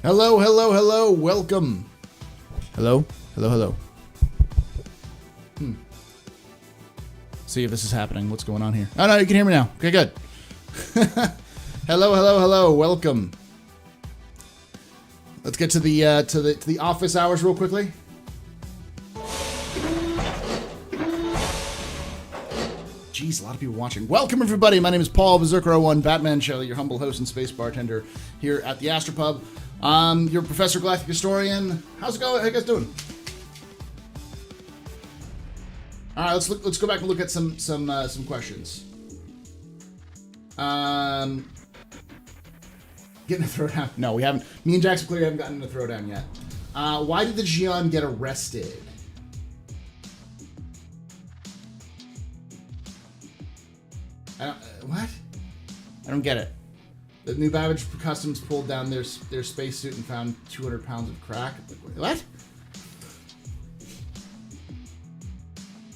Hello, hello, hello, welcome. Hello, hello, hello. See if this is happening. What's going on here? Oh no, you can hear me now. Okay, good. Hello, hello, hello, welcome. Let's get to the office hours real quickly. Jeez, a lot of people watching. Welcome, everybody. My name is Paul Berserker01, Batman Shelley, your humble host and space bartender here at the Astropub. Your Professor Galactic Historian. How's it going? How you guys doing? All right, let's go back and look at some questions. Getting a throwdown? No, we haven't. Me and Jackson clearly haven't gotten a throwdown yet. Why did the Xi'an get arrested? What? I don't get it. The New Babbage Customs pulled down their spacesuit and found 200 pounds of crack. What?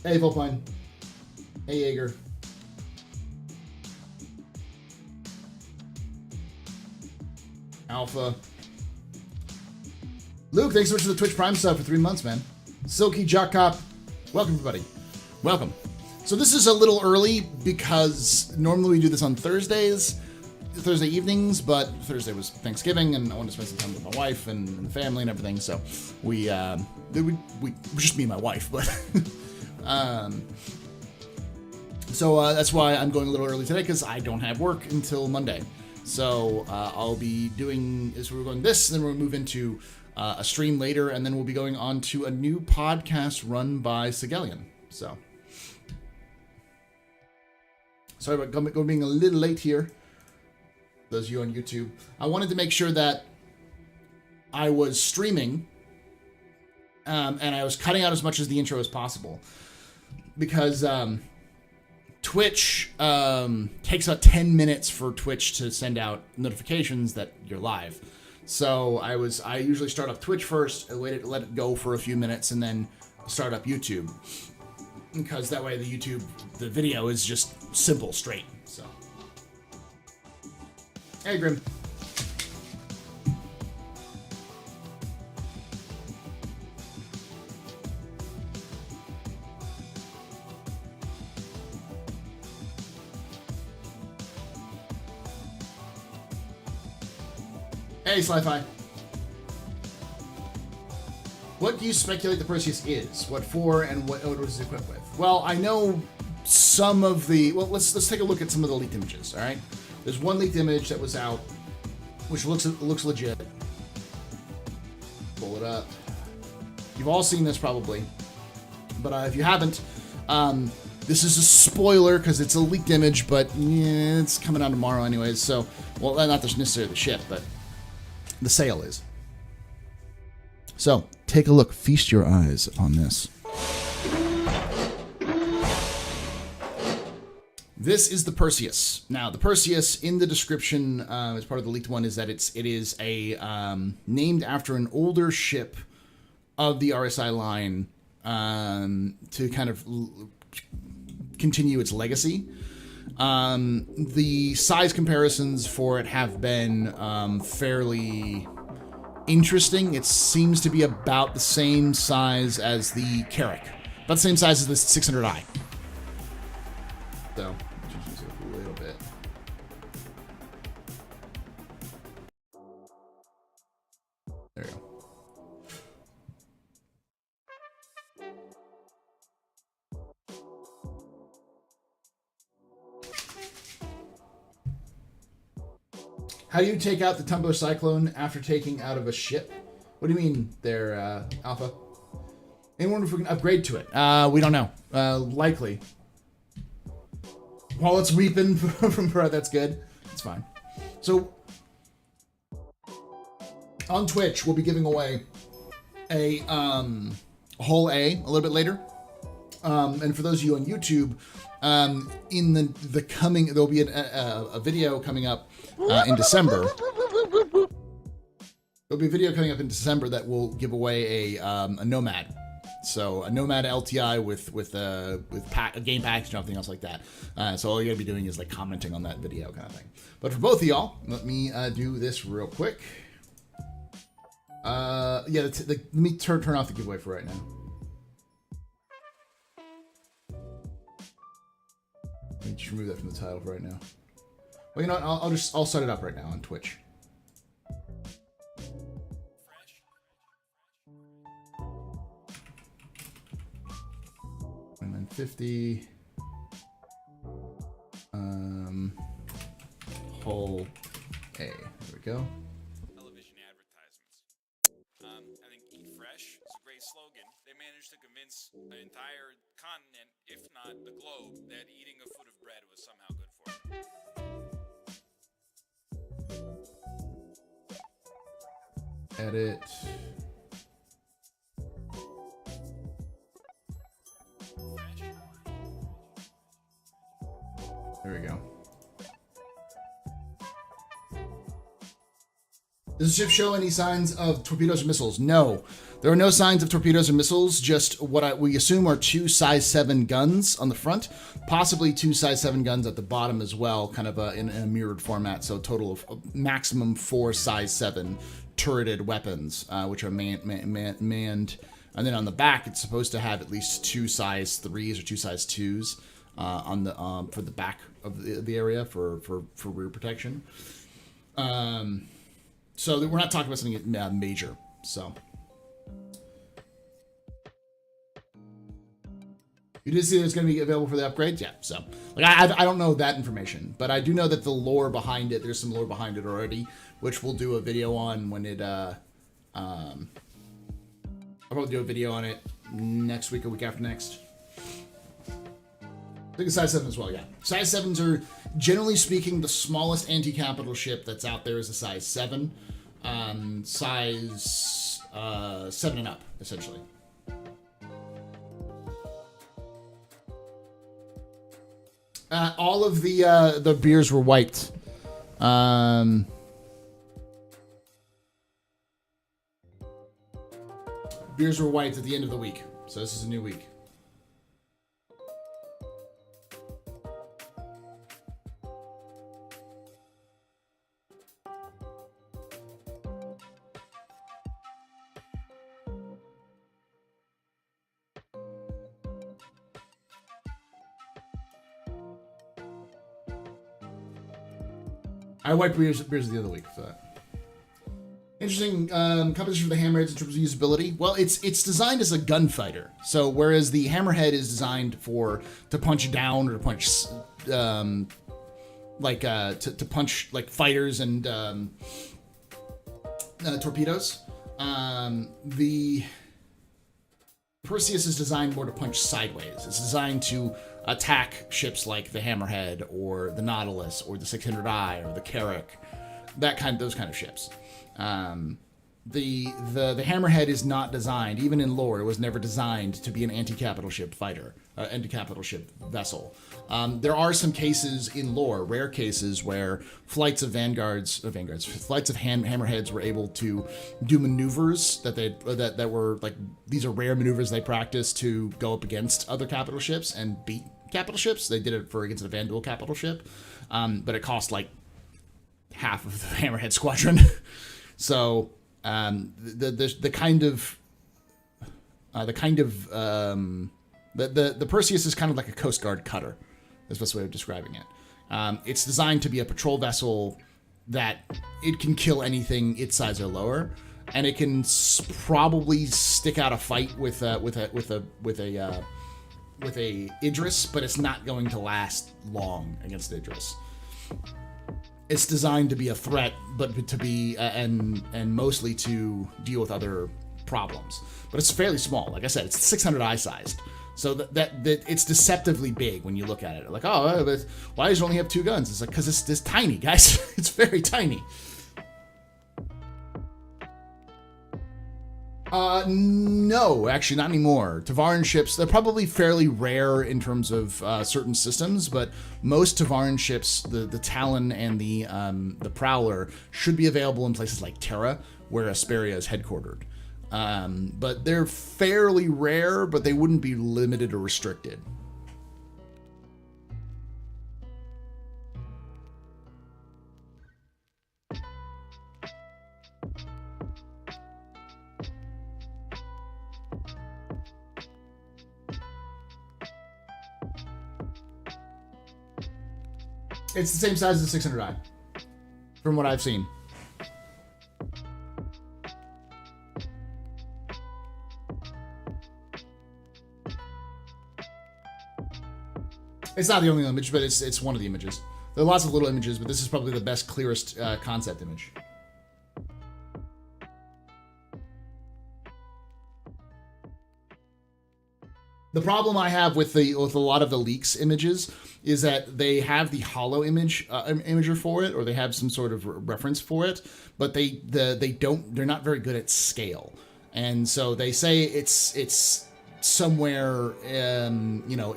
Hey, Volpine. Hey, Jaeger. Alpha. Luke, thanks so much for the Twitch Prime sub for 3 months, man. Silky Jock Cop. Welcome, everybody. Welcome. So this is a little early because normally we do this on Thursday evenings, but Thursday was Thanksgiving and I wanted to spend some time with my wife and the family and everything, so we just me and my wife, but so that's why I'm going a little early today, because I don't have work until Monday. So I'll be doing is we're going this, then we'll move into a stream later, and then we'll be going on to a new podcast run by Sigelian. So sorry about being a little late here. Those of you on YouTube, I wanted to make sure that I was streaming, and I was cutting out as much as the intro as possible, because Twitch takes about 10 minutes for Twitch to send out notifications that you're live. So I usually start up Twitch first, let it go for a few minutes, and then start up YouTube, because that way the video is just simple, straight. So, hey, Grim. Hey, sci-fi. What do you speculate the Perseus is? What for, and what was it equipped with? Well, I know some of the... Well, let's take a look at some of the leaked images, all right? There's one leaked image that was out, which looks legit. Pull it up. You've all seen this probably, but if you haven't, this is a spoiler because it's a leaked image, but yeah, it's coming out tomorrow anyways. So, well, not necessarily the ship, but the sale is. So, take a look. Feast your eyes on this. This is the Perseus. Now, the Perseus, in the description, as part of the leaked one, is that it is a named after an older ship of the RSI line, to kind of continue its legacy. The size comparisons for it have been fairly interesting. It seems to be about the same size as the Carrack, about the same size as the 600i. So, just a little bit. There you go. How do you take out the tumbler cyclone after taking out of a ship? What do you mean there, Alpha? Anyone if we can upgrade to it? We don't know. Likely. While it's weeping from that's good. It's fine. So, on Twitch, we'll be giving away a Hull A a little bit later. And for those of you on YouTube, in the coming, there'll be a video coming up in December. There'll be a video coming up in December that will give away a Nomad. So a Nomad LTI with a game package and everything else like that. So all you gotta be doing is like commenting on that video kind of thing. But for both of y'all, let me do this real quick. Yeah, let me turn off the giveaway for right now. Let me just remove that from the title for right now. Well, you know what? I'll set it up right now on Twitch. And then 50. Whole A. There we go. Television advertisements. I think "Eat Fresh" is a great slogan. They managed to convince the entire continent, if not the globe, that eating a foot of bread was somehow good for you. Edit. There we go. Does the ship show any signs of torpedoes or missiles? No. There are no signs of torpedoes or missiles, just what we assume are 2 size 7 guns on the front, possibly 2 size 7 guns at the bottom as well, kind of in a mirrored format, so a total of maximum 4 size 7 turreted weapons, which are manned. And then on the back, it's supposed to have at least 2 size 3s or 2 size 2s on the for the back of the area for rear protection. So we're not talking about something major. So you did see that it's going to be available for the upgrades, yeah. So like I don't know that information, but I do know that the lore behind it. There's some lore behind it already, which we'll do a video on when it. I'll probably do a video on it next week or week after next. I think it's size 7 as well, yeah. Size 7s are, generally speaking, the smallest anti-capital ship that's out there is a size 7. Size 7 and up, essentially. All of the beers were wiped. Beers were wiped at the end of the week, so this is a new week. I wiped beers the other week for that. Interesting composition for the hammerheads in terms of usability. Well, it's designed as a gunfighter. So whereas the hammerhead is designed to punch down or to punch to punch like fighters and torpedoes, the Perseus is designed more to punch sideways. It's designed to attack ships like the Hammerhead or the Nautilus or the 600i or the Carrack, those kind of ships. The Hammerhead is not designed, even in lore, it was never designed to be an anti-capital ship fighter, anti-capital ship vessel. There are some cases in lore, rare cases, where flights of hammerheads were able to do maneuvers that were like, these are rare maneuvers they practiced to go up against other capital ships and beat capital ships. They did it against a Vanduul capital ship, but it cost like half of the Hammerhead squadron. So the Perseus is kind of like a Coast Guard cutter. That's the best way of describing it. It's designed to be a patrol vessel that it can kill anything its size or lower, and it can probably stick out a fight with a Idris, but it's not going to last long against Idris. It's designed to be a threat, but to be and mostly to deal with other problems. But it's fairly small. Like I said, it's 600i sized, so that it's deceptively big when you look at it. Like, oh, but why does it only have 2 guns? It's like, because it's tiny, guys. It's very tiny. No, actually not anymore. Tavaran ships, they're probably fairly rare in terms of certain systems, but most Tavaran ships, the Talon and the Prowler, should be available in places like Terra, where Asperia is headquartered. But they're fairly rare, but they wouldn't be limited or restricted. It's the same size as the 600i, from what I've seen. It's not the only image, but it's one of the images. There are lots of little images, but this is probably the best, clearest concept image. The problem I have with a lot of the leaks images is that they have the hollow imager for it, or they have some sort of reference for it, but they're not very good at scale, and so they say it's somewhere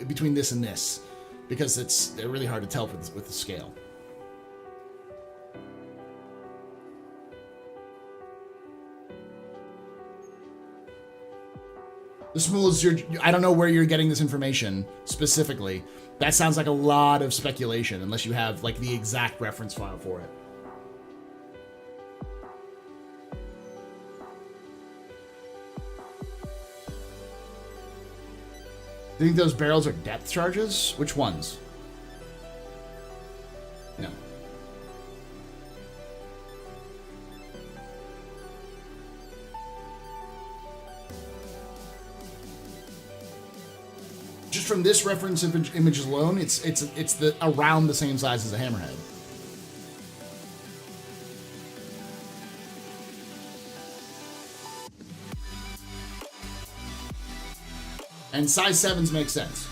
between this and this, because they're really hard to tell with the scale. The Smools, I don't know where you're getting this information specifically. That sounds like a lot of speculation, unless you have like the exact reference file for it. Do you think those barrels are depth charges? Which ones? No. Just from this reference image alone, it's around the same size as a hammerhead. And size 7s make sense.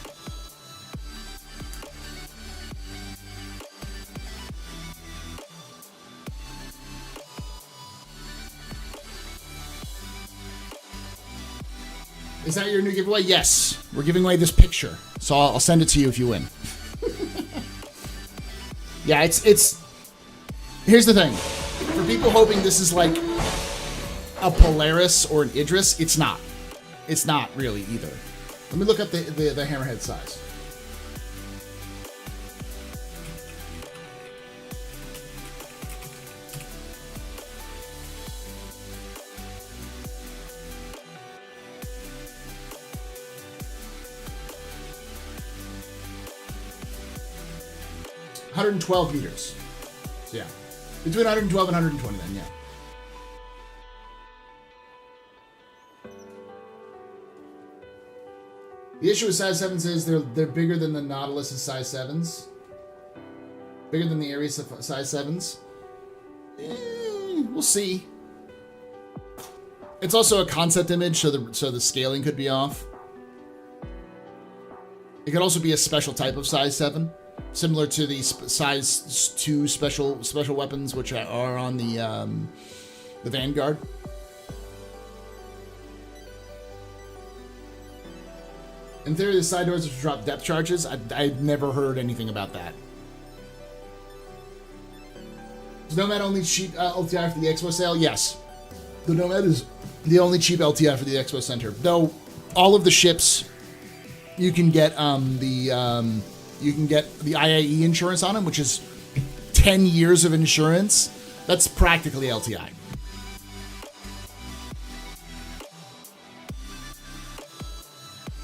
Is that your new giveaway? Yes. We're giving away this picture. So I'll send it to you if you win. Yeah, it's... Here's the thing. For people hoping this is like a Polaris or an Idris, it's not. It's not really either. Let me look up the hammerhead size. $112 meters. So yeah. Between 112 and 120 then, yeah. The issue with size 7s is they're bigger than the Nautilus's size 7s. Bigger than the Ares size 7s. We'll see. It's also a concept image, so the scaling could be off. It could also be a special type of size 7, similar to the size 2 special weapons, which are on the Vanguard. In theory, the side doors drop depth charges. I've never heard anything about that. Is Nomad only cheap LTI for the Expo sale? Yes. The Nomad is the only cheap LTI for the Expo Center. Though all of the ships, you can get the IAE insurance on them, which is 10 years of insurance. That's practically LTI.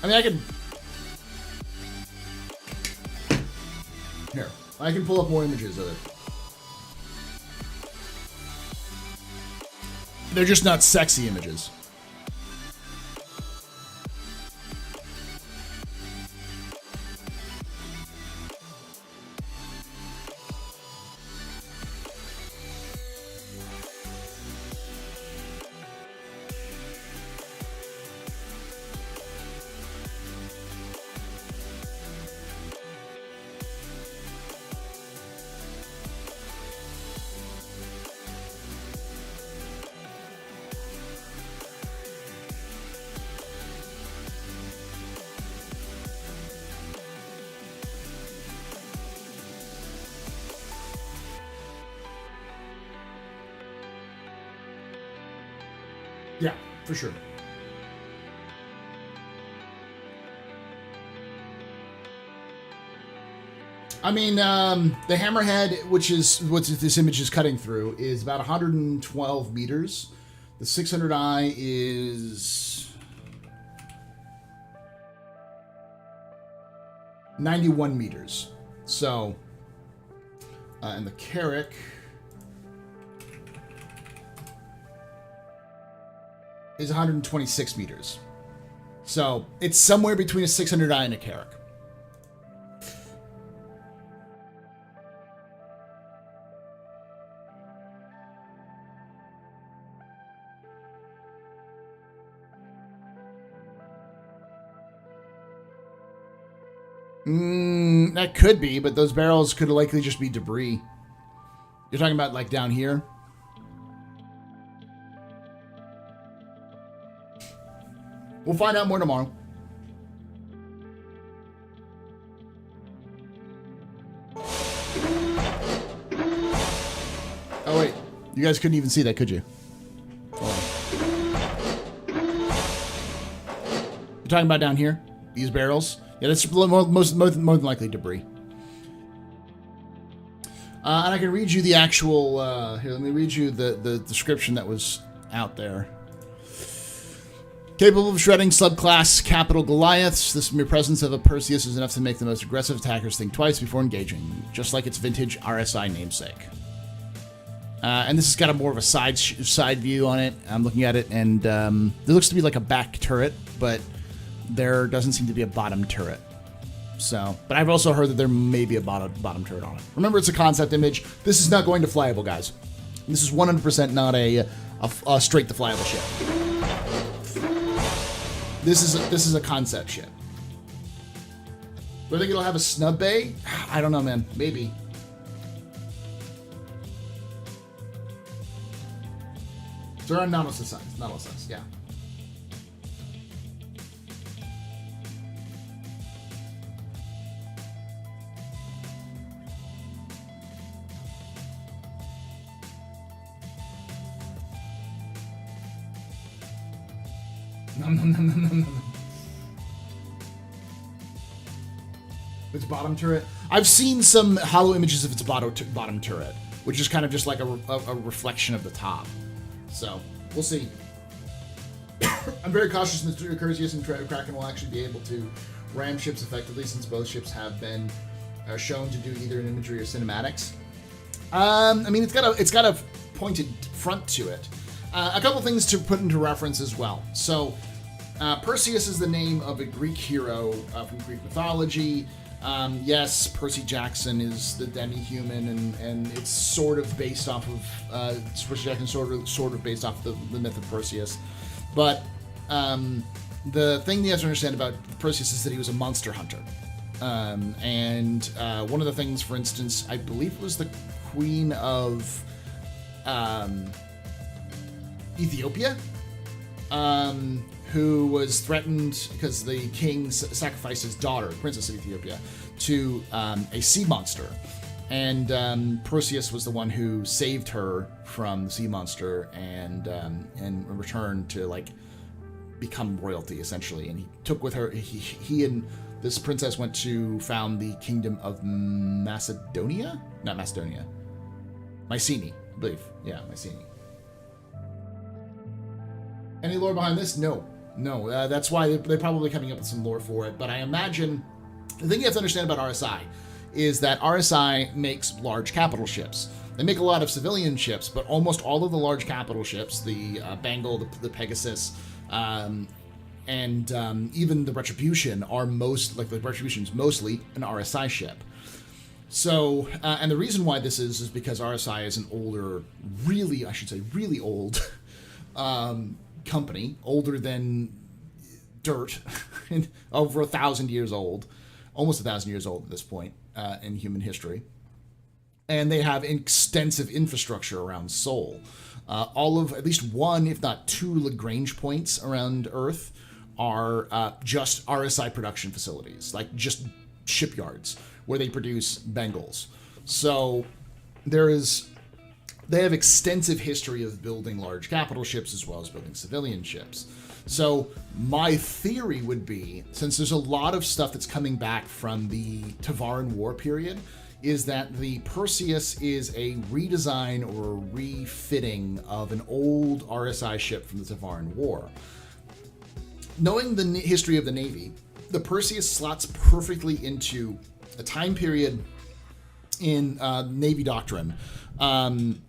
I mean, I can pull up more images of it. They're just not sexy images. Yeah, for sure. I mean, the hammerhead, which is what this image is cutting through, is about 112 meters. The 600i is 91 meters. So And the Carrack is 126 meters. So it's somewhere between a 600i and a Carrack. That could be, but those barrels could likely just be debris. You're talking about like down here? We'll find out more tomorrow. Oh wait, you guys couldn't even see that, could you? You're talking about down here? These barrels? Yeah, that's more than likely debris. And I can read you the actual... here, let me read you the description that was out there. Capable of shredding subclass capital Goliaths, this mere presence of a Perseus is enough to make the most aggressive attackers think twice before engaging, just like its vintage RSI namesake. And this has got a more of a side view on it. I'm looking at it, and there looks to be like a back turret, but there doesn't seem to be a bottom turret. So, but I've also heard that there may be a bottom turret on it. Remember, it's a concept image. This is not going to flyable, guys. This is 100% not a straight to flyable ship. This is a concept ship. Do I think it'll have a snub bay? I don't know, man. Maybe. It's around Nautilus size, yeah. No. Its bottom turret. I've seen some hollow images of its bottom turret, which is kind of just like a reflection of the top. So we'll see. I'm very cautious Mr. Perseus and Kraken will actually be able to ram ships effectively, since both ships have been shown to do either in imagery or cinematics. I mean, it's got a pointed front to it. A couple things to put into reference as well. So, Perseus is the name of a Greek hero from Greek mythology. Yes, Percy Jackson is the demi-human, and it's sort of based off of Percy Jackson, sort of based off the myth of Perseus. But the thing you have to understand about Perseus is that he was a monster hunter. And one of the things, for instance, I believe it was the queen of Ethiopia, who was threatened because the king sacrificed his daughter, Princess of Ethiopia, to a sea monster. And Perseus was the one who saved her from the sea monster and in return to like become royalty, essentially. And he took with her, he and this princess went to found the kingdom of Macedonia? Not Macedonia. Mycenae, I believe. Yeah, Mycenae. Any lore behind this? No. That's why they're probably coming up with some lore for it. But I imagine the thing you have to understand about RSI is that RSI makes large capital ships. They make a lot of civilian ships, but almost all of the large capital ships, the Bengal, the Pegasus, and even the Retribution are the Retribution's mostly an RSI ship. So, and the reason why this is because RSI is an older, really old company, older than dirt, over 1,000 years old, almost 1,000 years old at this point in human history. And they have extensive infrastructure around Sol. All of at least one, if not two, Lagrange points around Earth are just RSI production facilities, like just shipyards where they produce Bengals. So they have extensive history of building large capital ships as well as building civilian ships. So my theory would be, since there's a lot of stuff that's coming back from the Tavaran War period, is that the Perseus is a redesign or a refitting of an old RSI ship from the Tavaran War. Knowing the history of the Navy, the Perseus slots perfectly into a time period in Navy doctrine,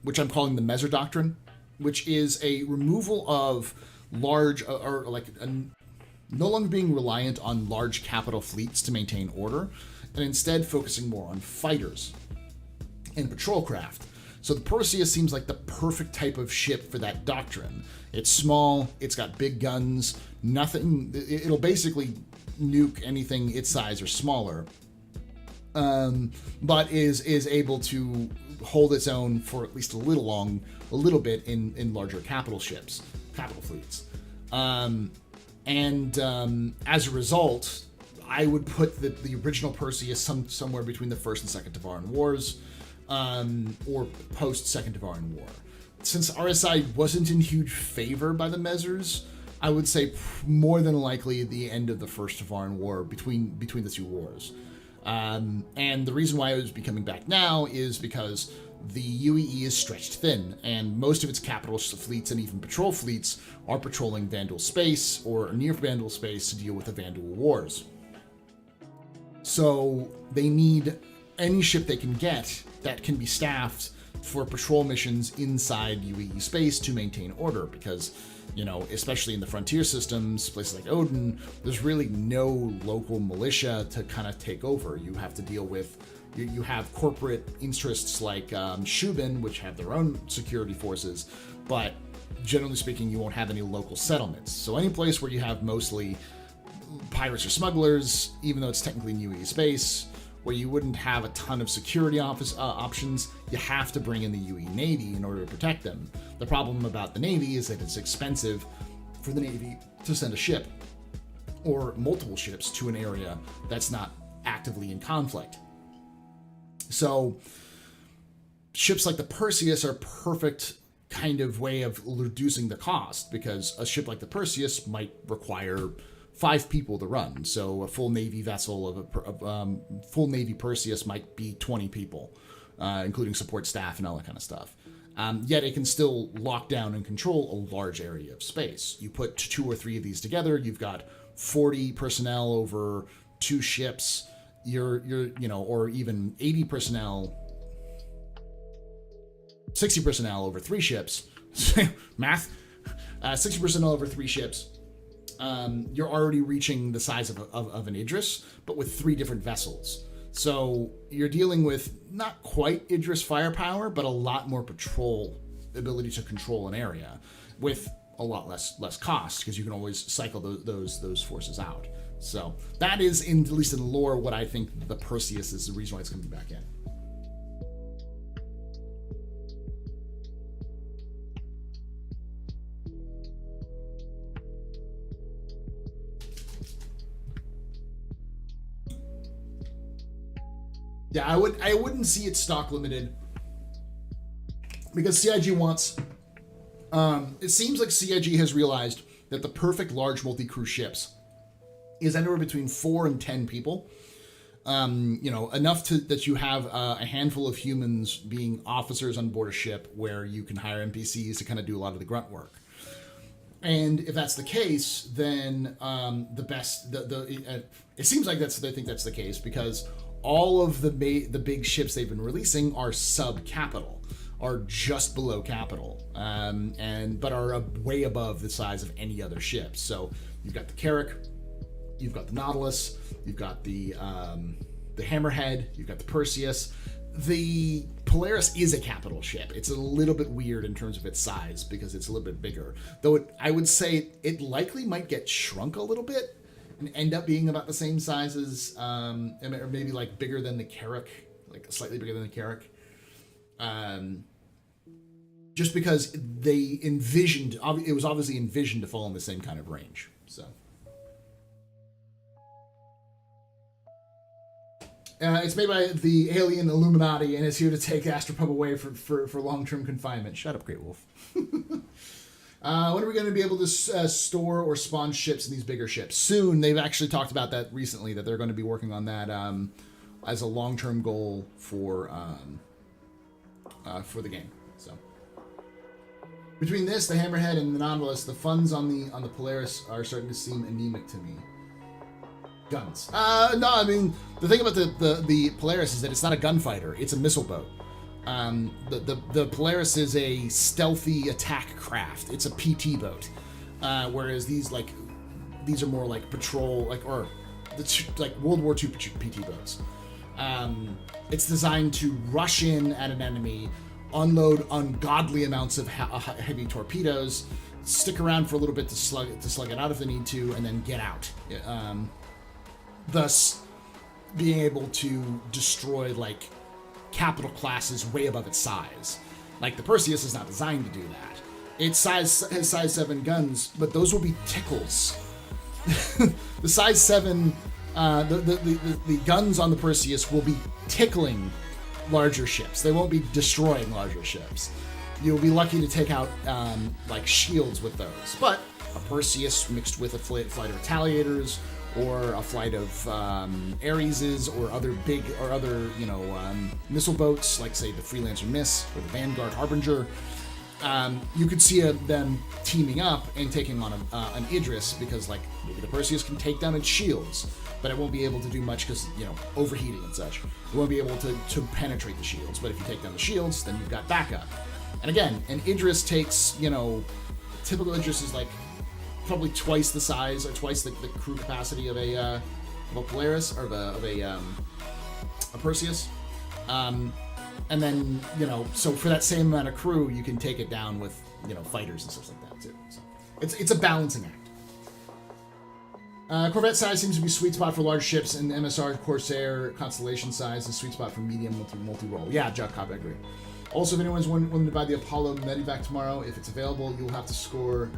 which I'm calling the Measure Doctrine, which is a removal of large, or like no longer being reliant on large capital fleets to maintain order, and instead focusing more on fighters and patrol craft. So the Perseus seems like the perfect type of ship for that doctrine. It's small, it's got big guns, it'll basically nuke anything its size or smaller, but is able to hold its own for at least a little bit in larger capital fleets. As a result, I would put the original Perseus somewhere between the First and Second Tevarin Wars, or post Second Tevarin War. Since RSI wasn't in huge favor by the Measures, I would say more than likely the end of the First Tevarin War between the two wars. And the reason why it was becoming back now is because the UEE is stretched thin, and most of its capital fleets and even patrol fleets are patrolling Vandal space or near Vandal space to deal with the Vandal wars. So they need any ship they can get that can be staffed for patrol missions inside UEE space to maintain order, because, you know, especially in the frontier systems, places like Odin, there's really no local militia to kind of take over. You have to deal with, you have corporate interests like Shubin, which have their own security forces, but generally speaking, you won't have any local settlements. So any place where you have mostly pirates or smugglers, even though it's technically in UEE space, where you wouldn't have a ton of security options, you have to bring in the UE Navy in order to protect them. The problem about the Navy is that it's expensive for the Navy to send a ship or multiple ships to an area that's not actively in conflict. So ships like the Perseus are perfect kind of way of reducing the cost, because a ship like the Perseus might require 5 people to run. So a full Navy vessel of full Navy Perseus might be 20 people, including support staff and all that kind of stuff. Yet it can still lock down and control a large area of space. You put 2 or 3 of these together, you've got 40 personnel over 2 ships. You're or even 80 personnel, 60 personnel over 3 ships. Math. 60 personnel over 3 ships. You're already reaching the size of an Idris, but with 3 different vessels. So you're dealing with not quite Idris firepower, but a lot more patrol ability to control an area with a lot less cost, because you can always cycle those forces out. So that is, at least in lore, what I think the Perseus is the reason why it's going to be back in. Yeah, I wouldn't see it stock limited, because CIG wants. It seems like CIG has realized that the perfect large multi-crew ships is anywhere between 4 and 10 people. Enough that you have a handful of humans being officers on board a ship, where you can hire NPCs to kind of do a lot of the grunt work. And if that's the case, then it seems like they think that's the case, because all of the big ships they've been releasing are sub-capital, are just below capital, but are way above the size of any other ship. So you've got the Carrack, you've got the Nautilus, you've got the Hammerhead, you've got the Perseus. The Polaris is a capital ship. It's a little bit weird in terms of its size, because it's a little bit bigger. Though I would say it likely might get shrunk a little bit and end up being about the same size as, or maybe like bigger than the Carrack, like slightly bigger than the Carrack. Just because it was obviously envisioned to fall in the same kind of range. So. It's made by the alien Illuminati and is here to take Astropub away for long-term confinement. Shut up, Great Wolf. When are we going to be able to store or spawn ships in these bigger ships? Soon. They've actually talked about that recently, that they're going to be working on that as a long-term goal for the game. So between this, the Hammerhead, and the Nautilus, the funds on the Polaris are starting to seem anemic to me. Guns. No, I mean, the thing about the Polaris is that it's not a gunfighter. It's a missile boat. The Polaris is a stealthy attack craft. It's a PT boat. Whereas these are more like patrol, like World War II PT boats. It's designed to rush in at an enemy, unload ungodly amounts of heavy torpedoes, stick around for a little bit to slug it out if they need to, and then get out. Thus, being able to destroy like capital classes way above its size. Like the Perseus is not designed to do that. It has size 7 guns, but those will be tickles. The size 7, the guns on the Perseus will be tickling larger ships. They won't be destroying larger ships. You'll be lucky to take out like shields with those. But a Perseus mixed with a flight of Retaliators, or a flight of Areses, or other missile boats, like say the Freelancer Miss or the Vanguard Harbinger. You could see them teaming up and taking on an Idris, because like maybe the Perseus can take down its shields, but it won't be able to do much because overheating and such. It won't be able to penetrate the shields. But if you take down the shields, then you've got backup. And again, an Idris takes typical Idris is like probably twice the size or twice the crew capacity of a Polaris or of a Perseus. And then, so for that same amount of crew, you can take it down with, fighters and stuff like that too. So it's a balancing act. Corvette size seems to be sweet spot for large ships, and MSR Corsair Constellation size is sweet spot for medium multi-role. Yeah, Jack Cobb, I agree. Also, if anyone's willing to buy the Apollo Medivac tomorrow, if it's available, you'll have to score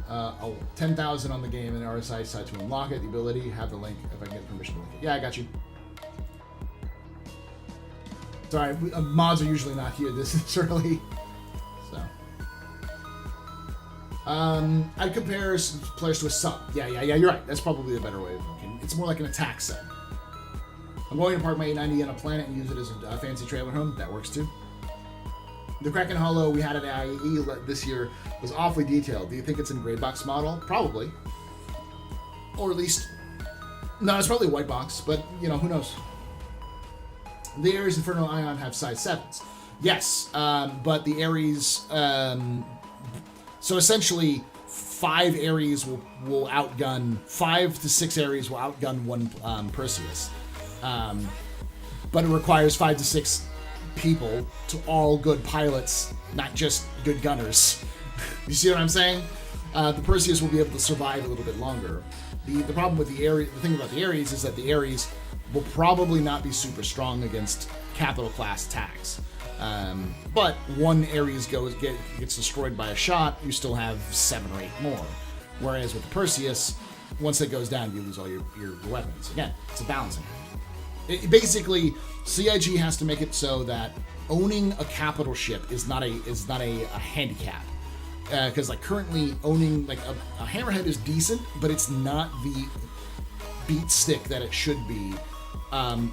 10,000 on the game and RSI side to unlock it. The ability, have the link if I can get permission to link it. Yeah, I got you. Sorry, mods are usually not here this early. So. I'd compare players to a sub. Yeah, you're right. That's probably a better way of looking. It's more like an attack sub. I'm going to park my 890 on a planet and use it as a fancy trailer home. That works too. The Kraken Hollow we had at IAE this year was awfully detailed. Do you think it's in gray box model? Probably. Or at least... No, it's probably a white box, but, who knows? The Ares Infernal Ion have size 7s. Yes, but the Ares... so essentially, 5 Ares will outgun... 5 to 6 Ares will outgun one Perseus. But it requires 5 to 6... people to all good pilots, not just good gunners. You see what I'm saying? The Perseus will be able to survive a little bit longer. The problem with the Ares, the thing about the Ares is that the Ares will probably not be super strong against capital class attacks. But one Ares gets destroyed by a shot, you still have 7 or 8 more. Whereas with the Perseus, once it goes down, you lose all your weapons. Again, it's a balancing act. Basically, CIG has to make it so that owning a capital ship is not a handicap. Because like currently owning like a Hammerhead is decent, but it's not the beat stick that it should be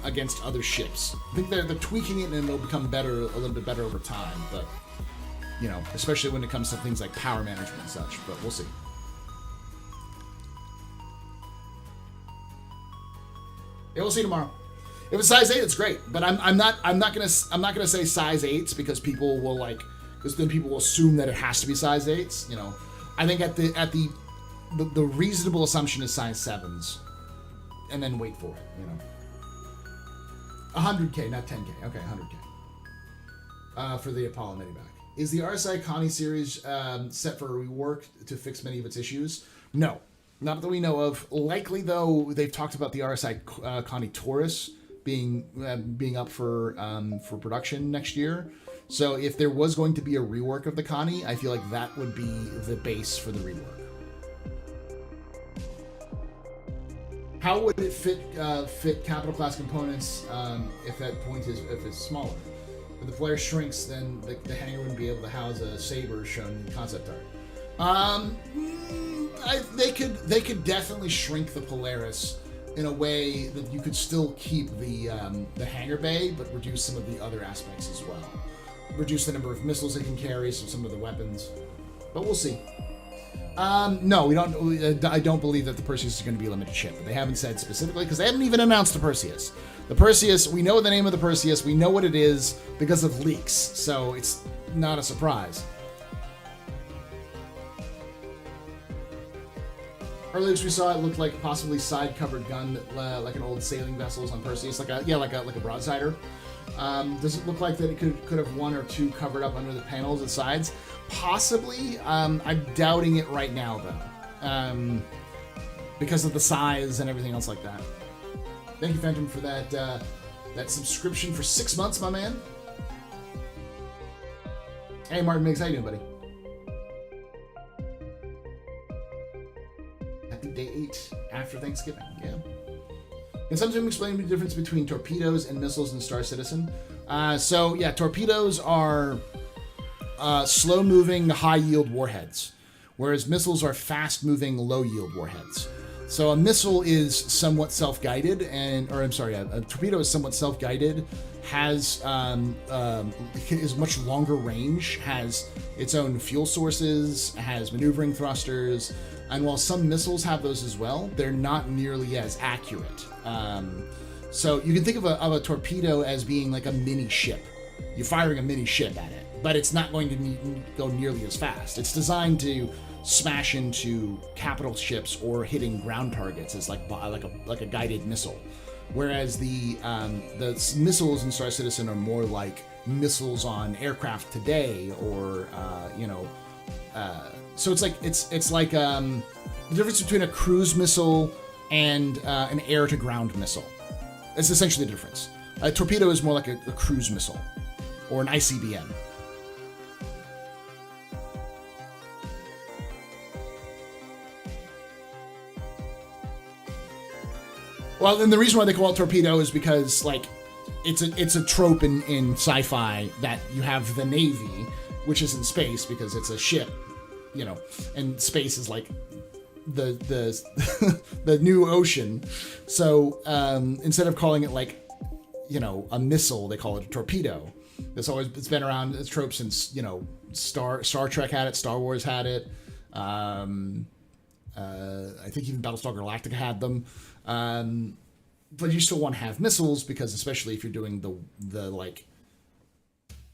against other ships. I think they're tweaking it and it'll become better, a little bit better over time. But especially when it comes to things like power management and such. But we'll see. Yeah, we'll see tomorrow. If it's size 8, it's great, but I'm not gonna say size 8s because then people will assume that it has to be size 8s. I think at the reasonable assumption is size 7s, and then wait for it. 100K, not 10K. Okay, 100K. For the Apollo Medivac. Is the RSI Connie series set for a rework to fix many of its issues? No, not that we know of. Likely though, they've talked about the RSI Connie Taurus being up for production next year. So if there was going to be a rework of the Connie, I feel like that would be the base for the rework. How would it fit capital class components if that point if it's smaller? If the Polaris shrinks, then the hangar wouldn't be able to house a Saber shown in concept art. They could definitely shrink the Polaris in a way that you could still keep the hangar bay, but reduce some of the other aspects as well. Reduce the number of missiles it can carry, so some of the weapons. But we'll see. No, we don't. I don't believe that the Perseus is going to be a limited ship. They haven't said specifically because they haven't even announced the Perseus. The Perseus, we know the name of the Perseus. We know what it is because of leaks, so it's not a surprise. Earlier we saw it looked like possibly side-covered gun, like an old sailing vessels on Perseus, like a broadsider. Does it look like that it could have one or two covered up under the panels and sides? Possibly. I'm doubting it right now though, because of the size and everything else like that. Thank you, Phantom, for that subscription for 6 months, my man. Hey, Martin Miggs, how you doing, buddy? Happy day 8 after Thanksgiving. Yeah. Can someone explain the difference between torpedoes and missiles in Star Citizen? So yeah, torpedoes are slow-moving, high-yield warheads, whereas missiles are fast-moving, low-yield warheads. So a missile is somewhat self-guided, a torpedo is somewhat self-guided, has is much longer range, has its own fuel sources, has maneuvering thrusters, and while some missiles have those as well, they're not nearly as accurate. So you can think of a torpedo as being like a mini ship. You're firing a mini ship at it, but it's not going to go nearly as fast. It's designed to smash into capital ships or hitting ground targets as like a guided missile, whereas the missiles in Star Citizen are more like missiles on aircraft today, or so it's like the difference between a cruise missile and an air-to-ground missile. It's essentially the difference. A torpedo is more like a cruise missile or an ICBM. Well, and the reason why they call it torpedo is because, like, it's a trope in sci-fi that you have the Navy, which is in space because it's a ship, and space is like the the new ocean. So instead of calling it like a missile, they call it a torpedo. It's been around. It's trope since Star Trek had it, Star Wars had it. I think even Battlestar Galactica had them. But you still want to have missiles because, especially if you're doing the like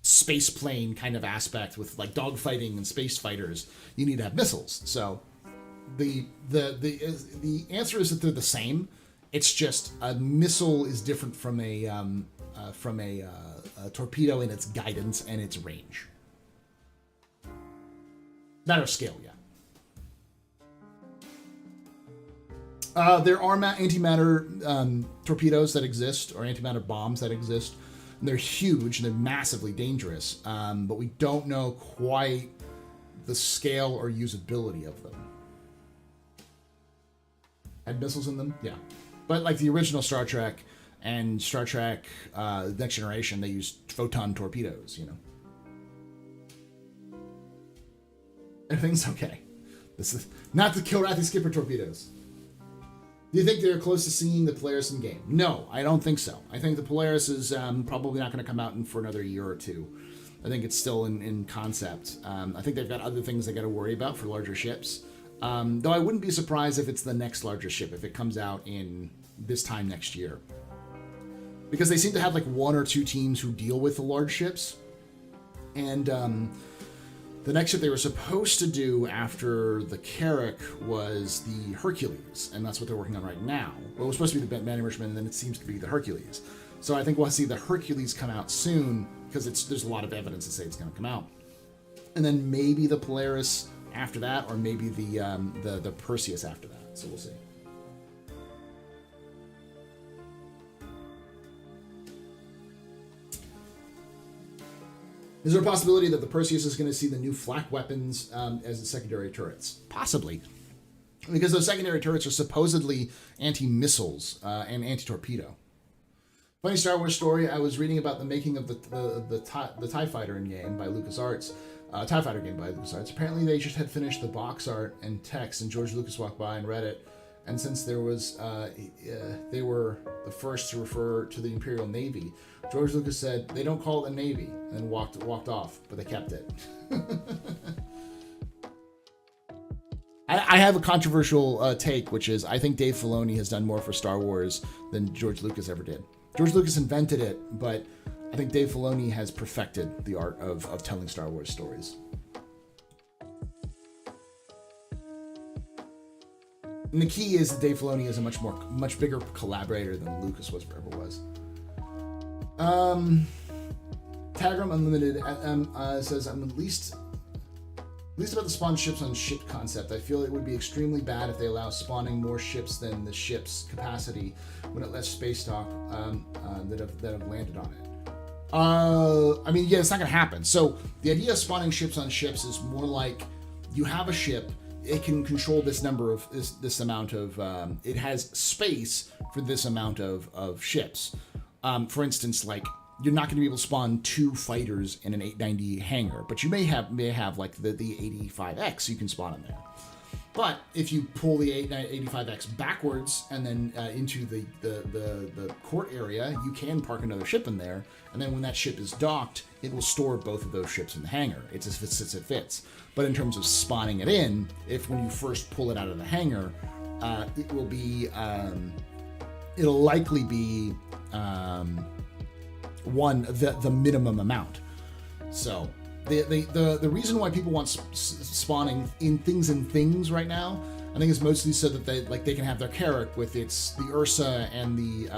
space plane kind of aspect with like dogfighting and space fighters, you need to have missiles. So the answer is that they're the same. It's just a missile is different from a torpedo in its guidance and its range. Matter of scale, yeah. There are antimatter torpedoes that exist, or antimatter bombs that exist. And they're huge and they're massively dangerous, but we don't know quite the scale or usability of them. Had missiles in them? Yeah. But like the original Star Trek and Star Trek Next Generation, they used photon torpedoes, Everything's okay. This is not the Kilrathi Skipper torpedoes. Do you think they're close to seeing the Polaris in game? No, I don't think so. I think the Polaris is probably not going to come out for another year or two. I think it's still in concept. I think they've got other things they got to worry about for larger ships. Though I wouldn't be surprised if it's the next larger ship, if it comes out in this time next year. Because they seem to have like one or two teams who deal with the large ships. And the next ship they were supposed to do after the Carrack was the Hercules, and that's what they're working on right now. Well, it was supposed to be the Band Merchantman, and then it seems to be the Hercules. So I think we'll see the Hercules come out soon, because there's a lot of evidence to say it's going to come out. And then maybe the Polaris after that, or maybe the Perseus after that. So we'll see. Is there a possibility that the Perseus is going to see the new flak weapons as the secondary turrets? Possibly. Because those secondary turrets are supposedly anti-missiles and anti-torpedo. Funny Star Wars story, I was reading about the making of the TIE Fighter game by LucasArts. TIE Fighter game by LucasArts. Apparently they just had finished the box art and text, and George Lucas walked by and read it. And since there was, they were the first to refer to the Imperial Navy, George Lucas said, they don't call it a Navy, and then walked off, but they kept it. I have a controversial take, which is I think Dave Filoni has done more for Star Wars than George Lucas ever did. George Lucas invented it, but I think Dave Filoni has perfected the art of telling Star Wars stories. And the key is that Dave Filoni is a much bigger collaborator than Lucas ever was. Tagram Unlimited says, I'm at least about the spawn ships on ship concept. I feel it would be extremely bad if they allow spawning more ships than the ship's capacity when it lets space dock that have landed on it. I mean, yeah, it's not going to happen. So the idea of spawning ships on ships is more like you have a ship. It can control this number of this amount of. It has space for this amount of ships. For instance, like you're not going to be able to spawn 2 fighters in an 890 hangar, but you may have like the 85X you can spawn in there. But if you pull the 85X backwards and then into the court area, you can park another ship in there, and then when that ship is docked, it will store both of those ships in the hangar. It's as it fits. But in terms of spawning it in, when you first pull it out of the hangar, it will be it'll likely be the minimum amount. So the reason why people want spawning in things right now, I think is mostly so that they can have their Carrack with the Ursa and the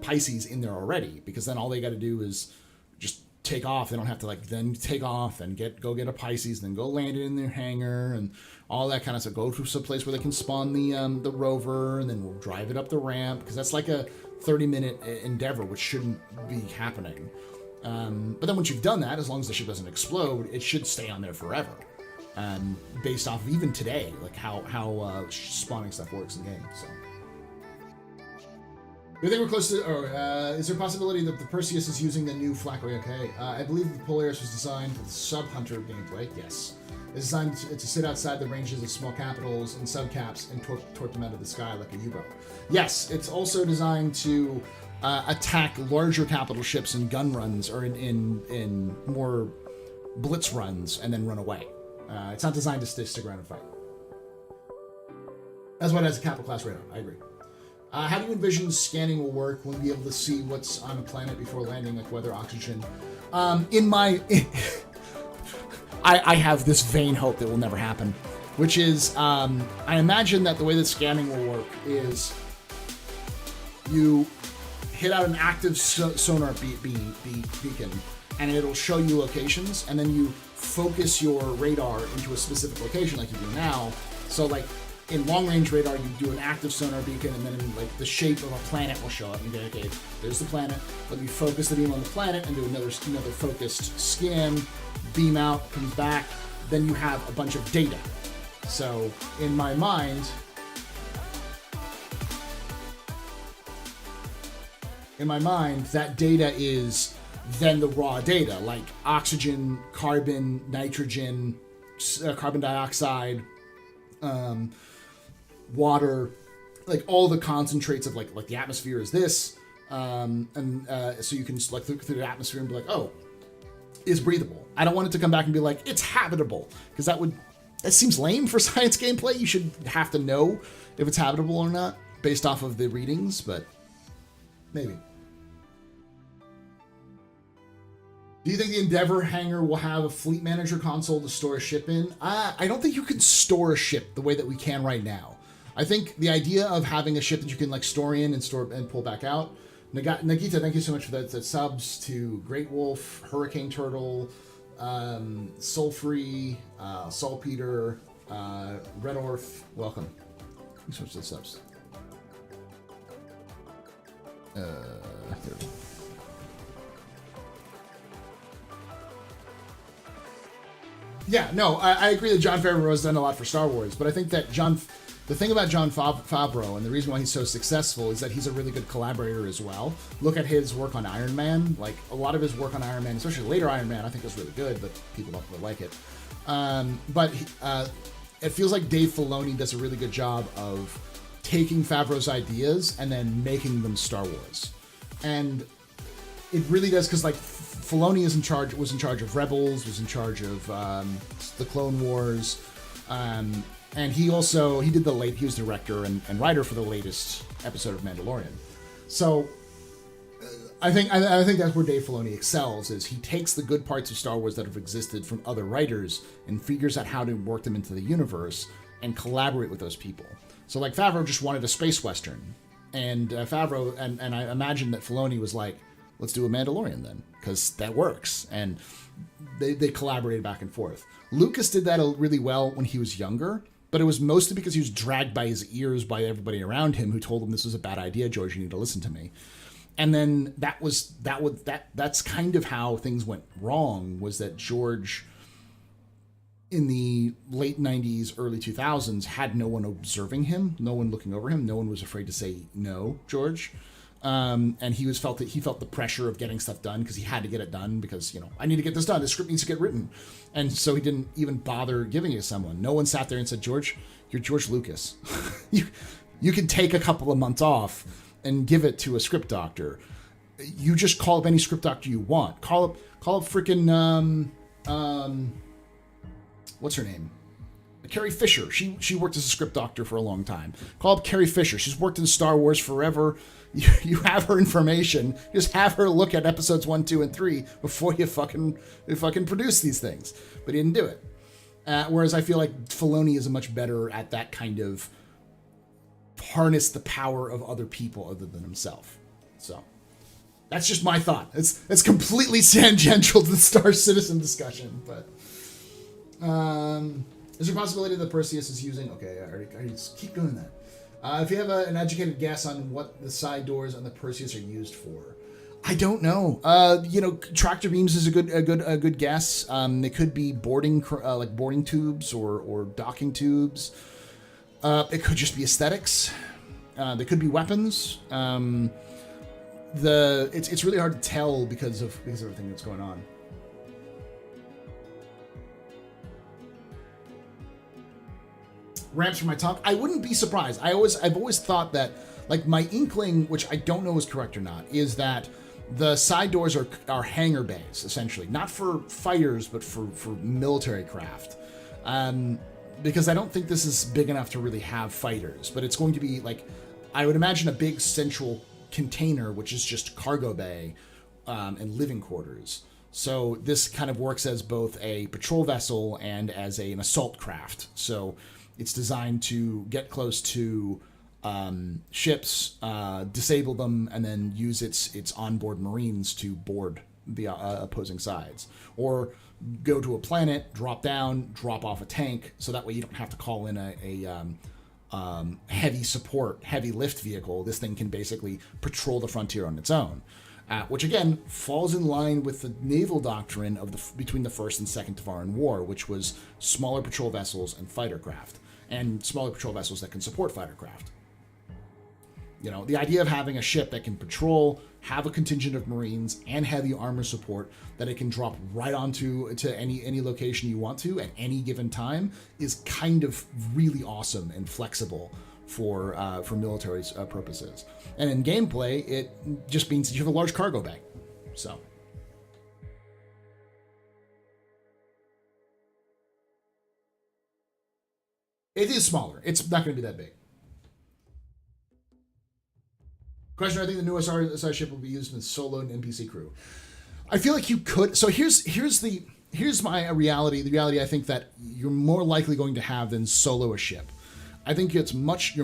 Pisces in there already, because then all they got to do is just take off. They don't have to then take off and go get a Pisces, then go land it in their hangar and all that kind of stuff. Go to some place where they can spawn the rover, and then we'll drive it up the ramp, because that's like a 30-minute endeavor, which shouldn't be happening. But then once you've done that, as long as the ship doesn't explode, it should stay on there forever. Based off of even today, like how spawning stuff works in game. So. Do you think we're close to? Is there a possibility that the Perseus is using the new flak? Okay, I believe the Polaris was designed for the sub-hunter gameplay. Yes, it's designed to sit outside the ranges of small capitals and subcaps and torque them out of the sky like a U-boat. Yes, it's also designed to attack larger capital ships in gun runs or in more blitz runs and then run away. It's not designed to stick around and fight. That's why it has a capital class radar. I agree. How do you envision scanning will work? Will we be able to see what's on a planet before landing, like weather, oxygen? I have this vain hope that will never happen, which is I imagine that the way that scanning will work is you hit out an active sonar beacon, and it'll show you locations, and then you focus your radar into a specific location like you do now. So like in long-range radar, you do an active sonar beacon, and then like the shape of a planet will show up. And you go, okay, there's the planet. Let me focus the beam on the planet and do another focused scan. Beam out, comes back. Then you have a bunch of data. So in my mind, that data is then the raw data, like oxygen, carbon, nitrogen, carbon dioxide, water, like all the concentrates of like the atmosphere is this, so you can just look through the atmosphere and be like, oh, it's breathable. I don't want it to come back and be like, it's habitable, because that seems lame for science gameplay. You should have to know if it's habitable or not based off of the readings, but maybe. Do you think the Endeavor hangar will have a fleet manager console to store a ship in? I don't think you can store a ship the way that we can right now. I think the idea of having a ship that you can like store in and pull back out. Nagita, thank you so much for that subs to Great Wolf, Hurricane Turtle, Soulfree, Saltpeter, Red Orf. Welcome. Thanks so much for the subs. There we go. Yeah, no, I agree that Jon Favreau has done a lot for Star Wars, but I think that the thing about Jon Favreau and the reason why he's so successful is that he's a really good collaborator as well. Look at his work on Iron Man. Like, a lot of his work on Iron Man, especially later Iron Man, I think was really good, but people don't really like it. But it feels like Dave Filoni does a really good job of taking Favreau's ideas and then making them Star Wars. And it really does, because like Filoni was in charge of Rebels, was in charge of the Clone Wars, and he was the director and writer for the latest episode of Mandalorian. So I think that's where Dave Filoni excels, is he takes the good parts of Star Wars that have existed from other writers and figures out how to work them into the universe and collaborate with those people. So like Favreau just wanted a space western, and Favreau and I imagine that Filoni was like, let's do a Mandalorian then, because that works. And they collaborated back and forth. Lucas did that really well when he was younger, but it was mostly because he was dragged by his ears by everybody around him who told him, this was a bad idea, George, you need to listen to me. And then that's kind of how things went wrong, was that George in the late 90s, early 2000s had no one observing him, no one looking over him, no one was afraid to say no, George. And he felt the pressure of getting stuff done because he had to get it done because, I need to get this done. This script needs to get written. And so he didn't even bother giving it to someone. No one sat there and said, George, you're George Lucas. you can take a couple of months off and give it to a script doctor. You just call up any script doctor you want. Call up freaking, what's her name? Carrie Fisher. She worked as a script doctor for a long time. Call up Carrie Fisher. She's worked in Star Wars forever. You have her information. Just have her look at episodes 1, 2, and 3 before you fucking produce these things. But he didn't do it. Whereas I feel like Filoni is much better at that kind of harness the power of other people other than himself. So that's just my thought. It's completely tangential to the Star Citizen discussion, but is there a possibility that Perseus is using? Okay, I just keep doing that. If you have an educated guess on what the side doors on the Perseus are used for, I don't know. Tractor beams is a good guess. They could be boarding tubes or docking tubes. It could just be aesthetics. They could be weapons. It's really hard to tell because of everything that's going on. Ramps for my talk. I wouldn't be surprised. I've always thought that, like, my inkling, which I don't know is correct or not, is that the side doors are hangar bays, essentially, not for fighters but for military craft. Because I don't think this is big enough to really have fighters, but it's going to be like, I would imagine a big central container, which is just cargo bay and living quarters. So this kind of works as both a patrol vessel and as an assault craft. So it's designed to get close to ships, disable them, and then use its onboard Marines to board the opposing sides. Or go to a planet, drop down, drop off a tank, so that way you don't have to call in a heavy lift vehicle. This thing can basically patrol the frontier on its own. Which again falls in line with the naval doctrine of between the First and Second Tevarin War, which was smaller patrol vessels and fighter craft, and smaller patrol vessels that can support fighter craft. The idea of having a ship that can patrol, have a contingent of Marines, and heavy armor support that it can drop right onto any location you want to at any given time is kind of really awesome and flexible for military purposes. And in gameplay, it just means that you have a large cargo bay. So. It is smaller. It's not going to be that big. Question: I think the new SI ship will be used in solo and NPC crew. I feel like you could. So here's my reality. The reality I think that you're more likely going to have than solo a ship. I think you're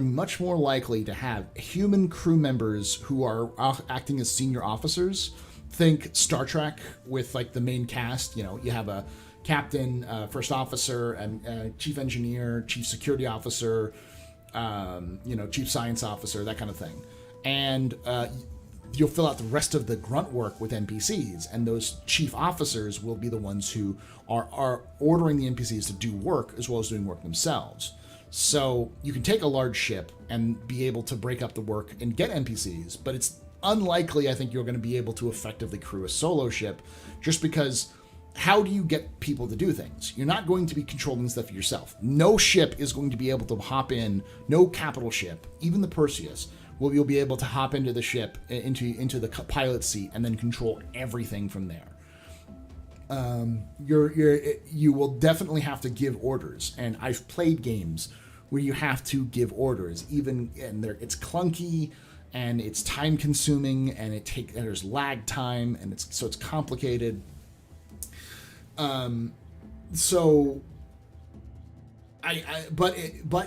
much more likely to have human crew members who are acting as senior officers. Think Star Trek with like the main cast. You have a captain, first officer, and chief engineer, chief security officer, chief science officer, that kind of thing. And you'll fill out the rest of the grunt work with NPCs, and those chief officers will be the ones who are ordering the NPCs to do work as well as doing work themselves. So you can take a large ship and be able to break up the work and get NPCs, but it's unlikely, I think, you're going to be able to effectively crew a solo ship, just because how do you get people to do things? You're not going to be controlling stuff yourself. No ship is going to be able to hop in, no capital ship, even the Perseus, will you'll be able to hop into the ship, into the pilot seat, and then control everything from there. you will definitely have to give orders. And I've played games where you have to give orders, it's clunky and it's time consuming and there's lag time and it's complicated. But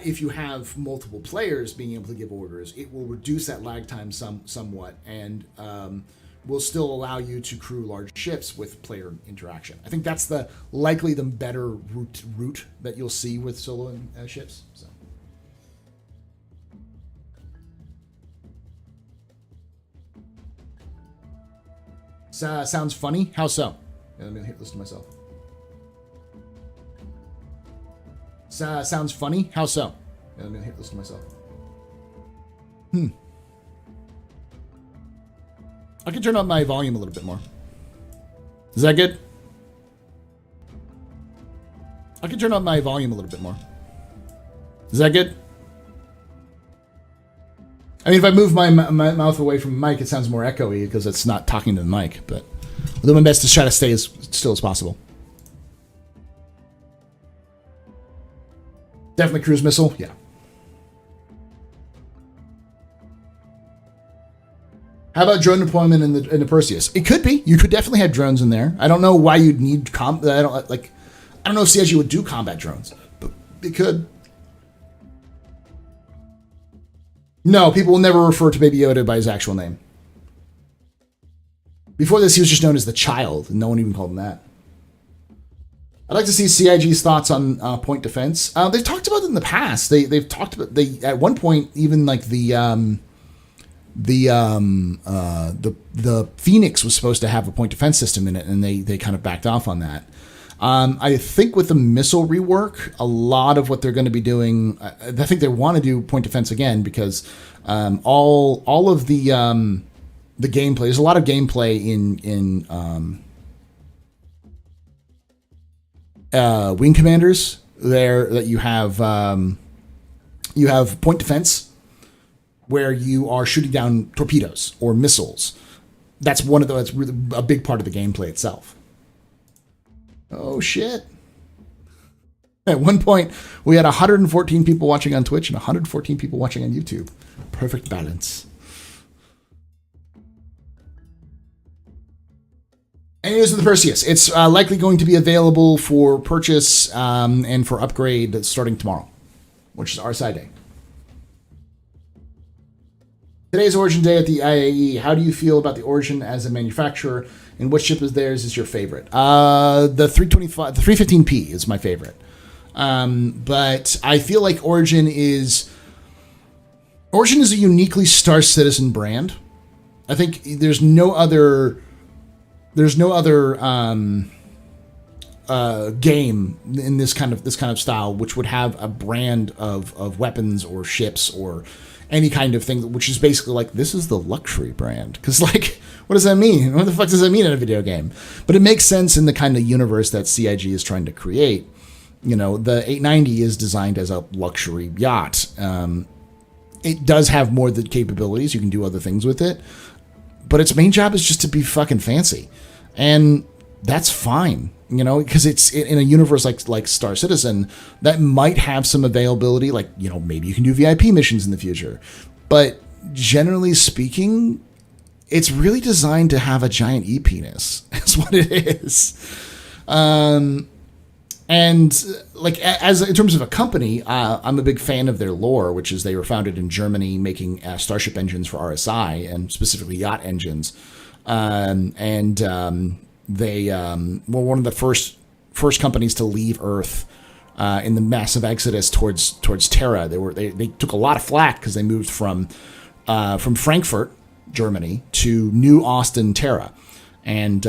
if you have multiple players being able to give orders, it will reduce that lag time somewhat, and will still allow you to crew large ships with player interaction. I think that's the better route that you'll see with solo ships. Sounds funny. How so? Yeah, let me listen to myself. Sounds funny. How so? Yeah, let me listen to myself. I can turn up my volume a little bit more. Is that good? I can turn up my volume a little bit more. Is that good? I mean, if I move my mouth away from the mic, it sounds more echoey because it's not talking to the mic, but I'll do my best to try to stay as still as possible. Definitely cruise missile, yeah. How about drone deployment in the Perseus? It could be. You could definitely have drones in there. I don't know why you'd need I don't know if CSG would do combat drones, but it could. No, people will never refer to Baby Yoda by his actual name. Before this, he was just known as the Child, and no one even called him that. I'd like to see CIG's thoughts on point defense. They've talked about it in the past. They've talked about at one point even like the Phoenix was supposed to have a point defense system in it, and they kind of backed off on that. I think with the missile rework, a lot of what they're going to be doing, I think they want to do point defense again because all of the gameplay. There's a lot of gameplay in Wing Commanders there that you have point defense where you are shooting down torpedoes or missiles. That's really a big part of the gameplay itself. Oh shit. At one point, we had 114 people watching on Twitch and 114 people watching on YouTube. Perfect balance. Any news of the Perseus? It's likely going to be available for purchase and for upgrade starting tomorrow, which is RSI Day. Today's Origin Day at the IAE. How do you feel about the Origin as a manufacturer, and what ship is theirs is your favorite? The 315P is my favorite. But I feel like Origin is a uniquely Star Citizen brand. I think there's no other game in this kind of style which would have a brand of weapons or ships or any kind of thing, which is basically like, this is the luxury brand. Because, like, what does that mean? What the fuck does that mean in a video game? But it makes sense in the kind of universe that CIG is trying to create. You know, the 890 is designed as a luxury yacht. It does have more the capabilities. You can do other things with it. But its main job is just to be fucking fancy. And that's fine, you know, because it's in a universe like Star Citizen that might have some availability, like, you know, maybe you can do VIP missions in the future. But generally speaking, it's really designed to have a giant e-penis. That's what it is. And like, as in terms of a company, I'm a big fan of their lore, which is they were founded in Germany, making starship engines for RSI and specifically yacht engines. They were one of the first companies to leave Earth in the massive exodus towards Terra. They took a lot of flack because they moved from Frankfurt, Germany, to New Austin, Terra, and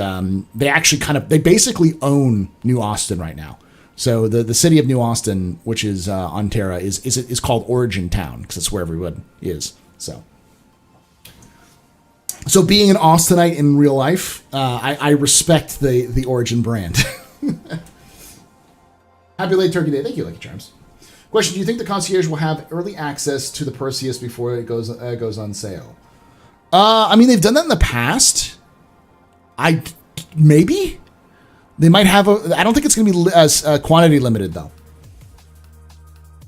they basically own New Austin right now. So the city of New Austin, which is on Terra, is called Origin Town because that's where everyone is. So being an Austinite in real life, I respect the Origin brand. Happy late Turkey Day. Thank you, Lucky Charms. Question: do you think the concierge will have early access to the Perseus before it goes on sale? I mean, they've done that in the past. Maybe. They might have I don't think it's going to be quantity limited, though.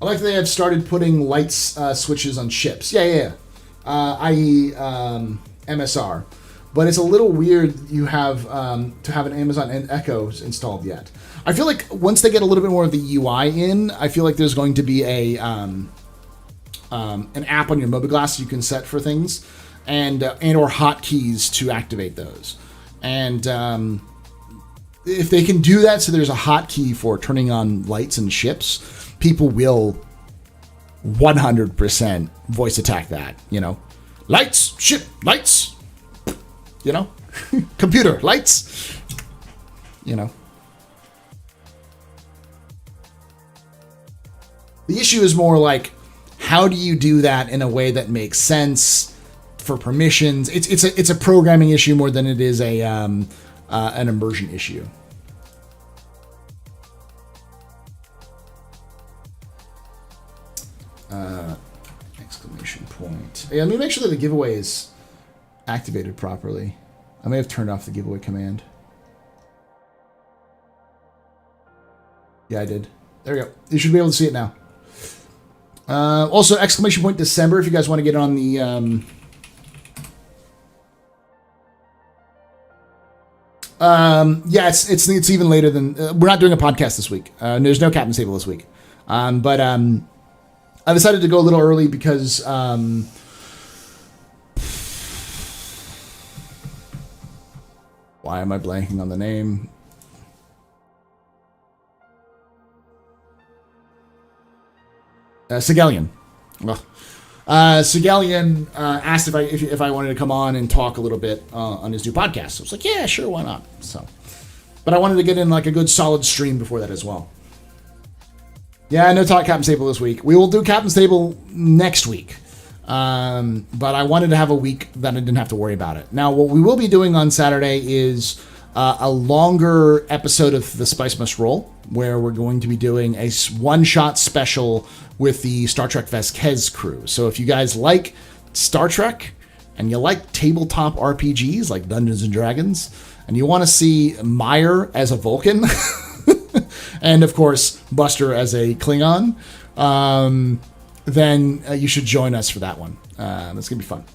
I like that they have started putting lights switches on ships. Yeah. I.e. MSR. But it's a little weird you have to have an Amazon Echo installed yet. I feel like once they get a little bit more of the UI in, I feel like there's going to be an app on your mobiGlas you can set for things, and or hotkeys to activate those. And if they can do that, so there's a hotkey for turning on lights and ships, people will 100% voice attack that. You know, lights, ship, lights. You know, computer lights. You know. The issue is more like, how do you do that in a way that makes sense for permissions? It's a programming issue more than it is an immersion issue. Exclamation point. Yeah, let me make sure that the giveaway is activated properly. I may have turned off the giveaway command. Yeah, I did. There we go. You should be able to see it now. Also, exclamation point December if you guys want to get on the yeah, it's even later than we're not doing a podcast this week. There's no Captain's Table this week. But I decided to go a little early because why am I blanking on the name? Sigelian. Well, Sigelian asked if I wanted to come on and talk a little bit on his new podcast. So I was like, yeah, sure, why not? So, but I wanted to get in like a good solid stream before that as well. Yeah, no talk Captain's Table this week. We will do Captain's Table next week. But I wanted to have a week that I didn't have to worry about it. Now, what we will be doing on Saturday is a longer episode of The Spice Must Roll, where we're going to be doing a one-shot special with the Star Trek Vasquez crew. So if you guys like Star Trek and you like tabletop RPGs like Dungeons & Dragons, and you want to see Meyer as a Vulcan, and of course Buster as a Klingon, then you should join us for that one. It's gonna be fun.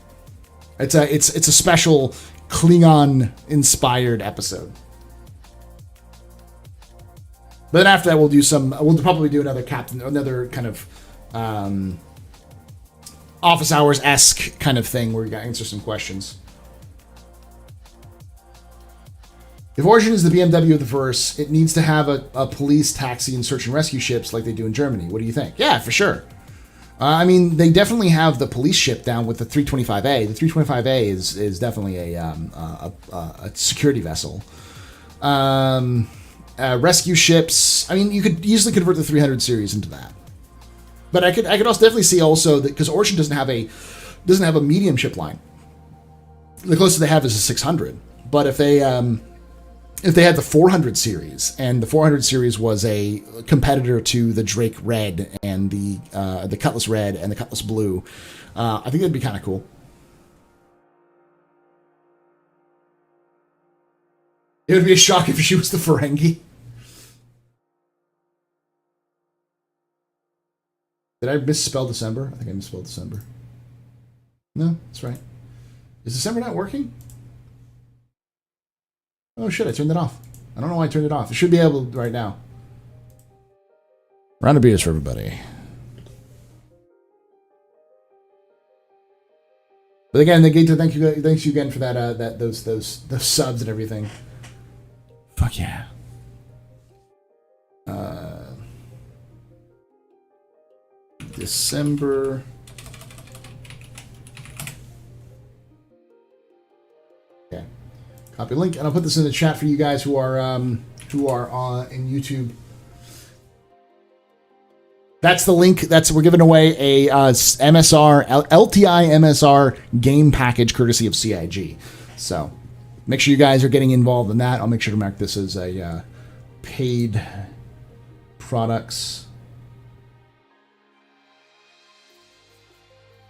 It's a special Klingon-inspired episode. But then after that, we'll probably do another kind of office hours-esque kind of thing where you gotta answer some questions. If Origin is the BMW of the verse, it needs to have a police, taxi, and search and rescue ships like they do in Germany. What do you think? Yeah, for sure. I mean, they definitely have the police ship down with the 325A. The 325A is definitely a security vessel. Rescue ships. I mean, you could easily convert the 300 series into that. But I could also definitely see also that because Origin doesn't have a medium ship line. The closest they have is a 600. But if they had the 400 series, and the 400 series was a competitor to the Drake Red and the Cutlass Red and the Cutlass Blue, I think that'd be kind of cool. It would be a shock if she was the Ferengi. Did I misspell December? I think I misspelled December. No, that's right. Is December not working? Oh shit, I turned it off. I don't know why I turned it off. It should be able to right now. Round of beers for everybody. But again, thank you again for that those subs and everything. Fuck yeah. December. Okay. Copy link, and I'll put this in the chat for you guys who are on in YouTube. That's the link. We're giving away a MSR LTI MSR game package courtesy of CIG. So make sure you guys are getting involved in that. I'll make sure to mark this as a paid products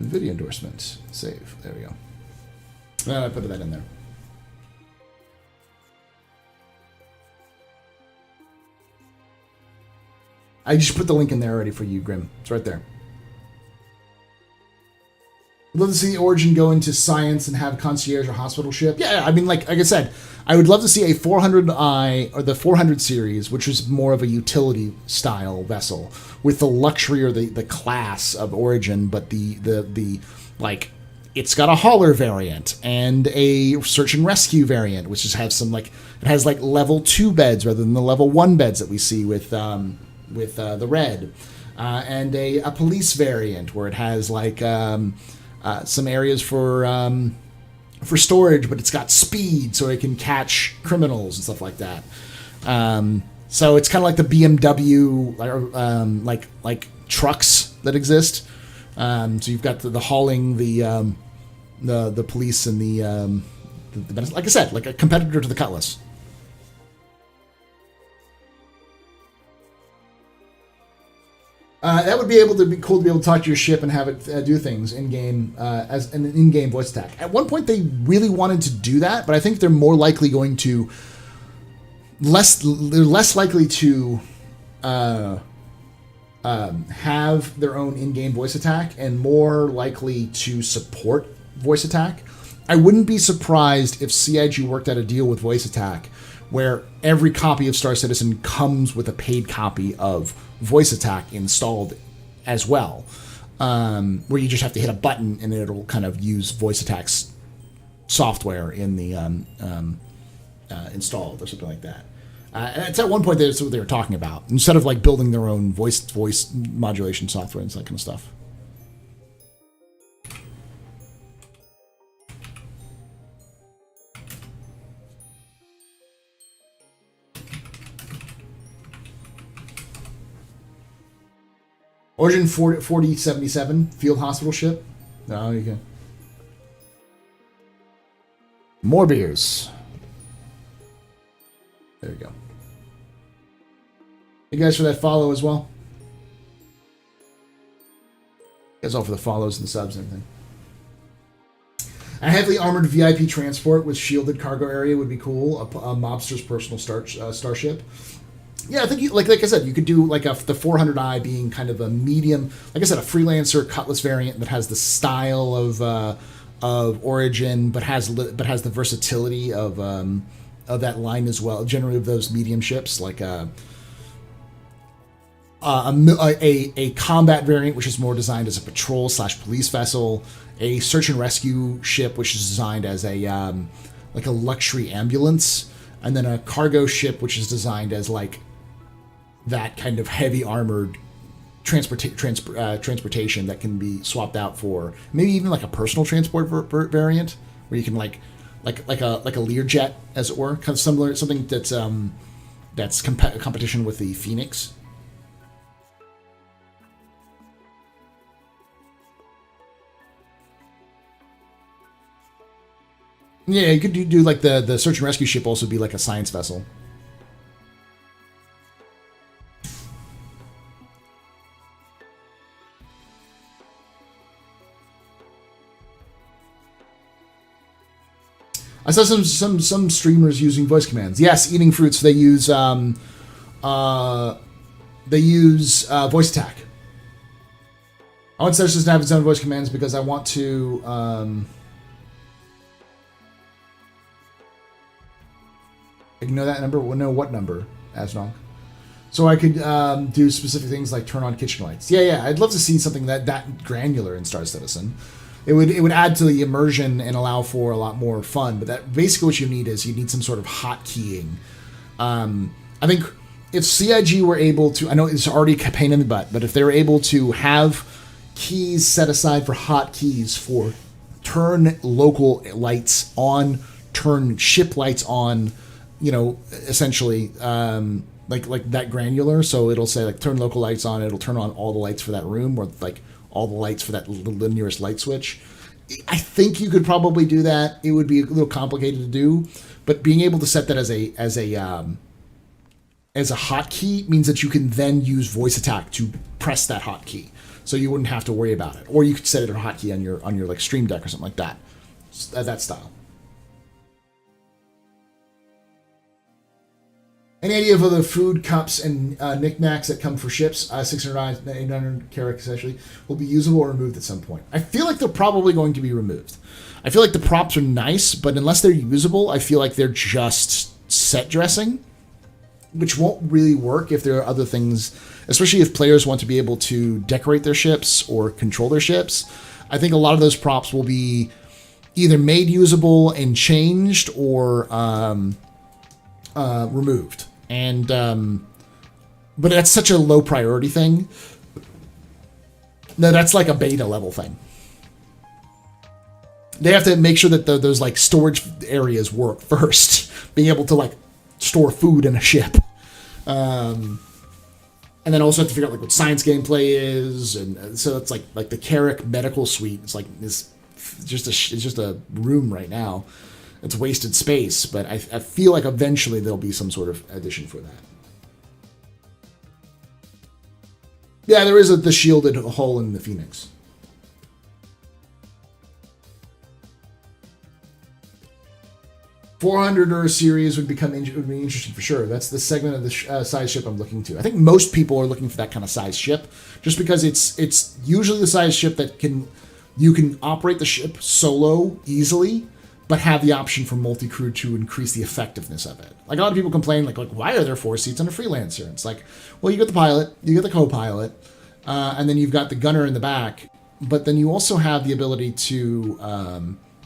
video endorsement. Save. There we go. I put that in there. I just put the link in there already for you, Grim. It's right there. I'd love to see the Origin go into science and have concierge or hospital ship. Yeah, I mean, like I said, I would love to see a 400i or the 400 series, which is more of a utility style vessel with the luxury or the class of Origin, but the like, it's got a hauler variant and a search and rescue variant, which just has some like, it has like level 2 beds rather than the level 1 beds that we see with the Red, and a police variant where it has like some areas for storage, but it's got speed so it can catch criminals and stuff like that. So it's kind of like the BMW like trucks that exist. So you've got the hauling, the police, and the like I said, like a competitor to the Cutlass. That would be able to be cool to be able to talk to your ship and have it do things in game as an in-game voice attack. At one point, they really wanted to do that, but I think they're more likely going to they're less likely to have their own in-game voice attack and more likely to support voice attack. I wouldn't be surprised if CIG worked out a deal with voice attack where every copy of Star Citizen comes with a paid copy of voice attack installed as well, where you just have to hit a button and it'll kind of use voice attack's software in the installed or something like that. It's at one point that's what they were talking about, instead of like building their own voice modulation software and that kind of stuff. Origin 4077 field hospital ship. No, you can. More beers. There we go. You guys for that follow as well. You guys all for the follows and the subs and everything. A heavily armored VIP transport with shielded cargo area would be cool. A mobster's personal starship. Yeah, I think like I said, you could do like the 400i being kind of a medium, like I said, a freelancer Cutlass variant that has the style of Origin, but has the versatility of that line as well. Generally, of those medium ships, like a combat variant, which is more designed as a patrol/police vessel, a search and rescue ship, which is designed as a like a luxury ambulance, and then a cargo ship, which is designed as like that kind of heavy armored transportation that can be swapped out for maybe even like a personal transport variant, where you can like a Learjet, as it were, kind of similar, something that's competition with the Phoenix. Yeah, you could do like the search and rescue ship also be like a science vessel. I saw some streamers using voice commands. Yes, eating fruits. They use voice attack. I want Star Citizen to have its own voice commands because I want to ignore that number. Well, no, what number, Asnog? So I could do specific things like turn on kitchen lights. Yeah. I'd love to see something that granular in Star Citizen. It would add to the immersion and allow for a lot more fun. But that basically what you need some sort of hotkeying. I think if CIG were able to, I know it's already a pain in the butt, but if they were able to have keys set aside for hotkeys for turn local lights on, turn ship lights on, essentially like that granular. So it'll say like turn local lights on. It'll turn on all the lights for that room, or like all the lights for the nearest light switch. I think you could probably do that. It would be a little complicated to do, but being able to set that as a hotkey means that you can then use voice attack to press that hotkey, so you wouldn't have to worry about it. Or you could set it a hotkey on your like Stream Deck or something like that. That style. Any idea of the food cups and knickknacks that come for ships, 600, 800 karat essentially, will be usable or removed at some point? I feel like they're probably going to be removed. I feel like the props are nice, but unless they're usable, I feel like they're just set dressing, which won't really work if there are other things, especially if players want to be able to decorate their ships or control their ships. I think a lot of those props will be either made usable and changed or removed. And but that's such a low priority thing. No, that's like a beta level thing. They have to make sure that those like storage areas work first, being able to like store food in a ship, and then also have to figure out like what science gameplay is, and so it's like the Carrick medical suite. It's like this, it's just a room right now. It's wasted space, but I feel like eventually there'll be some sort of addition for that. Yeah, there is the shielded hull in the Phoenix. $400 series would be interesting for sure. That's the segment of the size ship I'm looking to. I think most people are looking for that kind of size ship, just because it's usually the size ship that you can operate the ship solo easily, but have the option for multi-crew to increase the effectiveness of it. Like a lot of people complain, like why are there 4 seats on a Freelancer? It's like, well, you get the pilot, you get the co-pilot, and then you've got the gunner in the back, but then you also have the ability to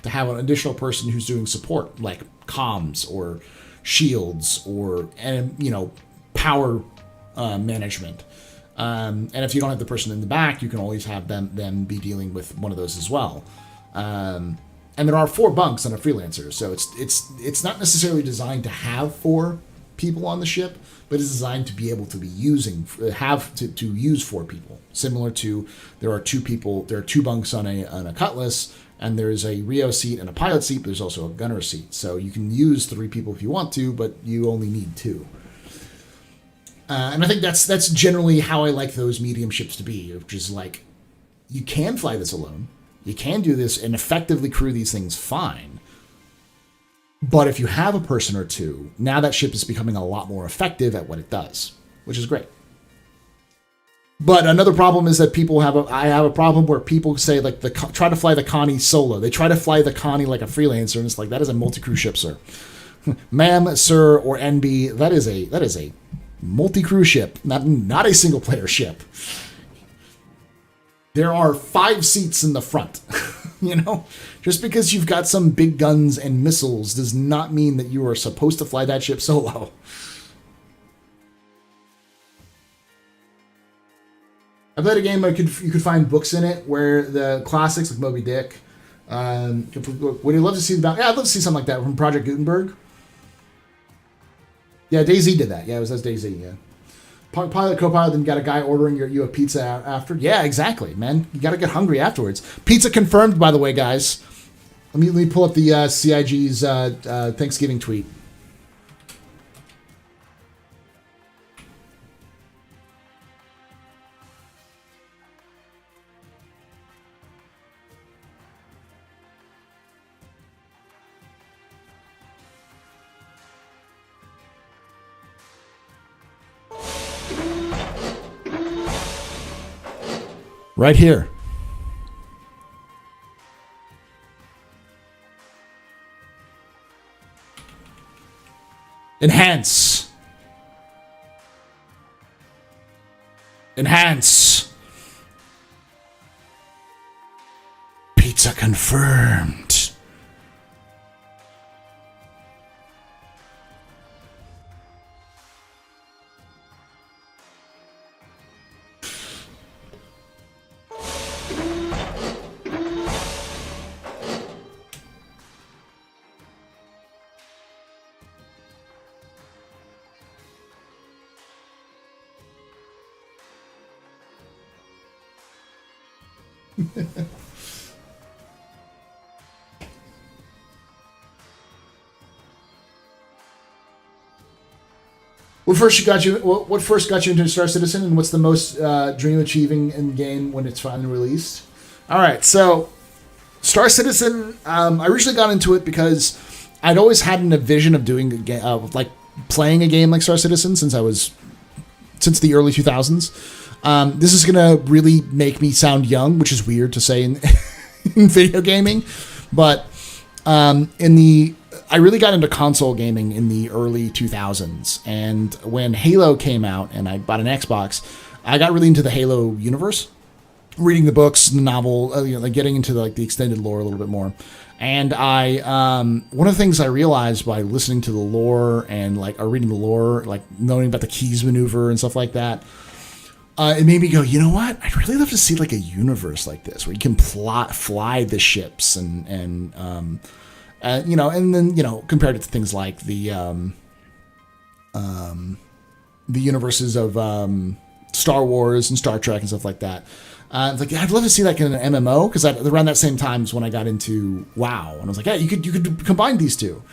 have an additional person who's doing support, like comms or shields or power management. And if you don't have the person in the back, you can always have them be dealing with one of those as well. And there are 4 bunks on a Freelancer, so it's not necessarily designed to have 4 people on the ship, but it's designed to be able to be to use 4 people. Similar to there are 2 bunks on a Cutlass, and there's a Rio seat and a pilot seat, but there's also a gunner seat. So you can use 3 people if you want to, but you only need 2. And I think that's generally how I like those medium ships to be, which is like, you can fly this alone. You can do this and effectively crew these things fine. But if you have a person or 2, now that ship is becoming a lot more effective at what it does, which is great. But another problem is that I have a problem where people say like try to fly the Connie solo. They try to fly the Connie like a Freelancer, and it's like, that is a multi-crew ship, sir. Ma'am, sir, or NB, that is a multi-crew ship, not a single player ship. There are 5 seats in the front. Just because you've got some big guns and missiles does not mean that you are supposed to fly that ship solo. I played a game where you could find books in it where the classics like Moby Dick. Would you love to see about? Yeah, I'd love to see something like that from Project Gutenberg. Yeah, DayZ did that. Yeah, that's DayZ. Yeah, pilot, co-pilot, then got a guy ordering you a pizza after. Yeah, exactly, man. You got to get hungry afterwards. Pizza confirmed, by the way, guys. Let me pull up the CIG's Thanksgiving tweet. Right here. Enhance. Enhance. Pizza confirmed. What first got you into Star Citizen, and what's the most dream achieving in game when it's finally released? All right, so Star Citizen, I originally got into it because I'd always had a vision of doing a game, like playing a game like Star Citizen since the early 2000s. This is gonna really make me sound young, which is weird to say in, in video gaming, but I really got into console gaming in the early 2000s, and when Halo came out and I bought an Xbox, I got really into the Halo universe, reading the books, the novel, like getting into like the extended lore a little bit more. And one of the things I realized by listening to the lore and or reading the lore, like knowing about the Keys maneuver and stuff like that, it made me go, you know what? I'd really love to see like a universe like this where you can fly the ships and then compared it to things like the universes of Star Wars and Star Trek and stuff like that. It's like I'd love to see that in an MMO, because around that same time is when I got into WoW, and I was like, yeah, you could combine these two.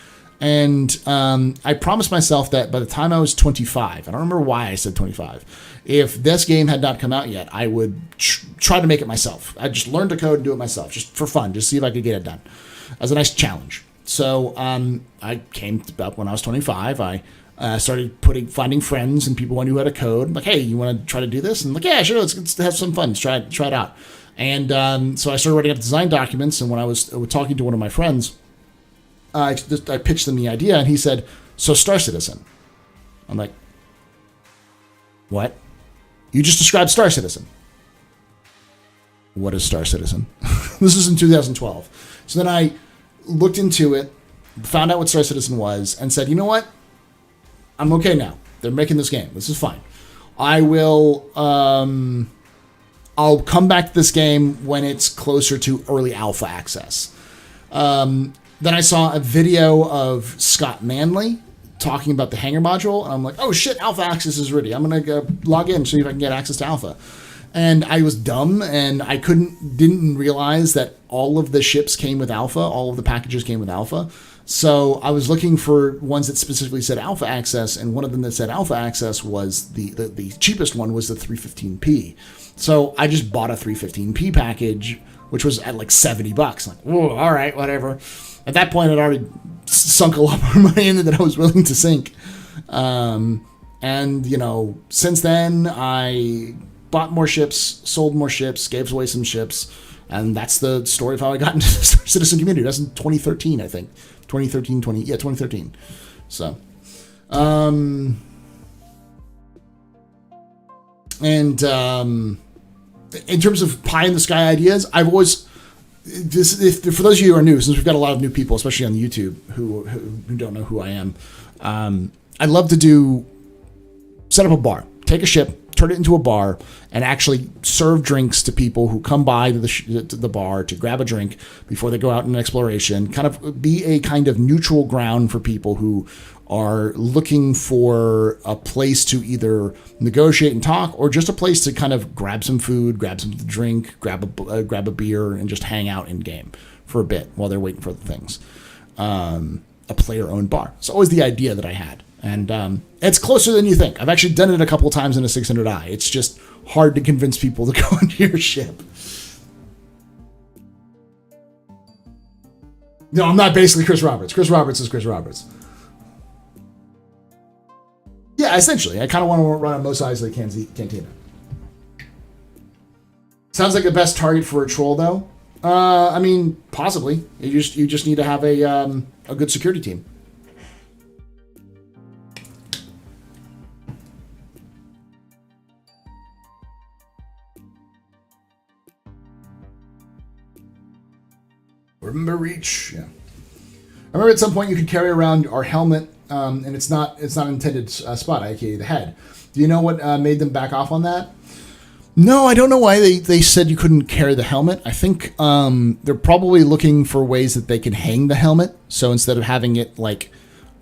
And I promised myself that by the time I was 25, I don't remember why I said 25, if this game had not come out yet, I would try to make it myself. I'd just learn to code and do it myself, just for fun, just see if I could get it done, as a nice challenge. So I came up when I was 25. I started finding friends and people who knew how to code. I'm like, hey, you want to try to do this? And I'm like, yeah, sure, let's have some fun. Let's try it out. And so I started writing up design documents. And when I was talking to one of my friends, I pitched him the idea, and he said, so Star Citizen. I'm like, what? You just described Star Citizen. What is Star Citizen? This is in 2012. So then I looked into it, found out what Star Citizen was, and said, you know what? I'm okay now. They're making this game. This is fine. I'll come back to this game when it's closer to early alpha access. Then I saw a video of Scott Manley talking about the Hangar module, and I'm like, oh shit, alpha access is ready. I'm going to log in, see if I can get access to alpha. And I was dumb, and I didn't realize that all of the ships came with alpha, all of the packages came with alpha. So I was looking for ones that specifically said alpha access, and one of them that said alpha access was the cheapest one was the 315p. So I just bought a 315p package, which was at like $70. Like, whoa, all right, whatever. At that point, I'd already sunk a lot more money in it than I was willing to sink. And since then, I bought more ships, sold more ships, gave away some ships, and that's the story of how I got into the Star Citizen community. That's in 2013, I think. 2013. So, in terms of pie in the sky ideas, I've always for those of you who are new, since we've got a lot of new people, especially on YouTube, who don't know who I am, I'd love to set up a bar, take a ship, turn it into a bar, and actually serve drinks to people who come by to the bar to grab a drink before they go out in exploration. Kind of be a kind of neutral ground for people who are looking for a place to either negotiate and talk, or just a place to kind of grab some food, grab some to drink, grab a beer, and just hang out in game for a bit while they're waiting for the things. A player-owned bar. It's always the idea that I had. And it's closer than you think. I've actually done it a couple of times in a 600i. It's just hard to convince people to go into your ship. No, I'm not basically Chris Roberts. Chris Roberts is Chris Roberts. Yeah, essentially. I kind of want to run on Mos Eisley Cantina. Sounds like the best target for a troll, though. I mean, possibly. You just need to have a good security team. Remember Reach? Yeah. I remember at some point you could carry around our helmet, and it's not intended spot, aka the head. Do you know what made them back off on that? No, I don't know why they said you couldn't carry the helmet. I think they're probably looking for ways that they can hang the helmet. So instead of having it like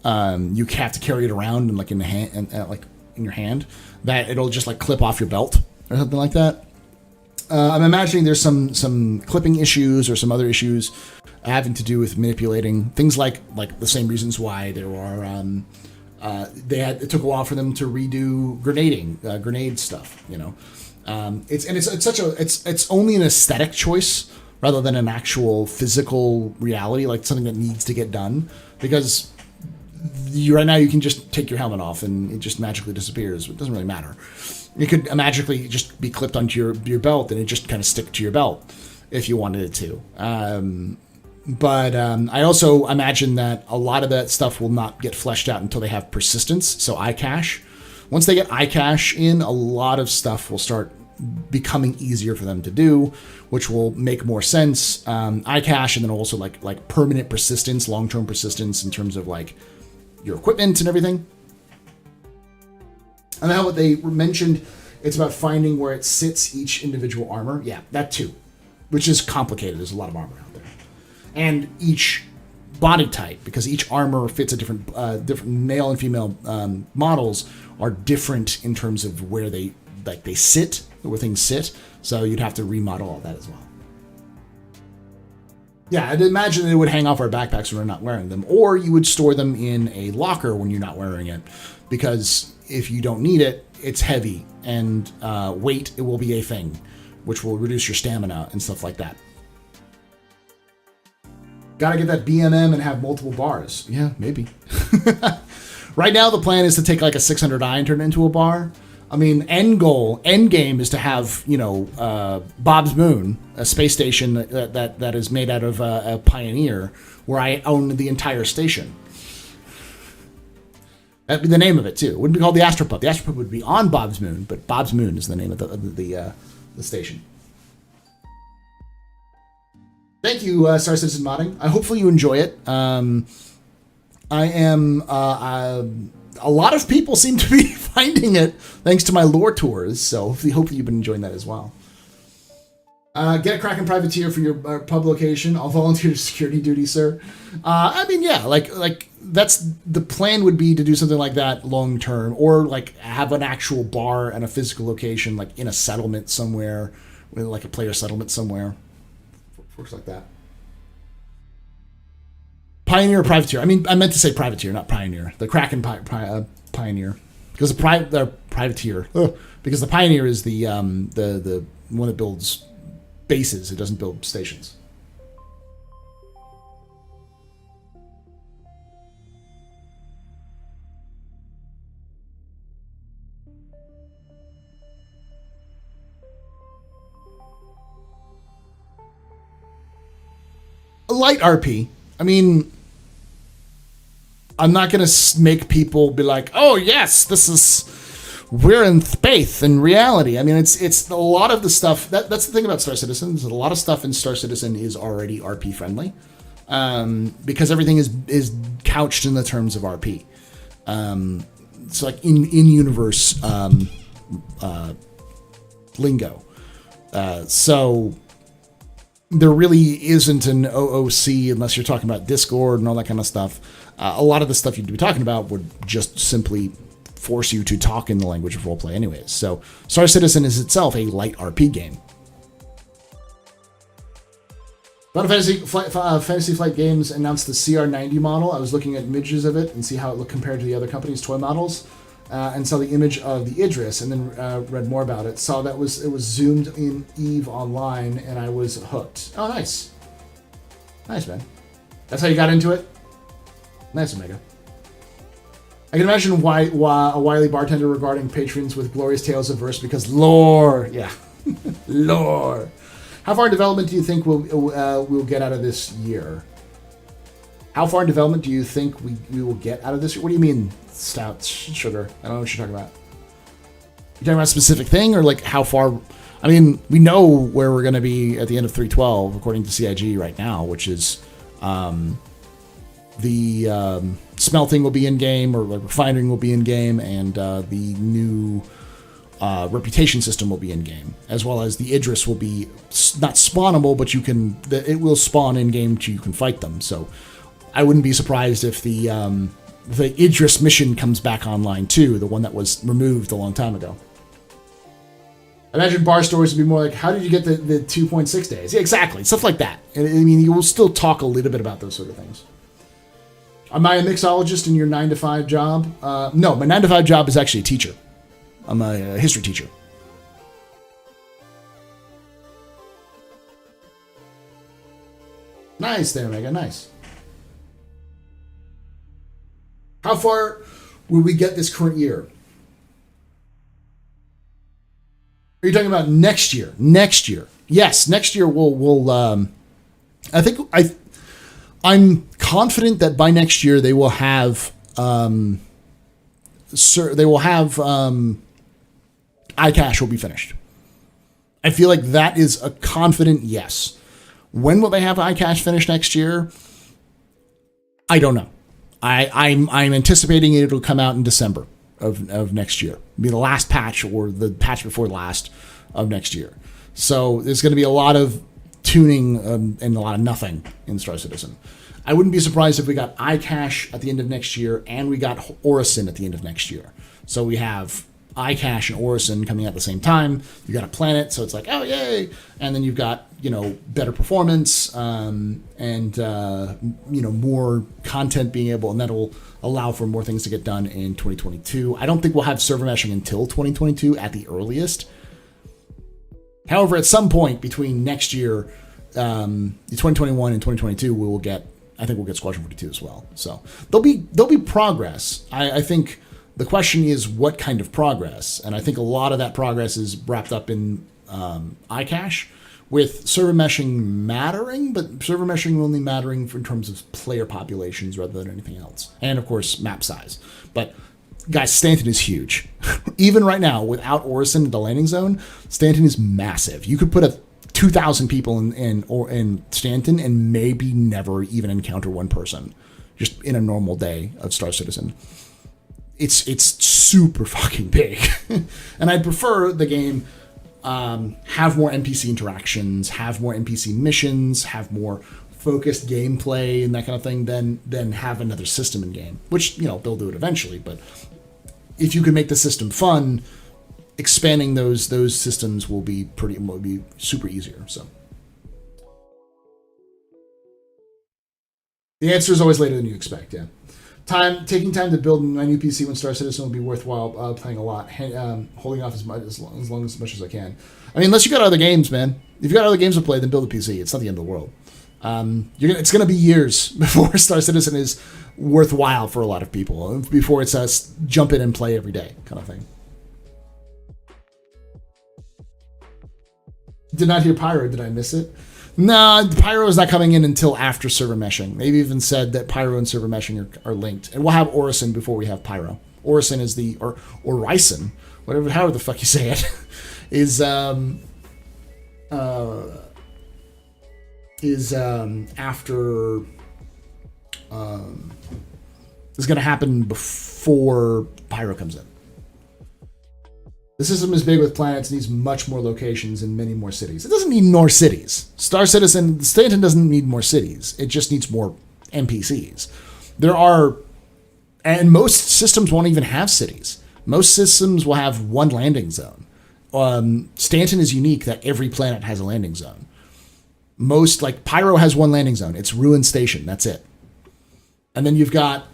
you have to carry it around and like in the hand and like in your hand, that it'll just like clip off your belt or something like that. I'm imagining there's some clipping issues or some other issues having to do with manipulating things like the same reasons why there are it took a while for them to redo grenade stuff. It's only an aesthetic choice rather than an actual physical reality, like something that needs to get done, because right now you can just take your helmet off and it just magically disappears. It doesn't really matter. It could magically just be clipped onto your belt and it just kind of stick to your belt if you wanted it to. But I also imagine that a lot of that stuff will not get fleshed out until they have persistence, so iCache. Once they get iCache in, a lot of stuff will start becoming easier for them to do, which will make more sense. iCache, and then also like permanent persistence, long-term persistence in terms of like your equipment and everything. And then what they mentioned, it's about finding where it sits each individual armor. Yeah, that too, which is complicated. There's a lot of armor out there. And each body type, because each armor fits a different male and female models are different in terms of where they sit, where things sit. So you'd have to remodel all that as well. Yeah, I'd imagine they would hang off our backpacks when we're not wearing them, or you would store them in a locker when you're not wearing it, because if you don't need it, it's heavy, and weight, it will be a thing, which will reduce your stamina and stuff like that. Gotta get that BMM and have multiple bars. Yeah, maybe. Right now, the plan is to take like a 600i and turn it into a bar. I mean, end game is to have, Bob's Moon, a space station that is made out of a Pioneer, where I own the entire station. That'd be the name of it, too. It wouldn't be called the Astropub. The Astropub would be on Bob's Moon, but Bob's Moon is the name of the station. Thank you, Star Citizen Modding. Hopefully you enjoy it. I am... a lot of people seem to be finding it thanks to my lore tours, so hopefully you've been enjoying that as well. Get a Kraken privateer for your pub location. I'll volunteer to security duty, sir. I mean, yeah, like that's the plan would be to do something like that long term, or like have an actual bar and a physical location, like in a settlement somewhere, like a player settlement somewhere. Works like that. Pioneer or privateer? I mean, I meant to say privateer, not pioneer. The Kraken pioneer, because the privateer, because the pioneer is the one that builds bases. It doesn't build stations. A light RP. I mean, I'm not going to make people be like, oh, yes, we're in space in reality. I mean, it's a lot of the stuff. That's the thing about Star Citizen. A lot of stuff in Star Citizen is already RP friendly, because everything is couched in the terms of RP. It's like in universe lingo. So there really isn't an OOC unless you're talking about Discord and all that kind of stuff. A lot of the stuff you'd be talking about would just simply force you to talk in the language of roleplay anyways. So Star Citizen is itself a light RP game. Final Fantasy Flight Games announced the CR90 model. I was looking at images of it and see how it looked compared to the other company's toy models, and saw the image of the Idris, and then read more about it. Saw that it was zoomed in EVE Online, and I was hooked. Oh, nice. Nice, man. That's how you got into it? Nice, Omega. I can imagine why a wily bartender regarding patrons with glorious tales of verse, because lore. Yeah. Lore. How far in development do you think we'll get out of this year? How far in development do you think we will get out of this year? What do you mean, stout sugar? I don't know what you're talking about. You talking about a specific thing, or like how far? I mean, we know where we're going to be at the end of 3.12, according to CIG right now, which is the smelting will be in game, or like refining will be in game, and the new reputation system will be in game, as well as the Idris will be not spawnable, but it will spawn in game so you can fight them. So I wouldn't be surprised if the Idris mission comes back online too, the one that was removed a long time ago. I imagine bar stories would be more like, how did you get the 2.6 days? Yeah, exactly. Stuff like that. I mean, you will still talk a little bit about those sort of things. Am I a mixologist in your 9-to-5 job? No, my 9-to-5 job is actually a teacher. I'm a history teacher. Nice there, Mega. Nice. How far will we get this current year? Are you talking about next year? Next year. Yes, next year I'm confident that by next year they will have iCache will be finished. I feel like that is a confident yes. When will they have iCache finished next year? I don't know. I'm anticipating it'll come out in December of next year. It'll be the last patch or the patch before last of next year. So there's going to be a lot of tuning and a lot of nothing in Star Citizen. I wouldn't be surprised if we got iCache at the end of next year and we got Orison at the end of next year. So we have iCache and Orison coming out at the same time. You got a planet, so it's like, oh yay! And then you've got better performance and more content being able, and that'll allow for more things to get done in 2022. I don't think we'll have server meshing until 2022 at the earliest. However, at some point between next year, 2021 and 2022, we'll get Squadron 42 as well. So there'll be progress. I think the question is what kind of progress, and I think a lot of that progress is wrapped up in iCache, with server meshing mattering, but server meshing only mattering in terms of player populations rather than anything else, and of course map size. But guys, Stanton is huge. Even right now, without Orison in the landing zone, Stanton is massive. You could put 2,000 people in Stanton and maybe never even encounter one person, just in a normal day of Star Citizen. It's super fucking big, and I'd prefer the game have more NPC interactions, have more NPC missions, have more focused gameplay and that kind of thing than have another system in game. Which they'll do it eventually, but if you can make the system fun, expanding those systems will be super easier. So the answer is always later than you expect. Yeah. Taking time to build my new PC when Star Citizen will be worthwhile. Playing a lot, holding off as much as I can. I mean, unless you got other games, man. If you got other games to play, then build a PC. It's not the end of the world. It's going to be years before Star Citizen is worthwhile for a lot of people. Before it's us jump in and play every day kind of thing. Did not hear Pyro. Did I miss it? Nah, Pyro is not coming in until after server meshing. They've even said that Pyro and server meshing are linked. And we'll have Orison before we have Pyro. Orison is Orison, however the fuck you say it, is after is going to happen before Pyro comes in. The system is big with planets, needs much more locations and many more cities. It doesn't need more cities. Star Citizen, Stanton doesn't need more cities. It just needs more NPCs. And most systems won't even have cities. Most systems will have one landing zone. Stanton is unique that every planet has a landing zone. Like Pyro has one landing zone. It's Ruin Station. That's it. And then you've got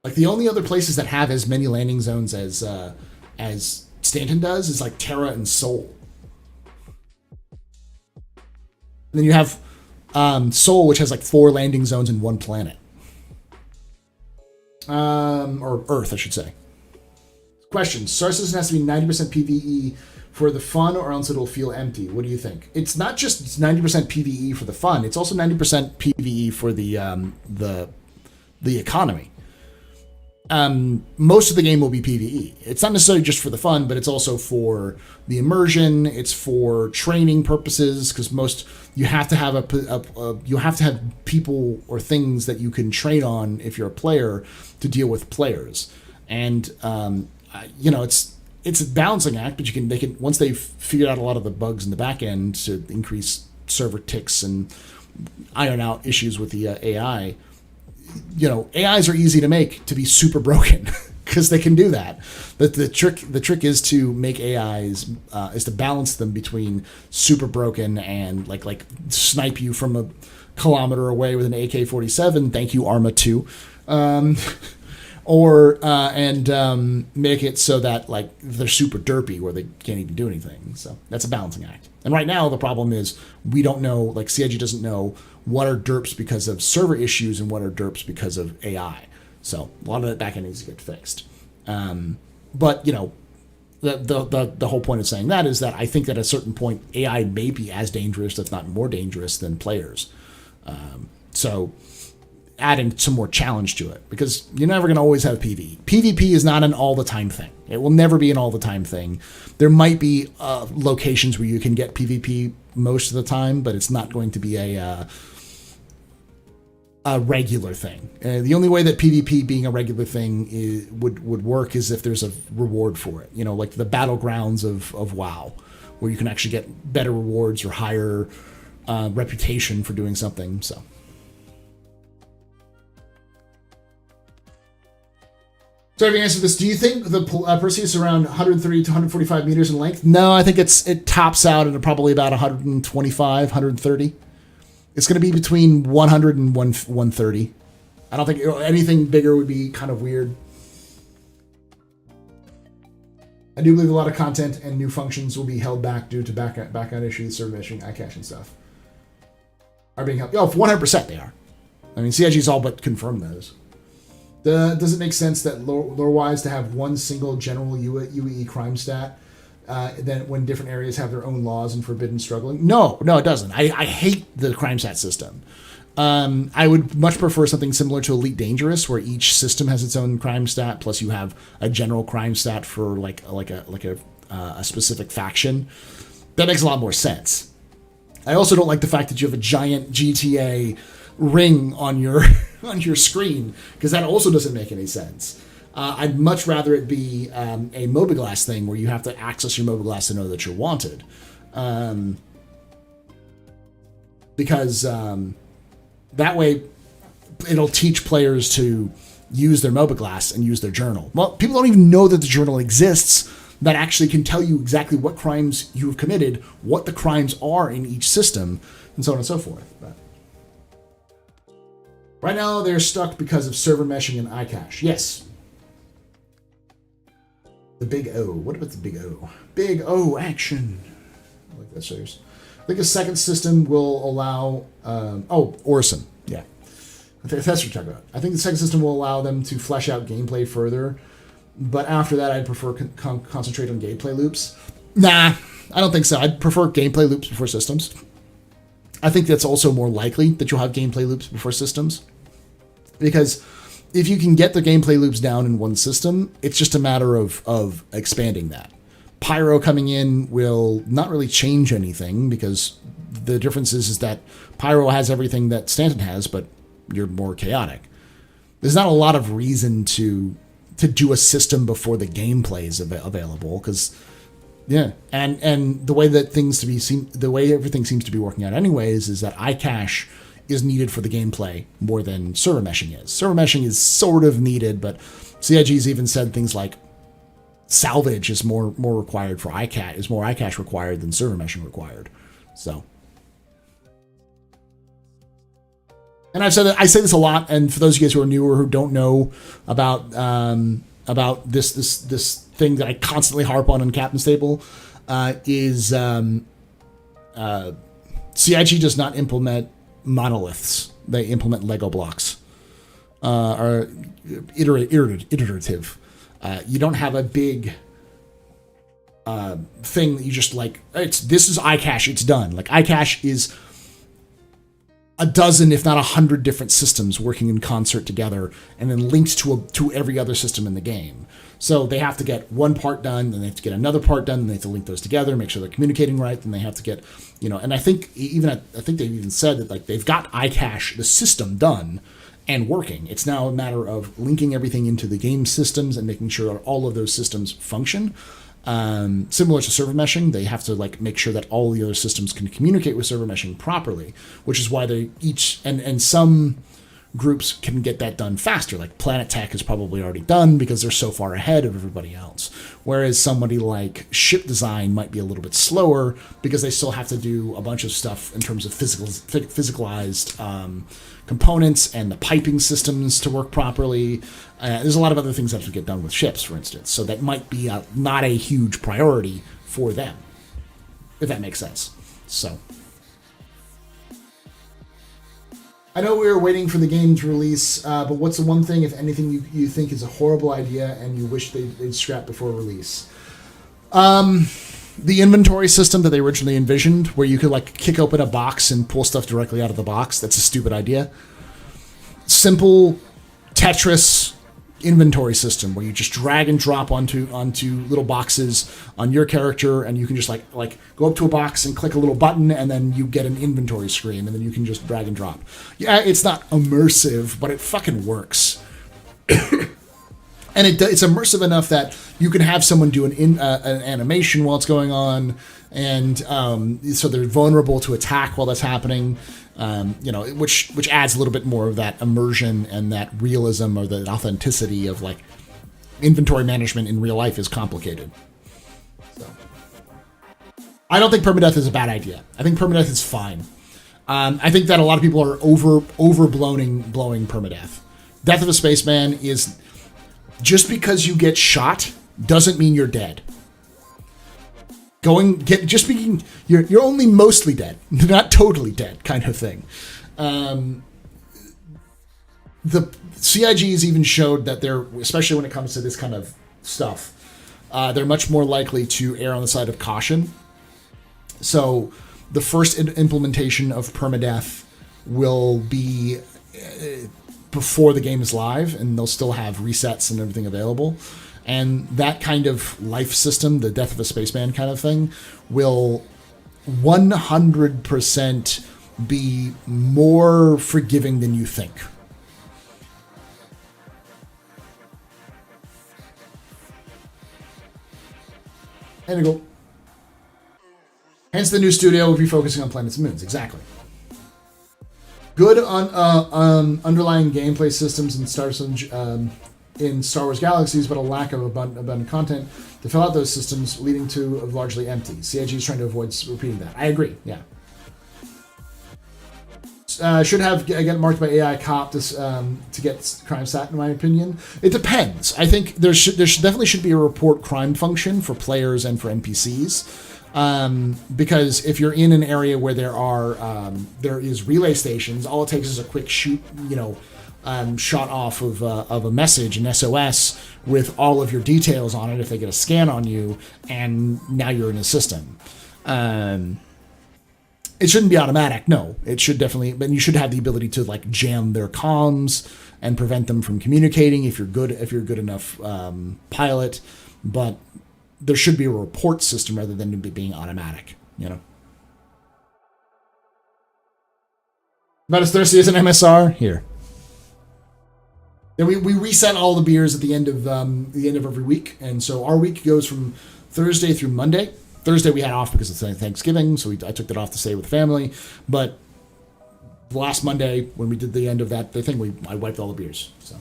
like the only other places that have as many landing zones as Stanton does is like Terra and Sol. And then you have Sol, which has like 4 landing zones in one planet. Or Earth, I should say. Question: Star Citizen has to be 90% PvE for the fun, or else it'll feel empty. What do you think? It's not just 90% PvE for the fun; it's also 90% PvE for the economy. Most of the game will be PvE. It's not necessarily just for the fun, but it's also for the immersion. It's for training purposes, because you have to have you have to have people or things that you can train on if you're a player to deal with players. And it's a balancing act, but they can once they've figured out a lot of the bugs in the back end to increase server ticks and iron out issues with the AI. AIs are easy to make to be super broken because they can do that. But the trick is to make AIs is to balance them between super broken and like snipe you from a kilometer away with an AK-47. Thank you, Arma 2. or make it so that like they're super derpy where they can't even do anything. So that's a balancing act. And right now the problem is we don't know, like CIG doesn't know what are derps because of server issues and what are derps because of AI. So a lot of that backend needs to get fixed. But you know, the whole point of saying that is that I think that at a certain point AI may be as dangerous, if not more dangerous, than players. So adding some more challenge to it, because you're never going to always have PvE. PvP is not an all-the-time thing. It will never be an all-the-time thing. There might be locations where you can get PvP most of the time, but it's not going to be a regular thing. The only way that PvP being a regular thing would work is if there's a reward for it. You know, like the battlegrounds of WoW, where you can actually get better rewards or higher reputation for doing something. So having answered this, do you think the Perseus is around 130 to 145 meters in length? No, I think it tops out at probably about 125, 130. It's going to be between 100 and 130. I don't think anything bigger would be kind of weird. I do believe a lot of content and new functions will be held back due to background issues, server meshing, iCache, and stuff. Are being held. Oh, 100% they are. I mean, CIG's all but confirmed those. Does it make sense that lore-wise to have one single general UAE crime stat then when different areas have their own laws and forbidden struggling? No, it doesn't. I hate the crime stat system. I would much prefer something similar to Elite Dangerous, where each system has its own crime stat, plus you have a general crime stat for like a specific faction. That makes a lot more sense. I also don't like the fact that you have a giant GTA ring on your on your screen, because that also doesn't make any sense. I'd much rather it be a Mobiglass thing where you have to access your Mobiglass to know that you're wanted. Because that way it'll teach players to use their Mobiglass and use their journal. Well, people don't even know that the journal exists that actually can tell you exactly what crimes you have committed, what the crimes are in each system, and so on and so forth. But right now they're stuck because of server meshing and iCache. Yes. The big O. What about the big O? Big O action. I like that series. I think a second system will allow... Orison. Yeah. I think that's what you're talking about. I think the second system will allow them to flesh out gameplay further. But after that, I'd prefer concentrate on gameplay loops. Nah, I don't think so. I'd prefer gameplay loops before systems. I think that's also more likely that you'll have gameplay loops before systems. Because if you can get the gameplay loops down in one system, it's just a matter of expanding that. Pyro coming in will not really change anything, because the difference is that Pyro has everything that Stanton has, but you're more chaotic. There's not a lot of reason to do a system before the gameplay is available, because and the way that the way everything seems to be working out anyways is that iCache is needed for the gameplay more than server meshing is. Server meshing is sort of needed, but CIG's even said things like salvage is more required for iCache, is more iCache required than server meshing required. So, and I say this a lot, and for those of you guys who are newer who don't know about this thing that I constantly harp on Captain's Table, is CIG does not implement monoliths. They implement Lego blocks. Are iterative. You don't have a big thing that you just like, this is iCache, it's done. Like, iCache is a dozen, if not 100 different systems working in concert together and then linked to every other system in the game. So they have to get one part done, then they have to get another part done, then they have to link those together, make sure they're communicating right, then they have to get, and I think they've even said that like they've got iCache, the system, done and working. It's now a matter of linking everything into the game systems and making sure all of those systems function. Similar to server meshing, they have to like make sure that all the other systems can communicate with server meshing properly, which is why they each and some groups can get that done faster. Like Planet Tech is probably already done because they're so far ahead of everybody else. Whereas somebody like ship design might be a little bit slower because they still have to do a bunch of stuff in terms of physicalized components and the piping systems to work properly. There's a lot of other things that have to get done with ships, for instance. So that might be not a huge priority for them, if that makes sense. So I know we were waiting for the game to release, but what's the one thing, if anything, you think is a horrible idea and you wish they'd scrap before release? The inventory system that they originally envisioned, where you could like kick open a box and pull stuff directly out of the box. That's a stupid idea. Simple Tetris inventory system where you just drag and drop onto little boxes on your character, and you can just like go up to a box and click a little button, and then you get an inventory screen, and then you can just drag and drop. Yeah, it's not immersive, but it fucking works. And it's immersive enough that you can have someone do an animation while it's going on, and so they're vulnerable to attack while that's happening. Which adds a little bit more of that immersion and that realism or the authenticity of like inventory management in real life is complicated. So I don't think permadeath is a bad idea. I think permadeath is fine. I think that a lot of people are blowing permadeath. Death of a Spaceman is just because you get shot doesn't mean you're dead. You're only mostly dead, not totally dead, kind of thing. The CIGs even showed that they're, especially when it comes to this kind of stuff, they're much more likely to err on the side of caution. So the first implementation of permadeath will be before the game is live, and they'll still have resets and everything available. And that kind of life system, the Death of a Spaceman kind of thing, will 100% be more forgiving than you think. And go. Hence the new studio will be focusing on planets and moons. Exactly. Good on underlying gameplay systems in Star Wars Galaxies, but a lack of abundant content to fill out those systems, leading to largely empty. CIG is trying to avoid repeating that. I agree. Yeah. Should have get marked by AI cop to get crime stat, in my opinion. It depends. I think there definitely should be a report crime function for players and for NPCs. Because if you're in an area where there is relay stations, all it takes is a quick shoot, shot off of a message, an SOS, with all of your details on it if they get a scan on you, and now you're in a system. It shouldn't be automatic, no. It should definitely, but you should have the ability to like jam their comms and prevent them from communicating if you're good enough pilot. But there should be a report system rather than it being automatic, About as thirsty as an MSR here. Yeah, we reset all the beers at the end of every week, and so our week goes from Thursday through Monday. Thursday we had off because it's Thanksgiving, so I took that off to stay with the family. But last Monday, when we did the end of the thing, I wiped all the beers. So.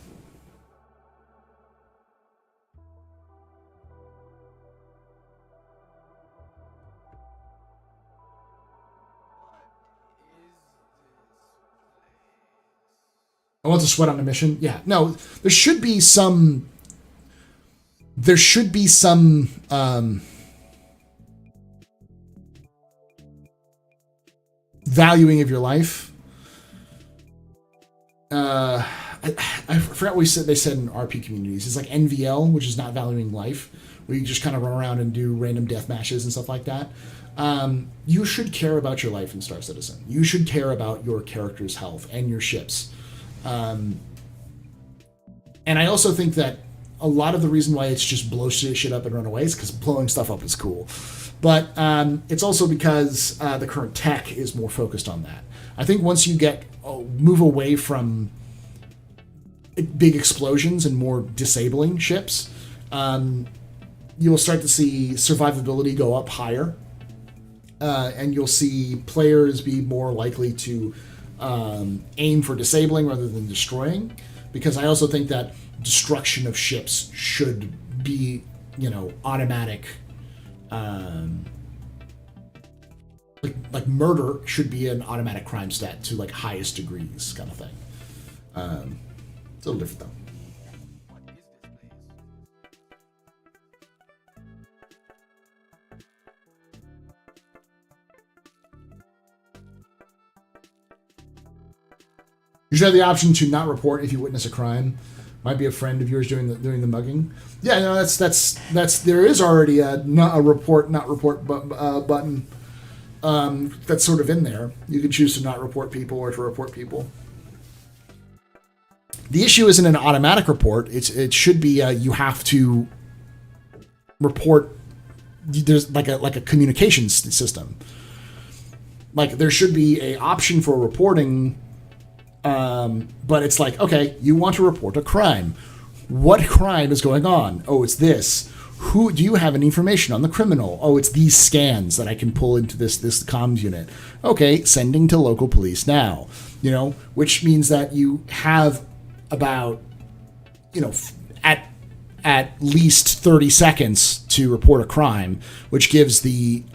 I want to sweat on a mission. Yeah, no, there should be some valuing of your life. I forgot what they said in RP communities. It's like NVL, which is not valuing life, where you just kind of run around and do random death matches and stuff like that. You should care about your life in Star Citizen. You should care about your character's health and your ships. And I also think that a lot of the reason why it's just blow shit up and run away is because blowing stuff up is cool. But it's also because the current tech is more focused on that. I think once you move away from big explosions and more disabling ships, you'll start to see survivability go up higher. And you'll see players be more likely to aim for disabling rather than destroying, because I also think that destruction of ships should be, automatic. Like murder should be an automatic crime stat to like highest degrees kind of thing. It's a little different though. You should have the option to not report if you witness a crime. Might be a friend of yours doing the mugging. Yeah, no, that's there is already a report button that's sort of in there. You can choose to not report people or to report people. The issue isn't an automatic report. It should be you have to report. There's like a communications system. Like there should be a option for reporting. But it's like, okay, you want to report a crime. What crime is going on? Oh, it's this. Who do you have any information on the criminal? Oh, it's these scans that I can pull into this comms unit. Okay, sending to local police now. Which means that you have about, at least 30 seconds to report a crime, which gives the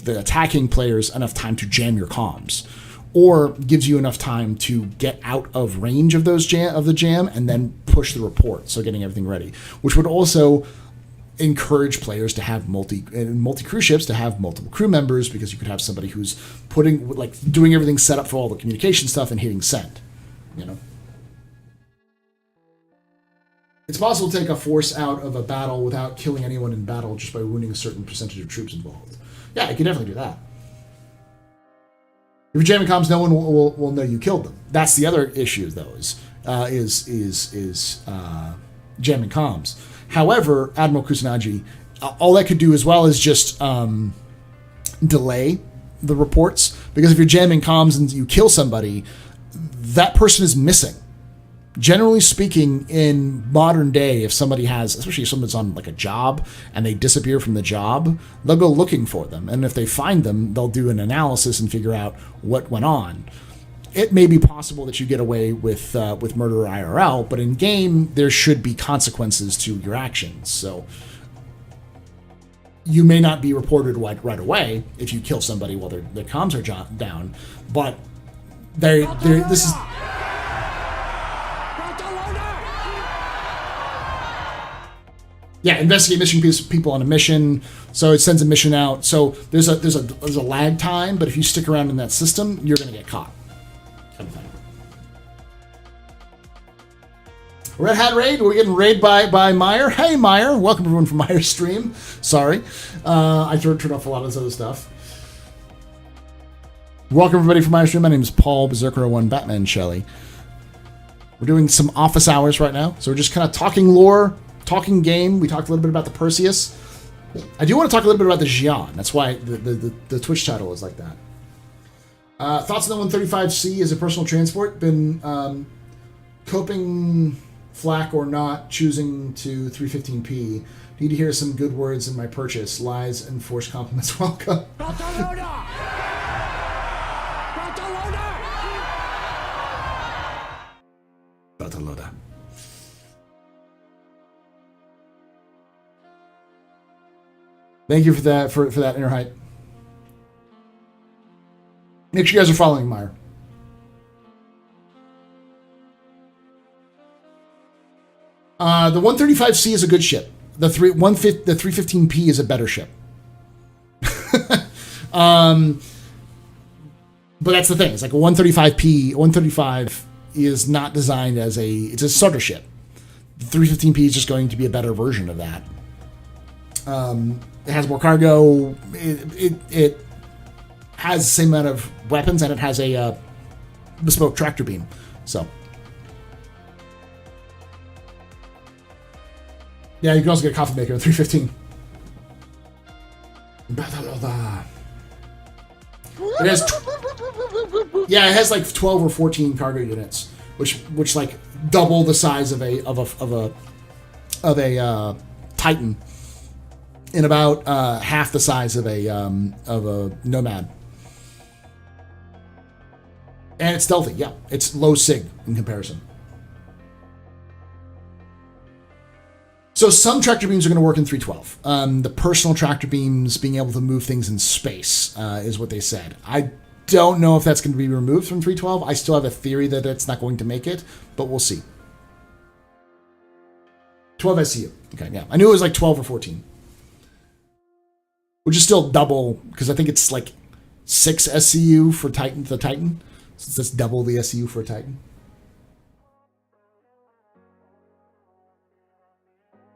attacking players enough time to jam your comms. Or gives you enough time to get out of range of the jam and then push the report, so getting everything ready, which would also encourage players to have multi cruise ships to have multiple crew members, because you could have somebody who's doing everything set up for all the communication stuff and hitting send. It's possible to take a force out of a battle without killing anyone in battle just by wounding a certain percentage of troops involved. Yeah, you can definitely do that. If you're jamming comms, no one will know you killed them. That's the other issue, though, is jamming comms. However, Admiral Kusanagi, all that could do as well is just delay the reports, because if you're jamming comms and you kill somebody, that person is missing. Generally speaking, in modern day, if somebody has, especially if someone's on like a job and they disappear from the job, they'll go looking for them. And if they find them, they'll do an analysis and figure out what went on. It may be possible that you get away with murder IRL, but in game, there should be consequences to your actions. So you may not be reported right away if you kill somebody while their comms are down, but this is... Yeah, investigate missing people on a mission. So it sends a mission out. So there's a lag time, but if you stick around in that system, you're going to get caught. Kind of thing. Red Hat Raid. We're getting raided by Meyer. Hey, Meyer. Welcome everyone from Meyer's stream. Sorry, I turned off a lot of this other stuff. Welcome everybody from Meyer's stream. My name is Paul Berserker01 Batman Shelley. We're doing some office hours right now, so we're just kind of talking lore. Talking game. We talked a little bit about the Perseus. I do want to talk a little bit about the Xi'an. That's why the Twitch title is like that. Thoughts on the 135C as a personal transport? Been coping flack or not, choosing to 315p. Need to hear some good words in my purchase. Lies and forced compliments welcome. Barcelona! Thank you for that inner hype. Make sure you guys are following Meyer. The 135C is a good ship. The 315P is a better ship. But that's the thing. It's like a 135P. 135 is not designed as it's a starter ship. The 315P is just going to be a better version of that. It has more cargo. It has the same amount of weapons, and it has a bespoke tractor beam. So, yeah, you can also get a coffee maker in 315. It has, it has like 12 or 14 cargo units, which like double the size of a Titan. In about half the size of a Nomad. And it's stealthy, yeah. It's low sig in comparison. So some tractor beams are going to work in 312. The personal tractor beams being able to move things in space is what they said. I don't know if that's going to be removed from 312. I still have a theory that it's not going to make it, but we'll see. 12 SCU. Okay, yeah. I knew it was like 12 or 14. Which is still double, because I think it's like 6 SCU for Titan, the Titan. So that's double the SCU for a Titan.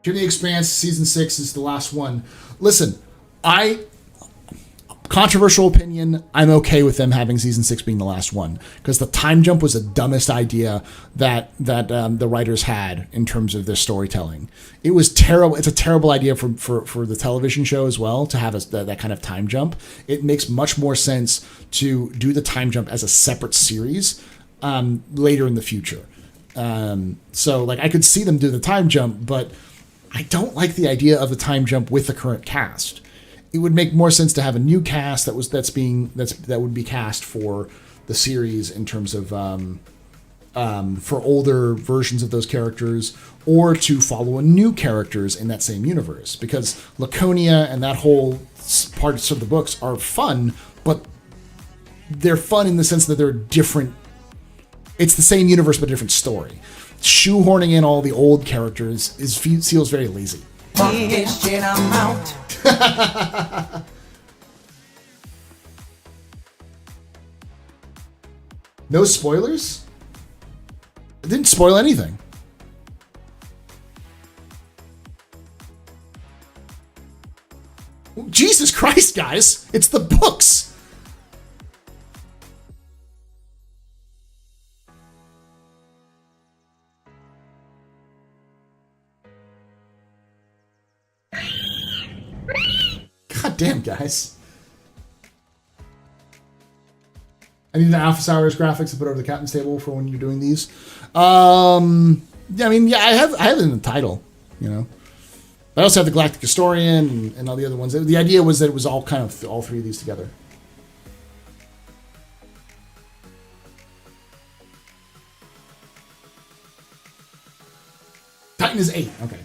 Jimmy the Expanse, Season 6 is the last one. Listen, controversial opinion, I'm okay with them having Season 6 being the last one. Because the time jump was the dumbest idea that the writers had in terms of their storytelling. It was terrible. It's a terrible idea for the television show as well, to have that kind of time jump. It makes much more sense to do the time jump as a separate series later in the future. So, like, I could see them do the time jump, but I don't like the idea of the time jump with the current cast. It would make more sense to have a new cast that would be cast for the series in terms of for older versions of those characters, or to follow new characters in that same universe. Because Laconia and that whole parts of the books are fun, but they're fun in the sense that they're different. It's the same universe but a different story. Shoehorning in all the old characters feels very lazy. No spoilers? It didn't spoil anything. Jesus Christ, guys! It's the books! God damn, guys. I need the Alpha Hours graphics to put over the captain's table for when you're doing these. I have it in the title, you know. I also have the Galactic Historian and all the other ones. The idea was that it was all kind of all three of these together. Titan is 8. Okay.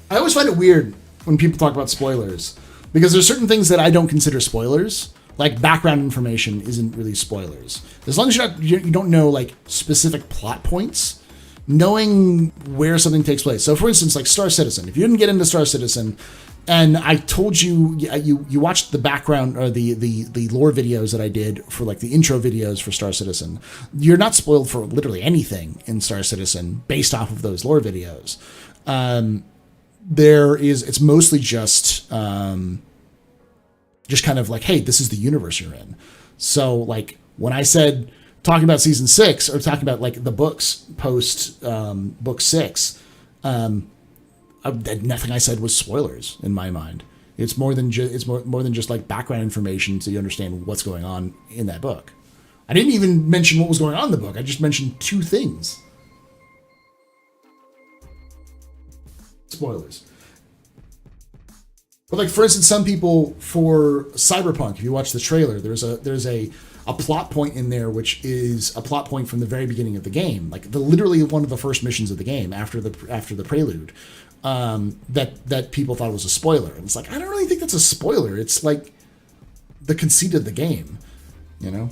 I always find it weird when people talk about spoilers, because there's certain things that I don't consider spoilers. Like background information isn't really spoilers. As long as you don't know like specific plot points, knowing where something takes place. So for instance, like Star Citizen. If you didn't get into Star Citizen, and I told you watched the background or the lore videos that I did for like the intro videos for Star Citizen, you're not spoiled for literally anything in Star Citizen based off of those lore videos. It's mostly just kind of like, hey, this is the universe you're in. So like when I said talking about season 6 or talking about like the books post book 6, nothing I said was spoilers in my mind. It's more than just like background information so you understand what's going on in that book. I didn't even mention what was going on in the book. I just mentioned 2 things. Spoilers. But like for instance, some people for Cyberpunk, if you watch the trailer, there's a plot point in there which is a plot point from the very beginning of the game, like literally one of the first missions of the game after the prelude, that people thought was a spoiler. And it's like, I don't really think that's a spoiler. It's like the conceit of the game, you know.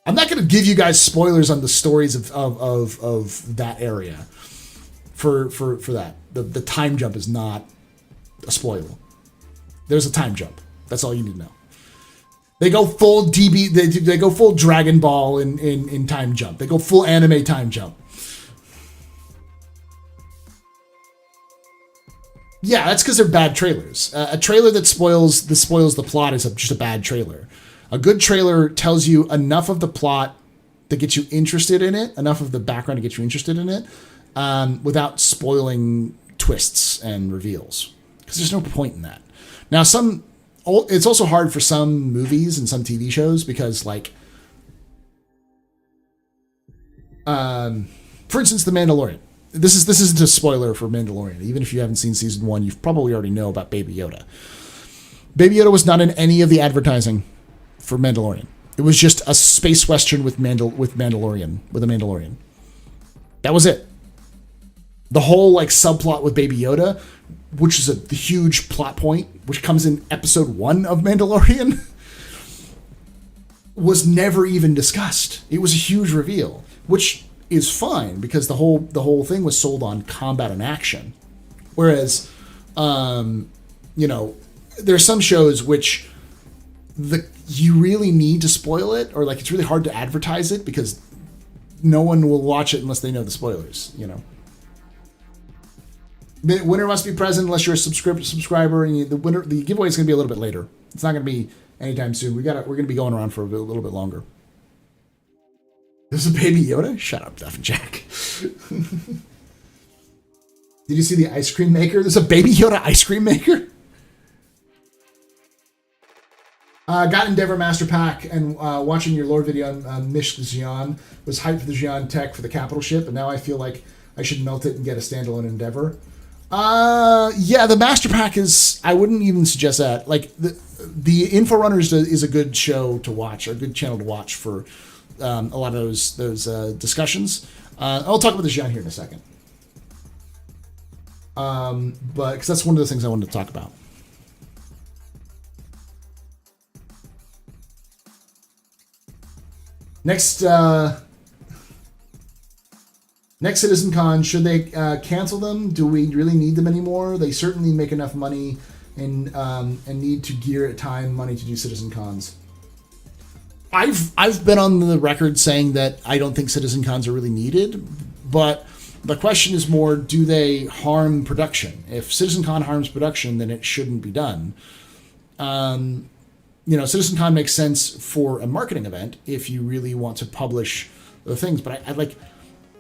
I'm not going to give you guys spoilers on the stories of that area for that. The time jump is not a spoiler. There's a time jump. That's all you need to know. They go full DB. They go full Dragon Ball in time jump. They go full anime time jump. Yeah, that's because they're bad trailers. A trailer that spoils the plot is just a bad trailer. A good trailer tells you enough of the plot to get you interested in it, enough of the background to get you interested in it, without spoiling twists and reveals, because there's no point in that. Now, it's also hard for some movies and some TV shows because, like, for instance, The Mandalorian. This isn't a spoiler for Mandalorian. Even if you haven't seen season 1, you probably already know about Baby Yoda. Baby Yoda was not in any of the advertising for Mandalorian. It was just a space western with a Mandalorian. That was it. The whole like subplot with Baby Yoda, which is the huge plot point, which comes in episode 1 of Mandalorian, was never even discussed. It was a huge reveal, which is fine because the whole thing was sold on combat and action. Whereas, there's some shows which you really need to spoil it, or like it's really hard to advertise it because no one will watch it unless they know the spoilers. The winner must be present unless you're a subscriber, and the giveaway is going to be a little bit later. It's not going to be anytime soon. We're going to be going around for a little bit longer. There's a Baby Yoda? Shut up, Duff and Jack. Did you see the ice cream maker? There's a Baby Yoda ice cream maker? Got Endeavor Master Pack and watching your lore video on Mish Xi'an was hyped for the Xi'an tech for the capital ship, and now I feel like I should melt it and get a standalone Endeavor. Yeah, the Master Pack is... I wouldn't even suggest that. Like, the Inforunners is a good show to watch, or a good channel to watch for a lot of those discussions. I'll talk about the Xi'an here in a second. But because that's one of the things I wanted to talk about. Next CitizenCon, should they cancel them? Do we really need them anymore? They certainly make enough money and need to gear time money to do CitizenCons. I've been on the record saying that I don't think CitizenCons are really needed, but the question is more, do they harm production? If CitizenCon harms production, then it shouldn't be done. CitizenCon makes sense for a marketing event if you really want to publish the things, but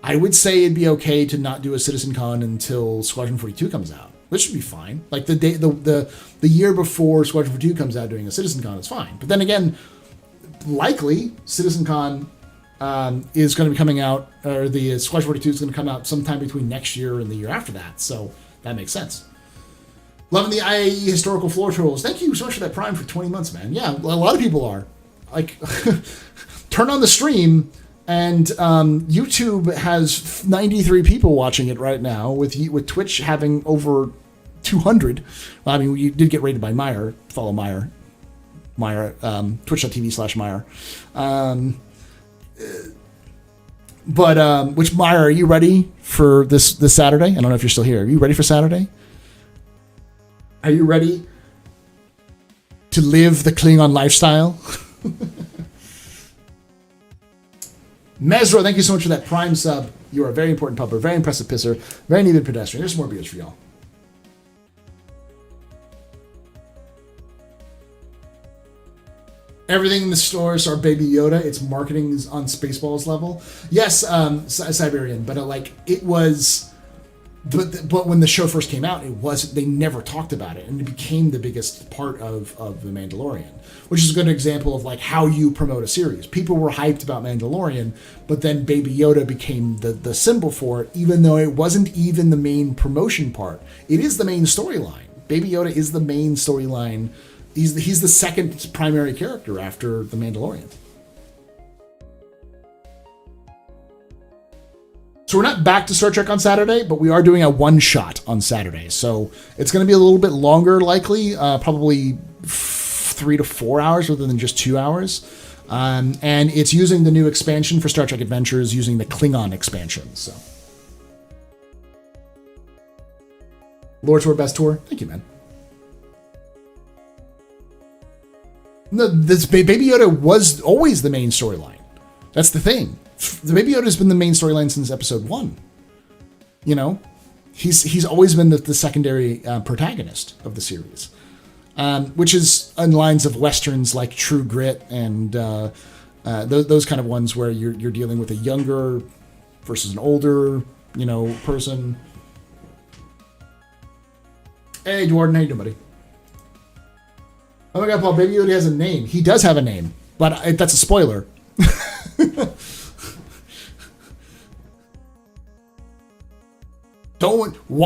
I would say it'd be okay to not do a CitizenCon until Squadron 42 comes out, which would be fine. Like the year before Squadron 42 comes out, doing a CitizenCon is fine. But then again, likely CitizenCon is going to be coming out, or the Squadron 42 is going to come out sometime between next year and the year after that. So that makes sense. Loving the IAE historical floor trolls. Thank you so much for that Prime for 20 months, man. Yeah, a lot of people are. Like, turn on the stream, and YouTube has 93 people watching it right now, with Twitch having over 200. Well, I mean, you did get rated by Meyer. Follow Meyer. Twitch.tv/Meyer. Which, Meyer, are you ready for this Saturday? I don't know if you're still here. Are you ready for Saturday? Are you ready to live the Klingon lifestyle? Mesro, thank you so much for that Prime sub. You are a very important pupper, very impressive pisser, very needed pedestrian. There's more beers for y'all. Everything in the stores are Baby Yoda. Its marketing is on Spaceballs level. Yes, Siberian, but it was... But when the show first came out, they never talked about it, and it became the biggest part of The Mandalorian, which is a good example of like how you promote a series. People were hyped about Mandalorian, but then Baby Yoda became the symbol for it, even though it wasn't even the main promotion part. It is the main storyline. Baby Yoda is the main storyline. He's the second primary character after The Mandalorian. So we're not back to Star Trek on Saturday, but we are doing a one-shot on Saturday. So it's going to be a little bit longer, likely, probably 3 to 4 hours rather than just 2 hours. And it's using the new expansion for Star Trek Adventures, using the Klingon expansion. So, Lore Tour, best tour. Thank you, man. No, this Baby Yoda was always the main storyline. That's the thing. The Baby Yoda has been the main storyline since episode 1. He's always been the secondary protagonist of the series, which is in lines of westerns like True Grit and those kind of ones where you're dealing with a younger versus an older person. Hey, Jordan, how you doing, buddy? Oh my God, Paul, Baby Yoda has a name. He does have a name, but that's a spoiler.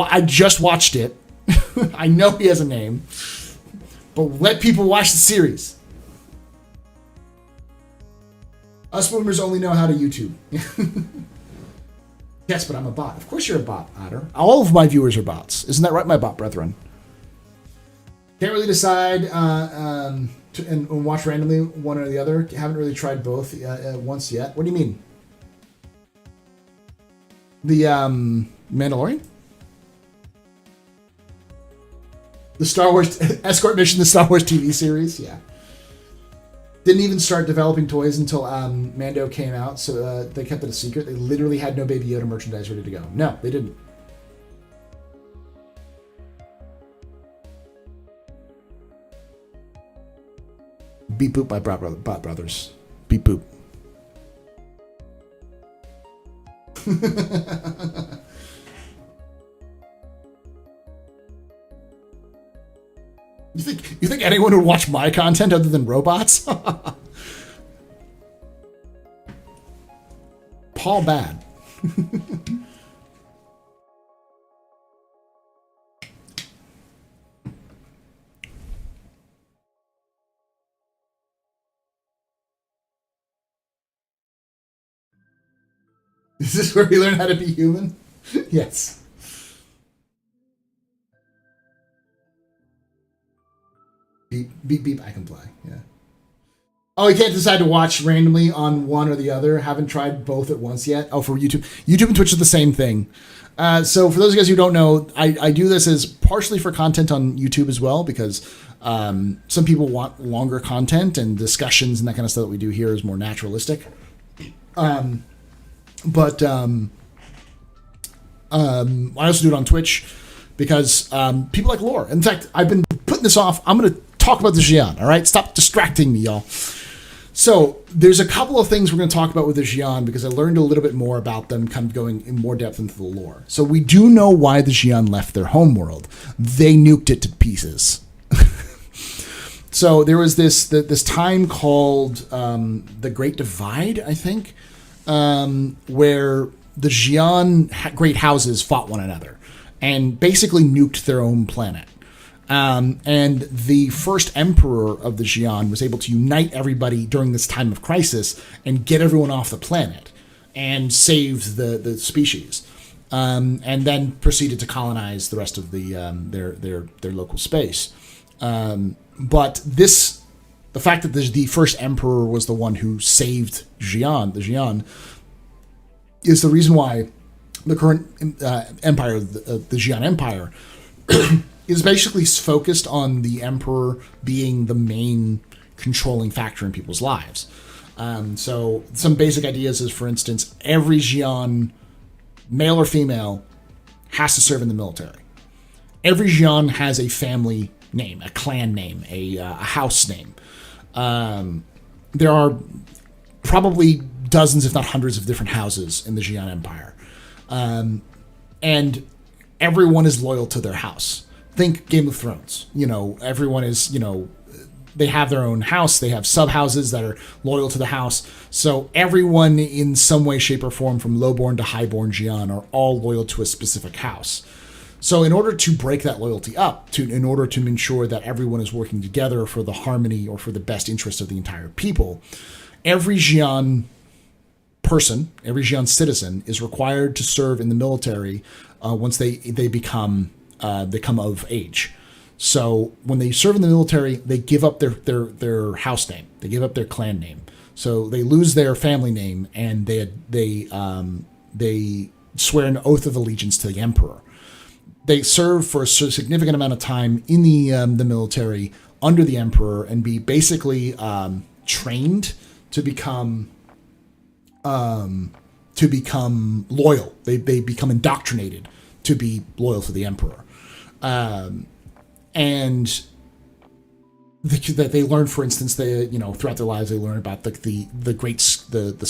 I just watched it. I know he has a name, but let people watch the series. Us boomers only know how to YouTube. Yes, but I'm a bot. Of course you're a bot, Otter. All of my viewers are bots. Isn't that right, my bot brethren? Can't really decide and watch randomly one or the other. Haven't really tried both once yet. What do you mean? The Mandalorian? The Star Wars Escort Mission, the Star Wars TV series? Yeah. Didn't even start developing toys until Mando came out, so they kept it a secret. They literally had no Baby Yoda merchandise ready to go. No, they didn't. Beep boop, my bot brothers. Beep boop. You think anyone would watch my content other than robots? Paul Bad. Is this where we learn how to be human? Yes. Beep, beep, beep, I can play, yeah. Oh, you can't decide to watch randomly on one or the other? Haven't tried both at once yet? Oh, for YouTube. YouTube and Twitch are the same thing. So for those of you guys who don't know, I do this as partially for content on YouTube as well, because some people want longer content, and discussions and that kind of stuff that we do here is more naturalistic. I also do it on Twitch because people like lore. In fact, I've been putting this off. I'm going to talk about the Xi'an, all right? Stop distracting me, y'all. So there's a couple of things we're going to talk about with the Xi'an because I learned a little bit more about them, kind of going in more depth into the lore. So we do know why the Xi'an left their homeworld. They nuked it to pieces. So there was this time called the Great Divide, I think, where the Xi'an great houses fought one another and basically nuked their own planet. And the first emperor of the Xi'an was able to unite everybody during this time of crisis and get everyone off the planet and save the species. And then proceeded to colonize the rest of the their local space. But the fact that the first emperor was the one who saved the Xi'an, is the reason why the current empire, the Xi'an Empire, is basically focused on the emperor being the main controlling factor in people's lives. So some basic ideas is, for instance, every Xi'an, male or female, has to serve in the military. Every Xi'an has a family name, a clan name, a house name. There are probably dozens, if not hundreds, of different houses in the Xi'an Empire. And everyone is loyal to their house. Think Game of Thrones. Everyone is, they have their own house. They have sub-houses that are loyal to the house. So everyone in some way, shape, or form, from lowborn to highborn Xi'an, are all loyal to a specific house. So in order to break that loyalty up, in order to ensure that everyone is working together for the harmony or for the best interest of the entire people, every Xi'an person, every Xi'an citizen, is required to serve in the military once they become of age. So when they serve in the military, they give up their house name, they give up their clan name. So they lose their family name, and they swear an oath of allegiance to the emperor. They serve for a significant amount of time in the military under the emperor and be basically trained to become loyal. They become indoctrinated to be loyal to the emperor. And that they learn, for instance, they throughout their lives they learn about the great the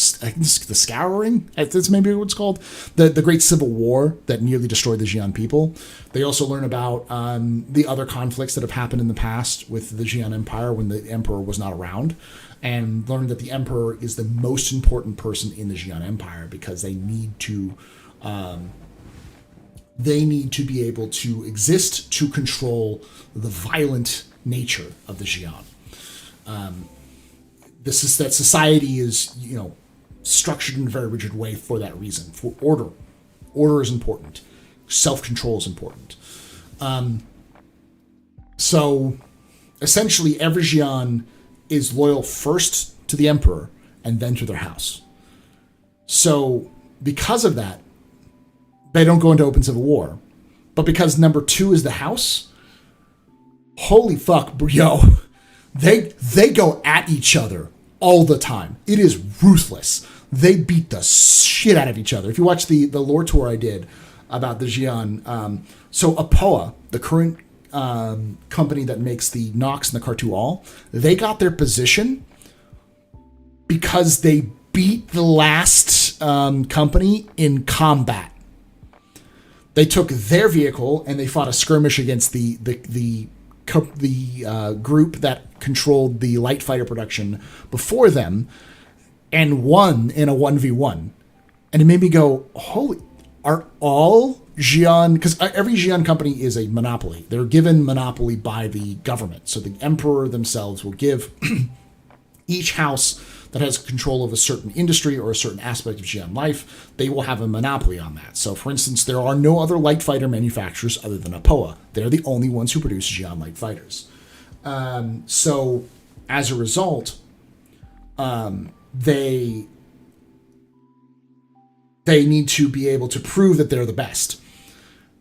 scouring. That's maybe what it's called, the Great Civil War that nearly destroyed the Xi'an people. They also learn about the other conflicts that have happened in the past with the Xi'an Empire when the emperor was not around, and learn that the emperor is the most important person in the Xi'an Empire because they need to be able to exist to control the violent nature of the Xi'an. This is that society is, structured in a very rigid way for that reason. For order. Order is important. Self-control is important. So essentially every Xi'an is loyal first to the emperor and then to their house. So because of that, they don't go into open civil war. But because number 2 is the house, holy fuck, yo, they go at each other all the time. It is ruthless. They beat the shit out of each other. If you watch the lore tour I did about the Xi'an, so Apoa, the current company that makes the Nox and the Cartual, they got their position because they beat the last company in combat. They took their vehicle and they fought a skirmish against the group that controlled the light fighter production before them and won in a 1v1. And it made me go, holy, are all Xi'an, because every Xi'an company is a monopoly. They're given monopoly by the government. So the emperor themselves will give each house that has control of a certain industry or a certain aspect of Xi'an life, they will have a monopoly on that. So, for instance, there are no other light fighter manufacturers other than Apoa. They're the only ones who produce Xi'an light fighters. So, as a result, they need to be able to prove that they're the best.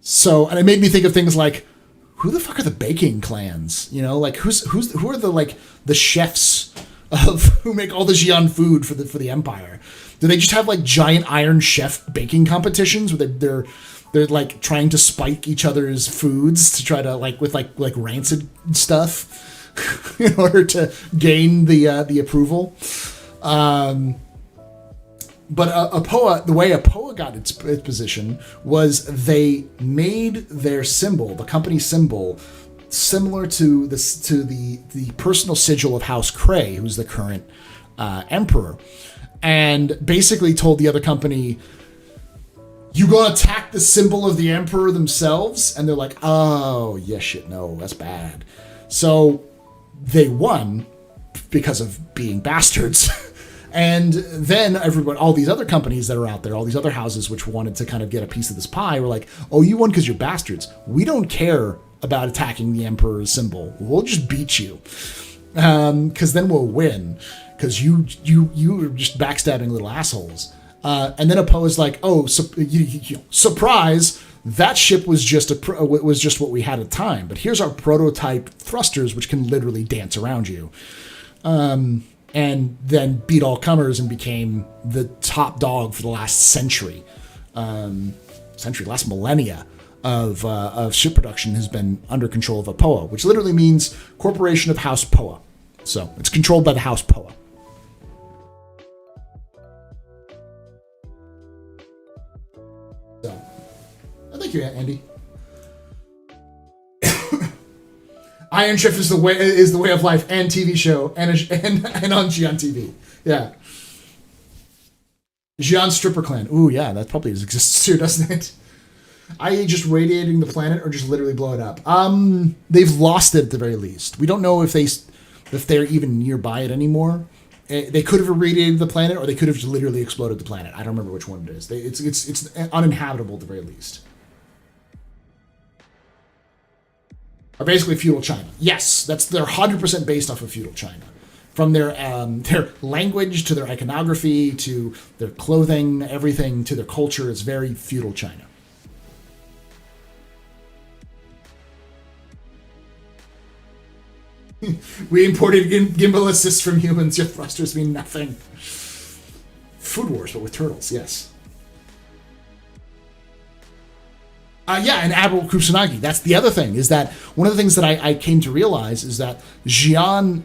So, and it made me think of things like, who the fuck are the baking clans? Who are the chefs of who make all the Xi'an food for the Empire? Do they just have giant Iron Chef baking competitions where they're like trying to spike each other's foods to try to with rancid stuff in order to gain the approval? But Apoa, the way Apoa got its position was they made their symbol, the company symbol, similar to the personal sigil of House Cray, who's the current emperor, and basically told the other company, "You gonna attack the symbol of the emperor themselves?" And they're like, "Oh yeah, shit, no, that's bad." So they won because of being bastards. And then all these other companies that are out there, all these other houses which wanted to kind of get a piece of this pie, were like, "Oh, you won because you're bastards. We don't care about attacking the emperor's symbol. We'll just beat you, because then we'll win. Because you are just backstabbing little assholes." And then Apoa is like, "Oh, surprise! That ship was just what we had at the time. But here's our prototype thrusters, which can literally dance around you." And then beat all comers and became the top dog for the last last millennia of ship production has been under control of Apoa, which literally means Corporation of House Poa. So it's controlled by the House Poa. So, thank you, Andy. Iron Chef is the way of life and TV show and on Xi'an TV. Yeah. Xi'an Stripper Clan. Ooh, yeah, that probably exists too, doesn't it? IAE just radiating the planet or just literally blow it up? They've lost it at the very least. We don't know if they're even nearby it anymore. They could have irradiated the planet, or they could have just literally exploded the planet. I don't remember which one it is. It's uninhabitable at the very least. Are basically feudal China. Yes, they're 100% based off of feudal China. From their language to their iconography to their clothing, everything to their culture is very feudal China. We imported gimbal assists from humans. Your thrusters mean nothing. Food Wars, but with turtles. Yes. Yeah, and Admiral Kusanagi. That's the other thing, is that one of the things that I came to realize is that Xi'an,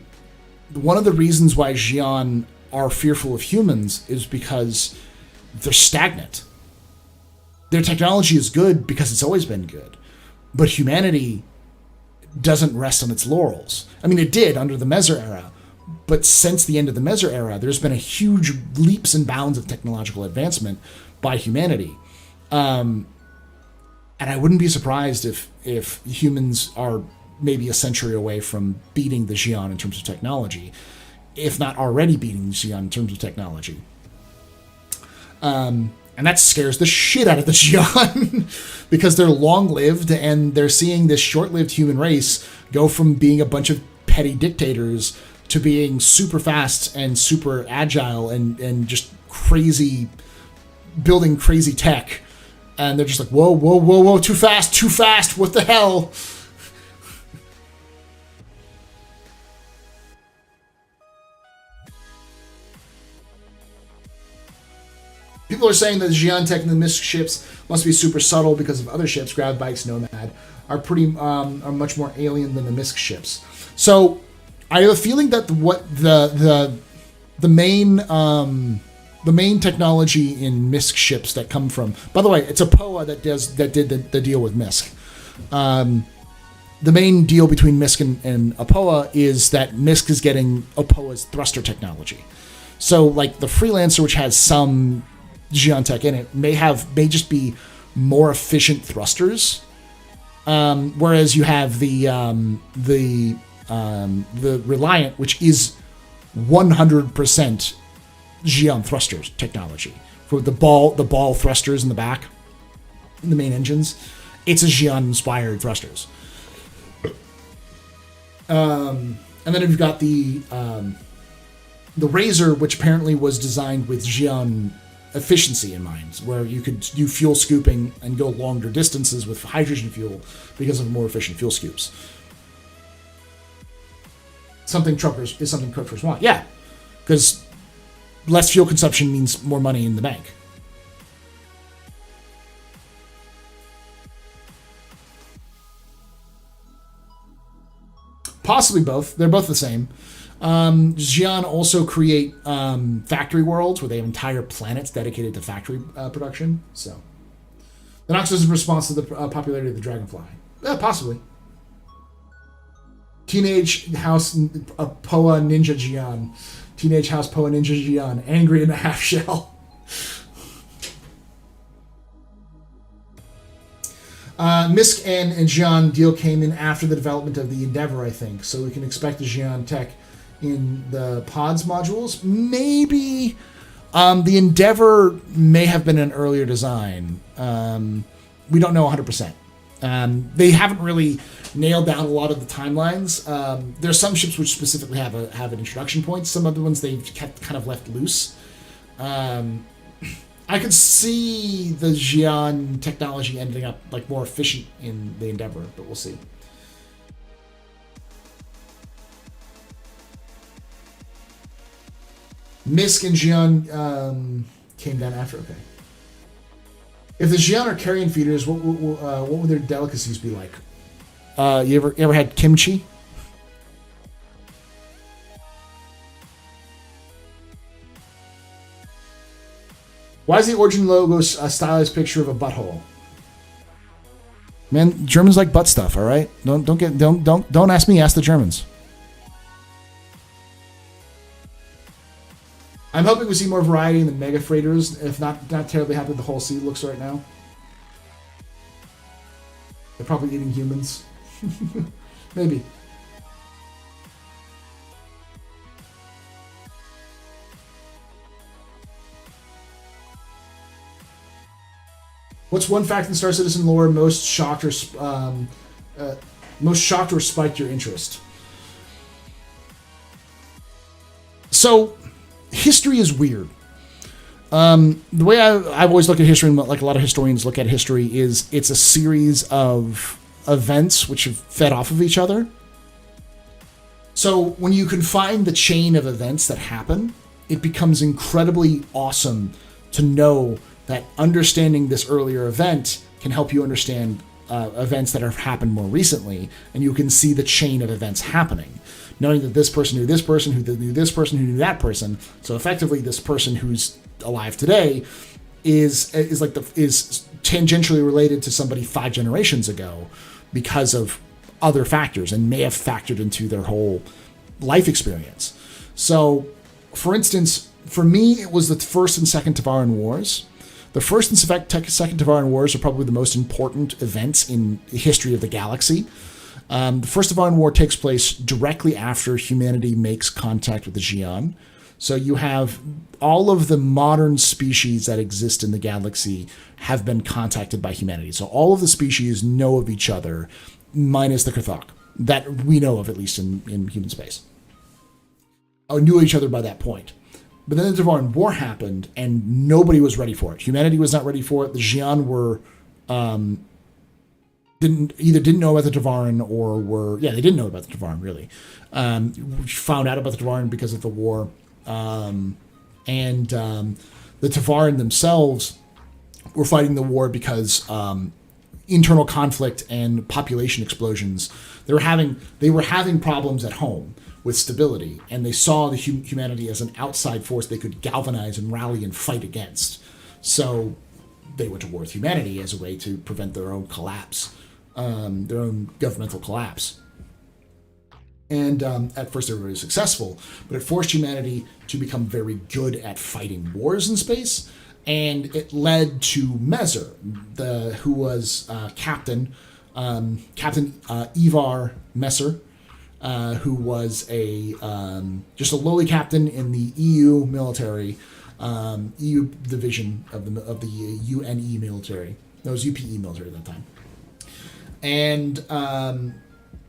one of the reasons why Xi'an are fearful of humans is because they're stagnant. Their technology is good because it's always been good, but humanity doesn't rest on its laurels. I mean, it did under the Meser era, but since the end of the Meser era, there's been a huge leaps and bounds of technological advancement by humanity. And I wouldn't be surprised if humans are maybe a century away from beating the Xi'an in terms of technology, if not already beating the Xi'an in terms of technology. And that scares the shit out of the Xi'an because they're long-lived and they're seeing this short-lived human race go from being a bunch of petty dictators to being super fast and super agile and just crazy, building crazy tech. And they're just like, whoa, whoa, whoa, whoa, too fast, what the hell? People are saying that the Xi'an tech in the Myst ships must be super subtle because of other ships, Grav Bikes, Nomad, are much more alien than the Myst ships. So I have a feeling that the main technology in Myst ships that come from... By the way, it's Apoa that did the deal with Myst. The main deal between Myst and Apoa is that Myst is getting Apoa's thruster technology. So, like, the Freelancer, which has some Xi'an tech in it, may just be more efficient thrusters, whereas you have the Reliant, which is 100% Xi'an thrusters technology. For the ball thrusters in the back, in the main engines, it's a Xi'an inspired thrusters. And then you've got the Razor, which apparently was designed with Xi'an efficiency in mind, where you could do fuel scooping and go longer distances with hydrogen fuel because of more efficient fuel scoops. Something truckers want. Yeah, because less fuel consumption means more money in the bank. Possibly both. They're both the same. Xi'an also create factory worlds where they have entire planets dedicated to factory production. So, the Noxus is in response to the popularity of the Dragonfly. Possibly. Teenage House Poa Ninja Xi'an. Teenage House Poa Ninja Xi'an. Angry in a half shell. Myst and Xi'an deal came in after the development of the Endeavor, I think. So we can expect the Xi'an tech in the pods modules. Maybe the Endeavor may have been an earlier design. We don't know 100%. They haven't really nailed down a lot of the timelines. There are some ships which specifically have an introduction point. Some other ones they've kept kind of left loose. I could see the Xi'an technology ending up like more efficient in the Endeavor, but we'll see. Myst and Xi'an came down after. Okay. If the Xi'an are carrion feeders, what would their delicacies be like? You ever had kimchi? Why is the Origin logo a stylized picture of a butthole? Man, Germans like butt stuff. All right, don't ask me. Ask the Germans. I'm hoping we see more variety in the mega freighters. If not terribly happy with the whole sea looks right now. They're probably eating humans. Maybe. What's one fact in Star Citizen lore most shocked or spiked your interest? So, history is weird. The way I've always looked at history, and like a lot of historians look at history, is it's a series of events which have fed off of each other. So when you can find the chain of events that happen, it becomes incredibly awesome to know that understanding this earlier event can help you understand events that have happened more recently, and you can see the chain of events happening, knowing that this person knew this person, who knew this person, who knew that person. So effectively, this person who's alive today is tangentially related to somebody 5 generations ago because of other factors, and may have factored into their whole life experience. So, for instance, for me, it was the first and second Tavaran Wars. The first and second Tavaran Wars are probably the most important events in the history of the galaxy. The first Tavaran War takes place directly after humanity makes contact with the Xi'an. So you have all of the modern species that exist in the galaxy have been contacted by humanity. So all of the species know of each other, minus the Kathak, that we know of, at least in human space. Knew each other by that point. But then the Tavaran War happened, and nobody was ready for it. Humanity was not ready for it. The Xi'an were didn't know about the Tavaran, or they didn't know about the Tavaran, really. Found out about the Tavaran because of the war. The Tavaran themselves were fighting the war because internal conflict and population explosions. They were having problems at home with stability, and they saw the humanity as an outside force they could galvanize and rally and fight against. So they went to war with humanity as a way to prevent their own collapse, their own governmental collapse. And at first they were very successful, but it forced humanity to become very good at fighting wars in space, and it led to Mezer, who was Captain Ivar Messer, who was just a lowly captain in the EU military, EU division of the UNE military. No, it was UPE military at that time. And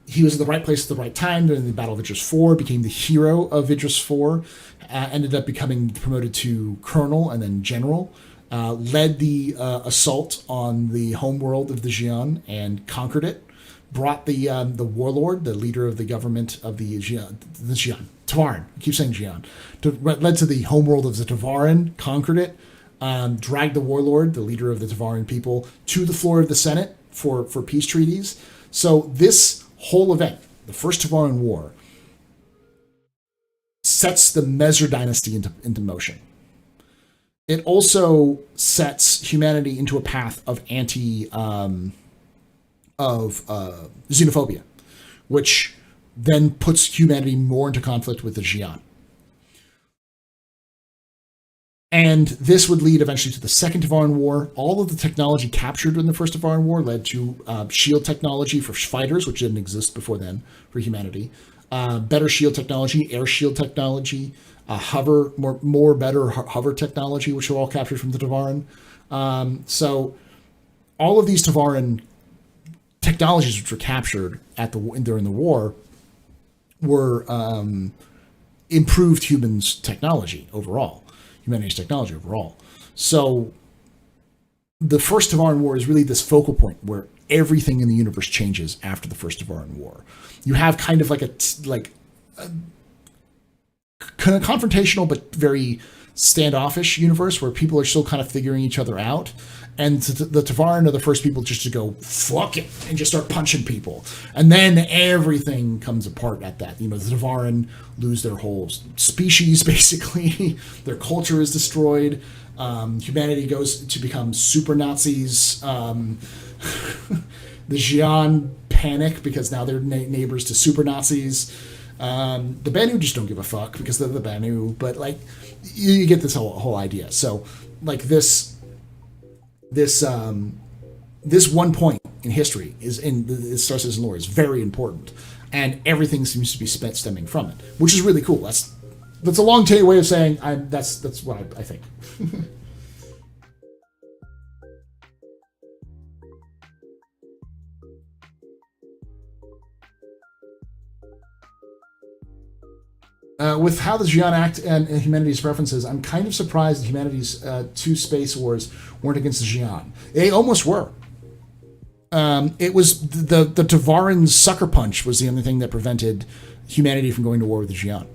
he was at the right place at the right time during the Battle of Idris 4, became the hero of Idris 4, ended up becoming promoted to colonel and then general, led the assault on the homeworld of the Xi'an and conquered it, brought the warlord, the leader of the government of the Xi'an, Tavaran, I keep saying Xi'an, led to the homeworld of the Tavaran, conquered it, dragged the warlord, the leader of the Tavaran people, to the floor of the Senate for peace treaties. So this whole event, the First Tavaran War, sets the Mezer dynasty into motion. It also sets humanity into a path of xenophobia, which then puts humanity more into conflict with the Xi'an. And this would lead eventually to the Second Tavaran War. All of the technology captured in the First Tavaran War led to shield technology for fighters, which didn't exist before then for humanity. Better shield technology, air shield technology, better hover technology, which were all captured from the Tavaran. So all of these Tavaran technologies which were captured during the war were improved humanity's technology overall. So the First Tavaran War is really this focal point where everything in the universe changes after the First Tavaran War. You have kind of like a confrontational but very standoffish universe where people are still kind of figuring each other out. And the Tavaran are the first people just to go, fuck it, and just start punching people. And then everything comes apart at that. The Tavaran lose their whole species, basically. Their culture is destroyed. Humanity goes to become super Nazis. The Xi'an panic because now they're neighbors to super Nazis. The Banu just don't give a fuck because they're the Banu. But, you get this whole idea. So, this one point in history Star Citizen lore is very important, and everything seems to be stemming from it, which is really cool. That's a long way of saying that's what I think. With how the Xi'an act and humanity's preferences, I'm kind of surprised that humanity's 2 space wars weren't against the Xi'an. They almost were. It was the Tavaran's sucker punch was the only thing that prevented humanity from going to war with the Xi'an.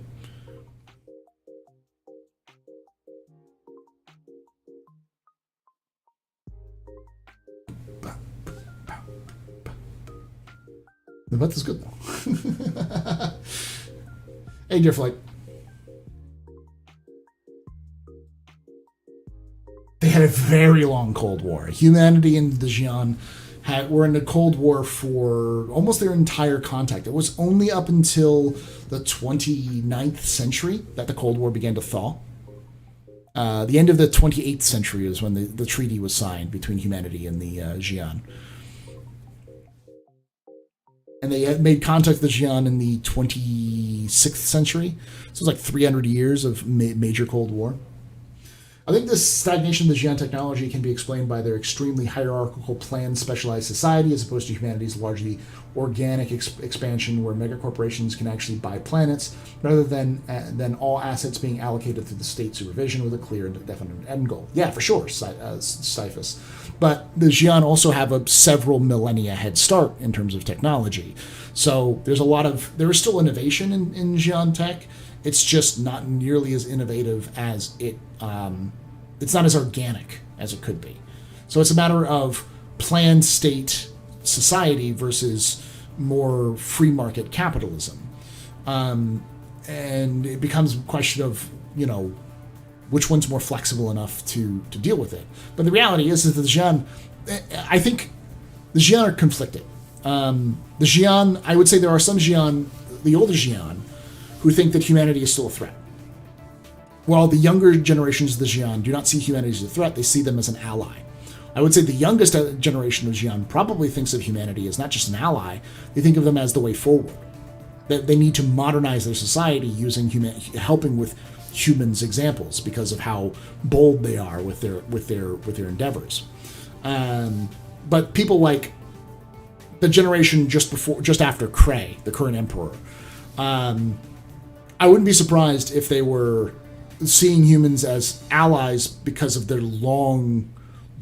The butt is good though. Hey, dear flight. They had a very long Cold War. Humanity and the Xi'an were in the Cold War for almost their entire contact. It was only up until the 29th century that the Cold War began to thaw. The end of the 28th century is when the treaty was signed between humanity and the Xi'an. And they had made contact with the Xi'an in the 26th century. So it was like 300 years of major Cold War. I think this stagnation of the Xi'an technology can be explained by their extremely hierarchical, planned, specialized society, as opposed to humanity's largely organic expansion, where megacorporations can actually buy planets, rather than all assets being allocated through the state supervision with a clear and definite end goal. Yeah, for sure, Siphus. But the Xi'an also have a several millennia head start in terms of technology. So there is still innovation in Xi'an tech. It's just not nearly as innovative as it's not as organic as it could be. So it's a matter of planned state society versus more free market capitalism. And it becomes a question of, which one's more flexible enough to deal with it. But the reality is that the Xi'an, I think the Xi'an are conflicted. The Xi'an, I would say there are some Xi'an, the older Xi'an, who think that humanity is still a threat. While the younger generations of the Xi'an do not see humanity as a threat, they see them as an ally. I would say the youngest generation of Xi'an probably thinks of humanity as not just an ally, they think of them as the way forward. That they need to modernize their society using helping with humans' examples because of how bold they are with their endeavors. But people like the generation just after Krei, the current emperor, I wouldn't be surprised if they were seeing humans as allies because of their long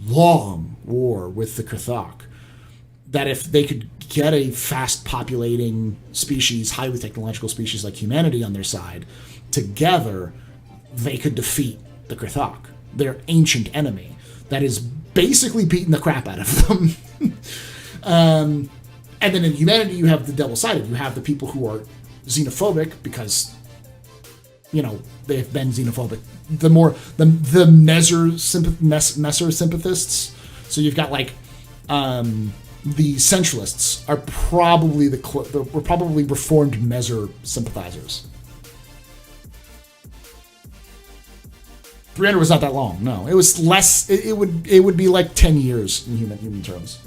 war with the Krthok. That if they could get a fast populating species, highly technological species like humanity on their side, together, they could defeat the Krthok, their ancient enemy, that is basically beating the crap out of them. And then in humanity, you have the double-sided. You have the people who are xenophobic because they've been xenophobic. The Messer sympathists. So you've got the centralists are probably we're probably reformed Messer sympathizers. 300 was not that long. No, it was less. It would be like 10 years in human terms.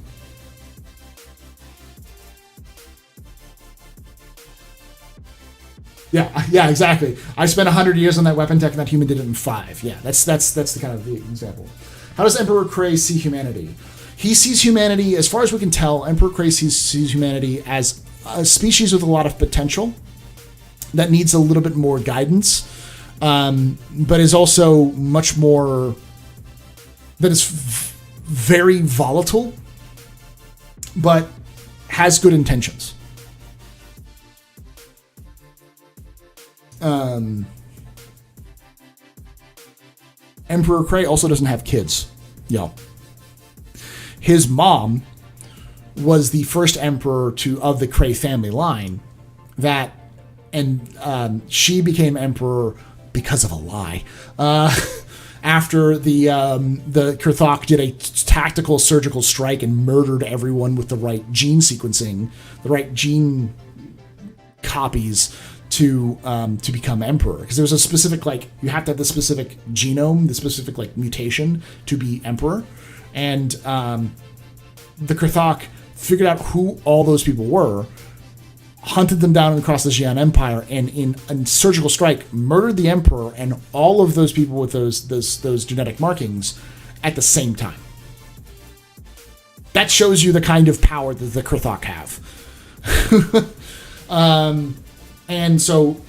Yeah, exactly. I spent 100 years on that weapon tech, and that human did it in 5. Yeah, that's the kind of the example. How does Emperor Krei see humanity? He sees humanity, as far as we can tell, Emperor Krei sees humanity as a species with a lot of potential that needs a little bit more guidance, but is also much more, that is very volatile, but has good intentions. Emperor Krei also doesn't have kids. His mom was the first emperor of the Krei family line, she became emperor because of a lie. After the Krthok did a tactical surgical strike and murdered everyone with the right gene sequencing, the right gene copies to become emperor, because there's a specific you have to have the specific genome, the specific mutation to be emperor, and the Krthok figured out who all those people were, hunted them down across the Xi'an Empire, and in a surgical strike murdered the emperor and all of those people with those genetic markings at the same time. That shows you the kind of power that the Krthok have. And so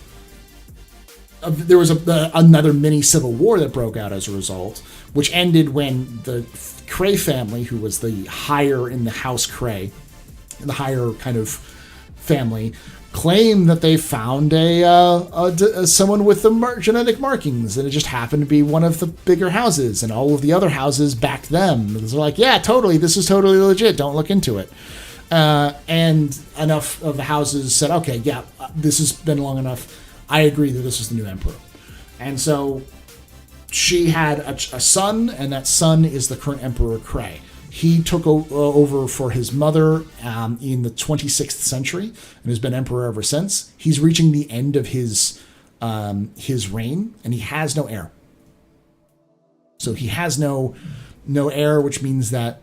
there was another mini civil war that broke out as a result, which ended when the Krei family, who was the higher in the House Krei, the higher kind of family, claimed that they found someone with the genetic markings, and it just happened to be one of the bigger houses, and all of the other houses backed them. They're like, yeah, totally, this is totally legit, don't look into it. And enough of the houses said, okay, yeah, this has been long enough. I agree that this is the new emperor. And so she had a son, and that son is the current Emperor Krei. He took over for his mother in the 26th century and has been emperor ever since. He's reaching the end of his reign, and he has no heir. So he has no heir, which means that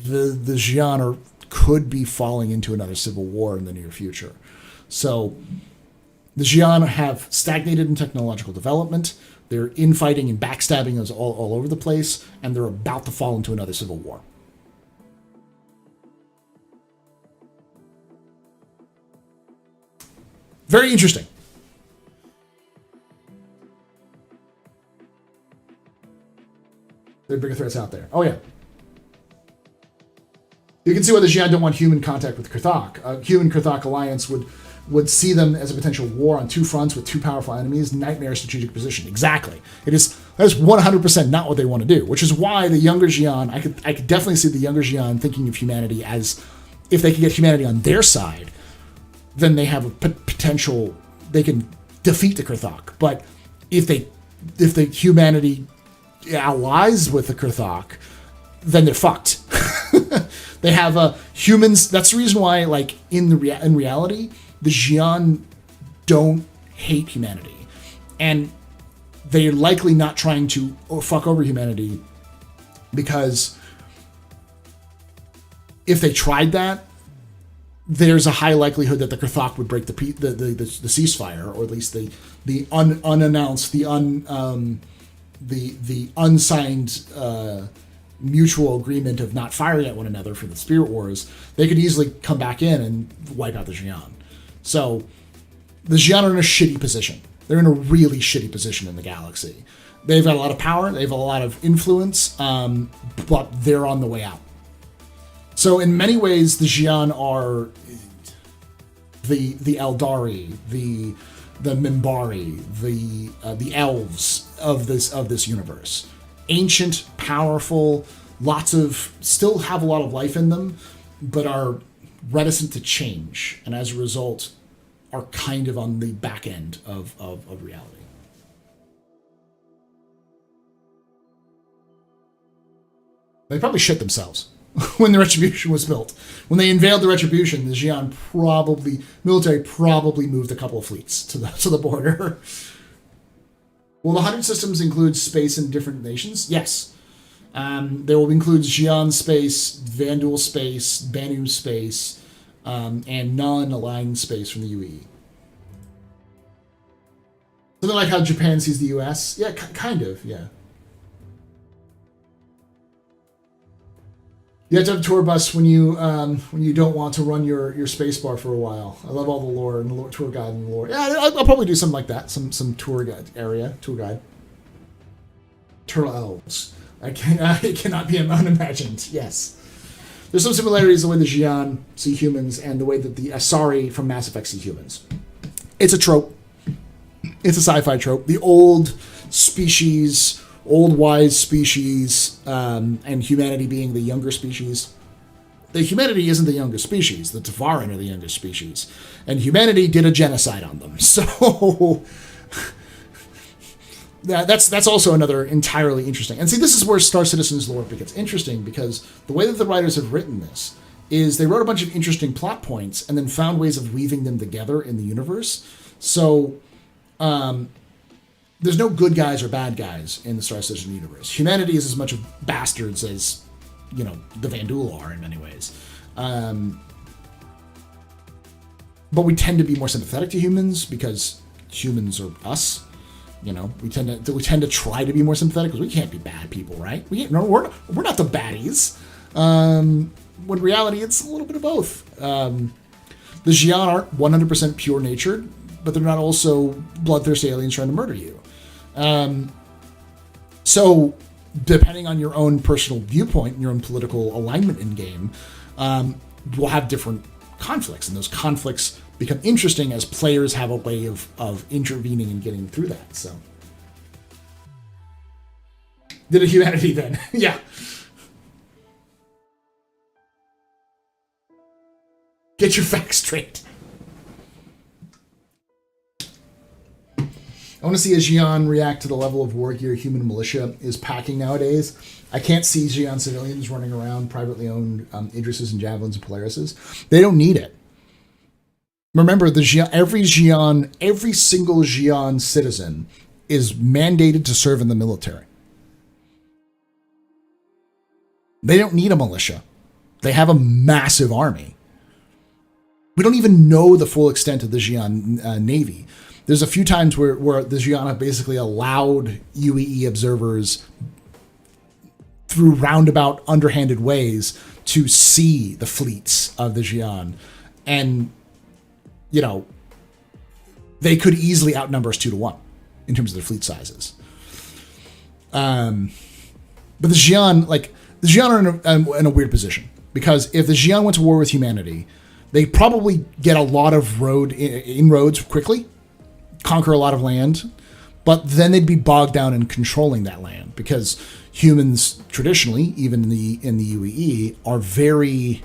the Xi'an could be falling into another civil war in the near future. So the Xi'an have stagnated in technological development. They're infighting and backstabbing us all over the place, and they're about to fall into another civil war. Very interesting. There are bigger threats out there. Oh, yeah. You can see why the Xi'an don't want human contact with Krthok. A human-Krthok alliance would see them as a potential war on two fronts with two powerful enemies, nightmare strategic position. Exactly. That is 100% not what they want to do, which is why the younger Xi'an, I could definitely see the younger Xi'an thinking of humanity as, if they can get humanity on their side, then they have a potential, they can defeat the Krthok. But if the humanity allies with the Krthok, then they're fucked. They have humans. That's the reason why, like, in reality, the Xi'an don't hate humanity, and they're likely not trying to fuck over humanity, because if they tried that, there's a high likelihood that the Krthok would break the ceasefire, or at least the unannounced, the unsigned mutual agreement of not firing at one another for the Spirit Wars. They could easily come back in and wipe out the Xi'an. So the Xi'an are in a shitty position. They're in a really shitty position in the galaxy. They've got a lot of power, they have a lot of influence, but they're on the way out. So in many ways, the Xi'an are the Eldari, the Minbari, the elves of this universe. Ancient, powerful, still have a lot of life in them, but are reticent to change, and as a result, are kind of on the back end of reality. They probably shit themselves when the Retribution was built. When they unveiled the Retribution, the Xi'an military probably moved a couple of fleets to the border. Will the 100 systems include space in different nations? Yes. They will include Xi'an space, Vanduul space, Banu space, and non-aligned space from the UE. Something like how Japan sees the US? Yeah, kind of, yeah. You have to have a tour bus when you don't want to run your space bar for a while. I love all the lore and the tour guide and the lore. Yeah, I'll probably do something like that. Some tour guide. Turtle elves. It cannot be unimagined. Yes. There's some similarities the way the Xi'an see humans and the way that the Asari from Mass Effect see humans. It's a trope. It's a sci-fi trope. The old species, old wise species, and humanity being the younger species. The humanity isn't the youngest species. The Tevarin are the youngest species. And humanity did a genocide on them. So that's also another entirely interesting. And see, this is where Star Citizen's lore gets interesting, because the way that the writers have written this is they wrote a bunch of interesting plot points and then found ways of weaving them together in the universe. So there's no good guys or bad guys in the Star Citizen universe. Humanity is as much of bastards as, the Vanduul are in many ways. But we tend to be more sympathetic to humans because humans are us. We tend to try to be more sympathetic because we can't be bad people, right? We're not the baddies. When in reality, it's a little bit of both. The Xi'an aren't 100% pure-natured, but they're not also bloodthirsty aliens trying to murder you. So, depending on your own personal viewpoint and your own political alignment in game, we'll have different conflicts, and those conflicts become interesting as players have a way of intervening and getting through that. So, did a humanity then? Yeah. Get your facts straight. I want to see a Xi'an react to the level of war gear human militia is packing nowadays. I can't see Xi'an civilians running around privately owned Idrises and Javelins and Polarises. They don't need it. Remember, every single Xi'an citizen is mandated to serve in the military. They don't need a militia. They have a massive army. We don't even know the full extent of the Xi'an Navy. There's a few times where the Xi'an have basically allowed UAE observers through roundabout, underhanded ways to see the fleets of the Xi'an. And, you know, they could easily outnumber us 2-1 in terms of their fleet sizes. But the Xi'an, are in a weird position. Because if the Xi'an went to war with humanity, they probably get a lot of inroads quickly, conquer a lot of land, but then they'd be bogged down in controlling that land because humans traditionally, even in the UAE, are very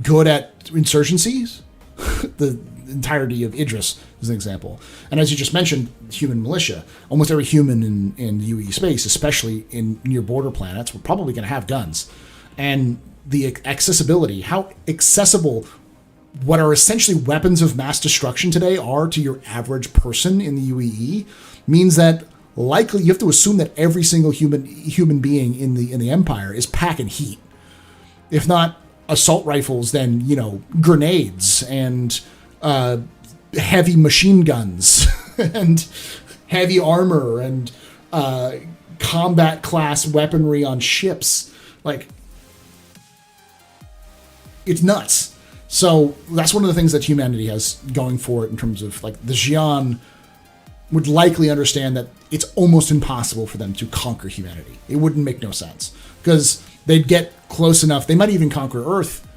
good at insurgencies. The entirety of Idris is an example. And as you just mentioned, human militia. Almost every human in the UAE space, especially in near border planets, we're probably going to have guns. And the accessibility, how accessible what are essentially weapons of mass destruction today are to your average person in the UAE means that likely you have to assume that every single human being in the empire is packing heat. If not assault rifles, then, you know, grenades and heavy machine guns and heavy armor and combat class weaponry on ships. Like, it's nuts. So that's one of the things that humanity has going for it in terms of, like, the Xi'an would likely understand that it's almost impossible for them to conquer humanity. It wouldn't make no sense because they'd get close enough. They might even conquer Earth,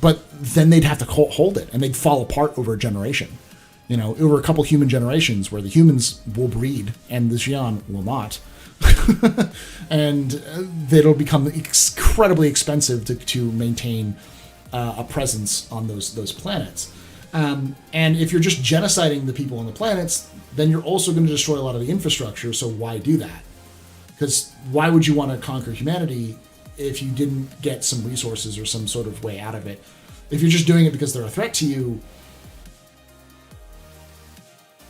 but then they'd have to hold it and they'd fall apart over a generation. You know, over a couple human generations where the humans will breed and the Xi'an will not. And it'll become incredibly expensive to maintain a presence on those planets. And if you're just genociding the people on the planets, then you're also going to destroy a lot of the infrastructure. So why do that? Because why would you want to conquer humanity if you didn't get some resources or some sort of way out of it? If you're just doing it because they're a threat to you,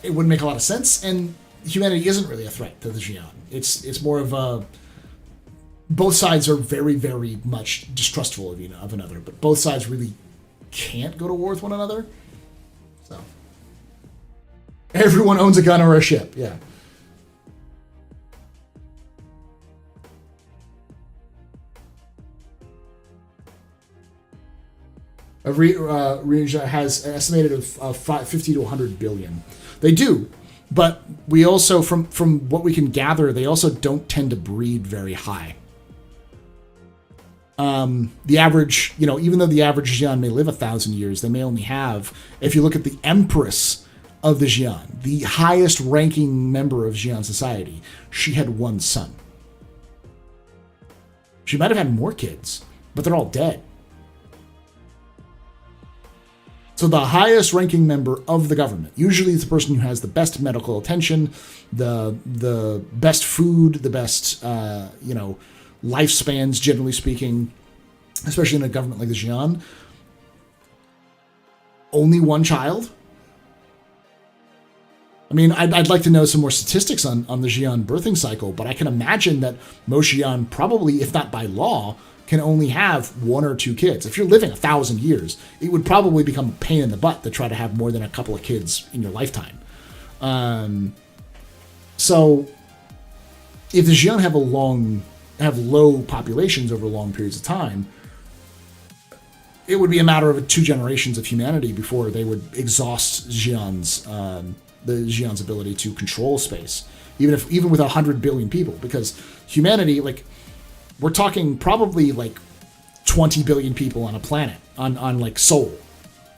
it wouldn't make a lot of sense. And humanity isn't really a threat to the Xi'an. It's more of a... Both sides are very, very much distrustful of another, but both sides really can't go to war with one another. So everyone owns a gun or a ship, yeah. Region has an estimated of 50 to 100 billion. They do, but we also, from what we can gather, they also don't tend to breed very high. The average, you know, even though the average Xi'an may live 1,000 years, they may only have, if you look at the Empress of the Xi'an, the highest ranking member of Xi'an society, she had one son. She might have had more kids, but they're all dead. So the highest ranking member of the government, usually it's the person who has the best medical attention, the best food, the best, lifespans, generally speaking, especially in a government like the Xi'an. Only one child? I mean, I'd like to know some more statistics on the Xi'an birthing cycle, but I can imagine that most Xi'an probably, if not by law, can only have one or two kids. If you're living 1,000 years, it would probably become a pain in the butt to try to have more than a couple of kids in your lifetime. So if the Xi'an have low populations over long periods of time, it would be a matter of 2 generations of humanity before they would exhaust the Xi'an's ability to control space, even with 100 billion people, because humanity, like, we're talking probably like 20 billion people on a planet, on like Sol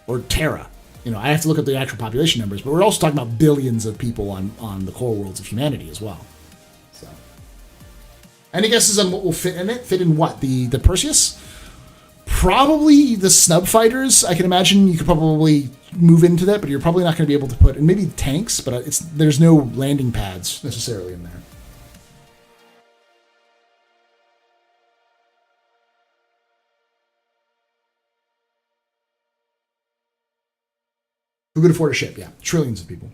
or Terra. You know, I have to look at the actual population numbers, but we're also talking about billions of people on the core worlds of humanity as well. So, any guesses on what will fit in it? Fit in what? The Perseus? Probably the snub fighters. I can imagine you could probably move into that, but you're probably not going to be able to put, and maybe tanks, but there's no landing pads necessarily in there. Who could afford a ship? Yeah, trillions of people.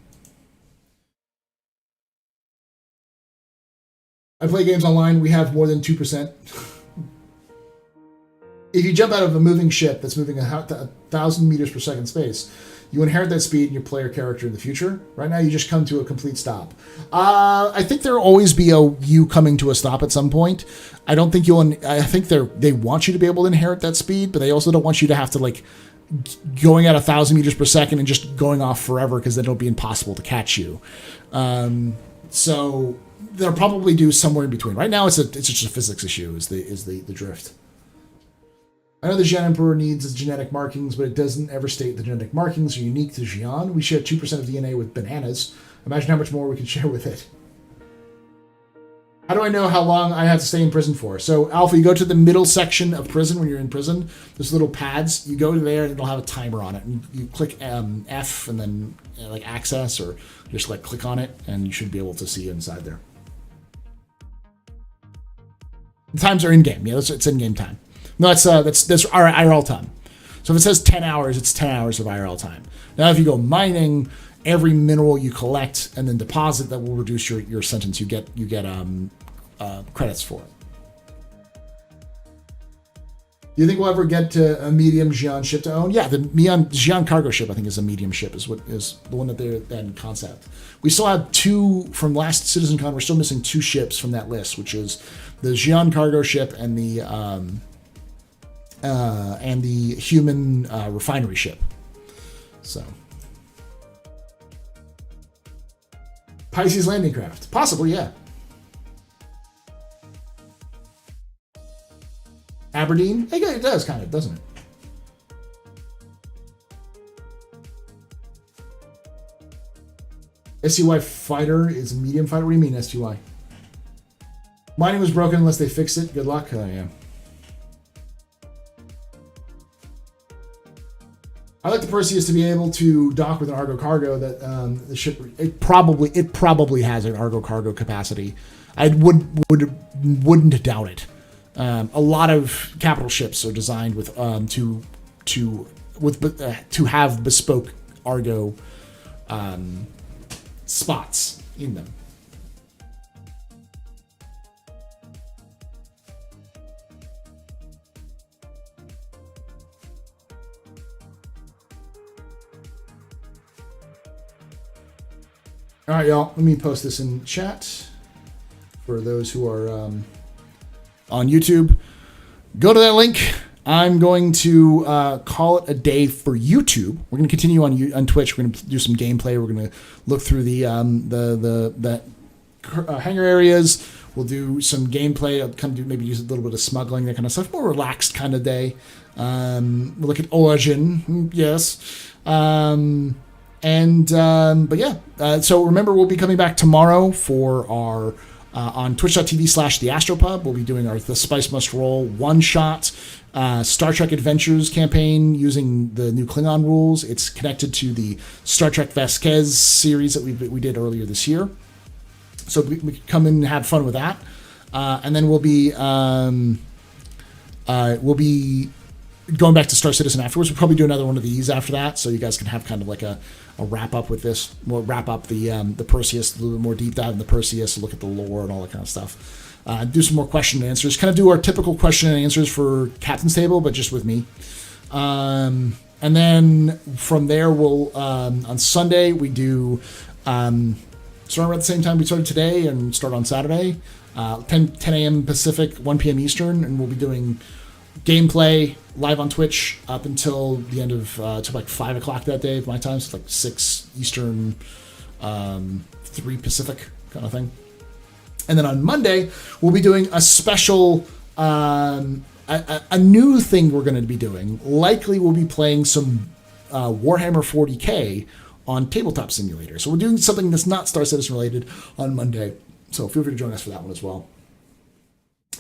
I play games online. We have more than 2%. If you jump out of a moving ship that's moving 1,000 meters per second space, you inherit that speed in your player character in the future. Right now, you just come to a complete stop. I think there'll always be you coming to a stop at some point. I don't think I think they want you to be able to inherit that speed, but they also don't want you to have to like going at 1,000 meters per second and just going off forever, because then it'll be impossible to catch you. So they'll probably do somewhere in between. Right now, it's just a physics issue. Is the drift. I know the Xi'an Emperor needs its genetic markings, but it doesn't ever state the genetic markings are unique to Xi'an. We share 2% of DNA with bananas. Imagine how much more we could share with it. How do I know how long I have to stay in prison for? So, Alpha, you go to the middle section of prison when you're in prison. There's little pads. You go to there, and it'll have a timer on it. And you click F and then like access, or just like click on it, and you should be able to see inside there. The times are in-game. Yeah, it's in-game time. No, that's IRL time. So if it says 10 hours, it's 10 hours of IRL time. Now, if you go mining, every mineral you collect and then deposit, that will reduce your sentence. You get credits for it. Do you think we'll ever get to a medium Xi'an ship to own? Yeah, the Xi'an cargo ship, I think, is a medium ship, is the one that they're in concept. We still have 2 from last CitizenCon. We're still missing 2 ships from that list, which is the Xi'an cargo ship and the human refinery ship. So, Pisces landing craft, possibly, yeah. Aberdeen, it does kind of, doesn't it? STY fighter is a medium fighter. What do you mean, STY? Mining was broken unless they fix it. Good luck. Yeah. I like the Perseus to be able to dock with an Argo cargo. That the ship it probably has an Argo cargo capacity. I wouldn't doubt it. A lot of capital ships are designed with to have bespoke Argo spots in them. All right, y'all. Let me post this in chat for those who are on YouTube. Go to that link. I'm going to call it a day for YouTube. We're going to continue on Twitch. We're going to do some gameplay. We're going to look through the hangar areas. We'll do some gameplay. I'll come do maybe use a little bit of smuggling, that kind of stuff. More relaxed kind of day. We'll look at Origin. Yes. But yeah, so remember, we'll be coming back tomorrow for our on twitch.tv/theastropub. We'll be doing the Spice Must Roll one-shot Star Trek Adventures campaign using the new Klingon rules. It's connected to the Star Trek Vasquez series that we did earlier this year. So we can come in and have fun with that. And then we'll be going back to Star Citizen afterwards. We'll probably do another one of these after that, so you guys can have kind of like a wrap up with this. We'll wrap up the Perseus, a little bit more deep dive in the Perseus, look at the lore and all that kind of stuff. Do some more question and answers. Kind of do our typical question and answers for Captain's Table, but just with me. And then from there, we'll on Sunday we do start around the same time we started today and start on Saturday, 10 a.m. Pacific, 1 p.m. Eastern, and we'll be doing gameplay live on Twitch up until the end of to like 5 o'clock that day my time, so like 6 Eastern, 3 Pacific kind of thing. And then on Monday we'll be doing a special a new thing we're going to be doing. Likely we'll be playing some Warhammer 40k on Tabletop Simulator. So we're doing something that's not Star Citizen related on Monday, so feel free to join us for that one as well.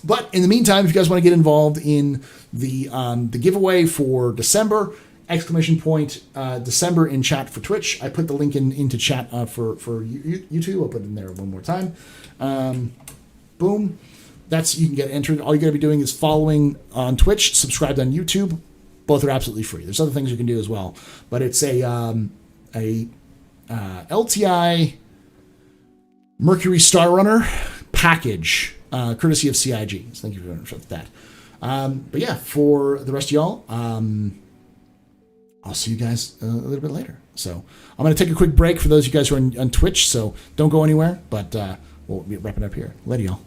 But in the meantime, if you guys want to get involved in the giveaway for December, exclamation point December in chat for Twitch. I put the link into chat for YouTube. I'll put it in there one more time. Boom. You can get entered. All you got to be doing is following on Twitch, subscribed on YouTube. Both are absolutely free. There's other things you can do as well, but it's a LTI Mercury Star Runner package, courtesy of CIG. So thank you very much for that. But yeah, for the rest of y'all, I'll see you guys a little bit later. So I'm going to take a quick break for those of you guys who are on Twitch. So don't go anywhere, but we'll be wrapping up here. Later, y'all.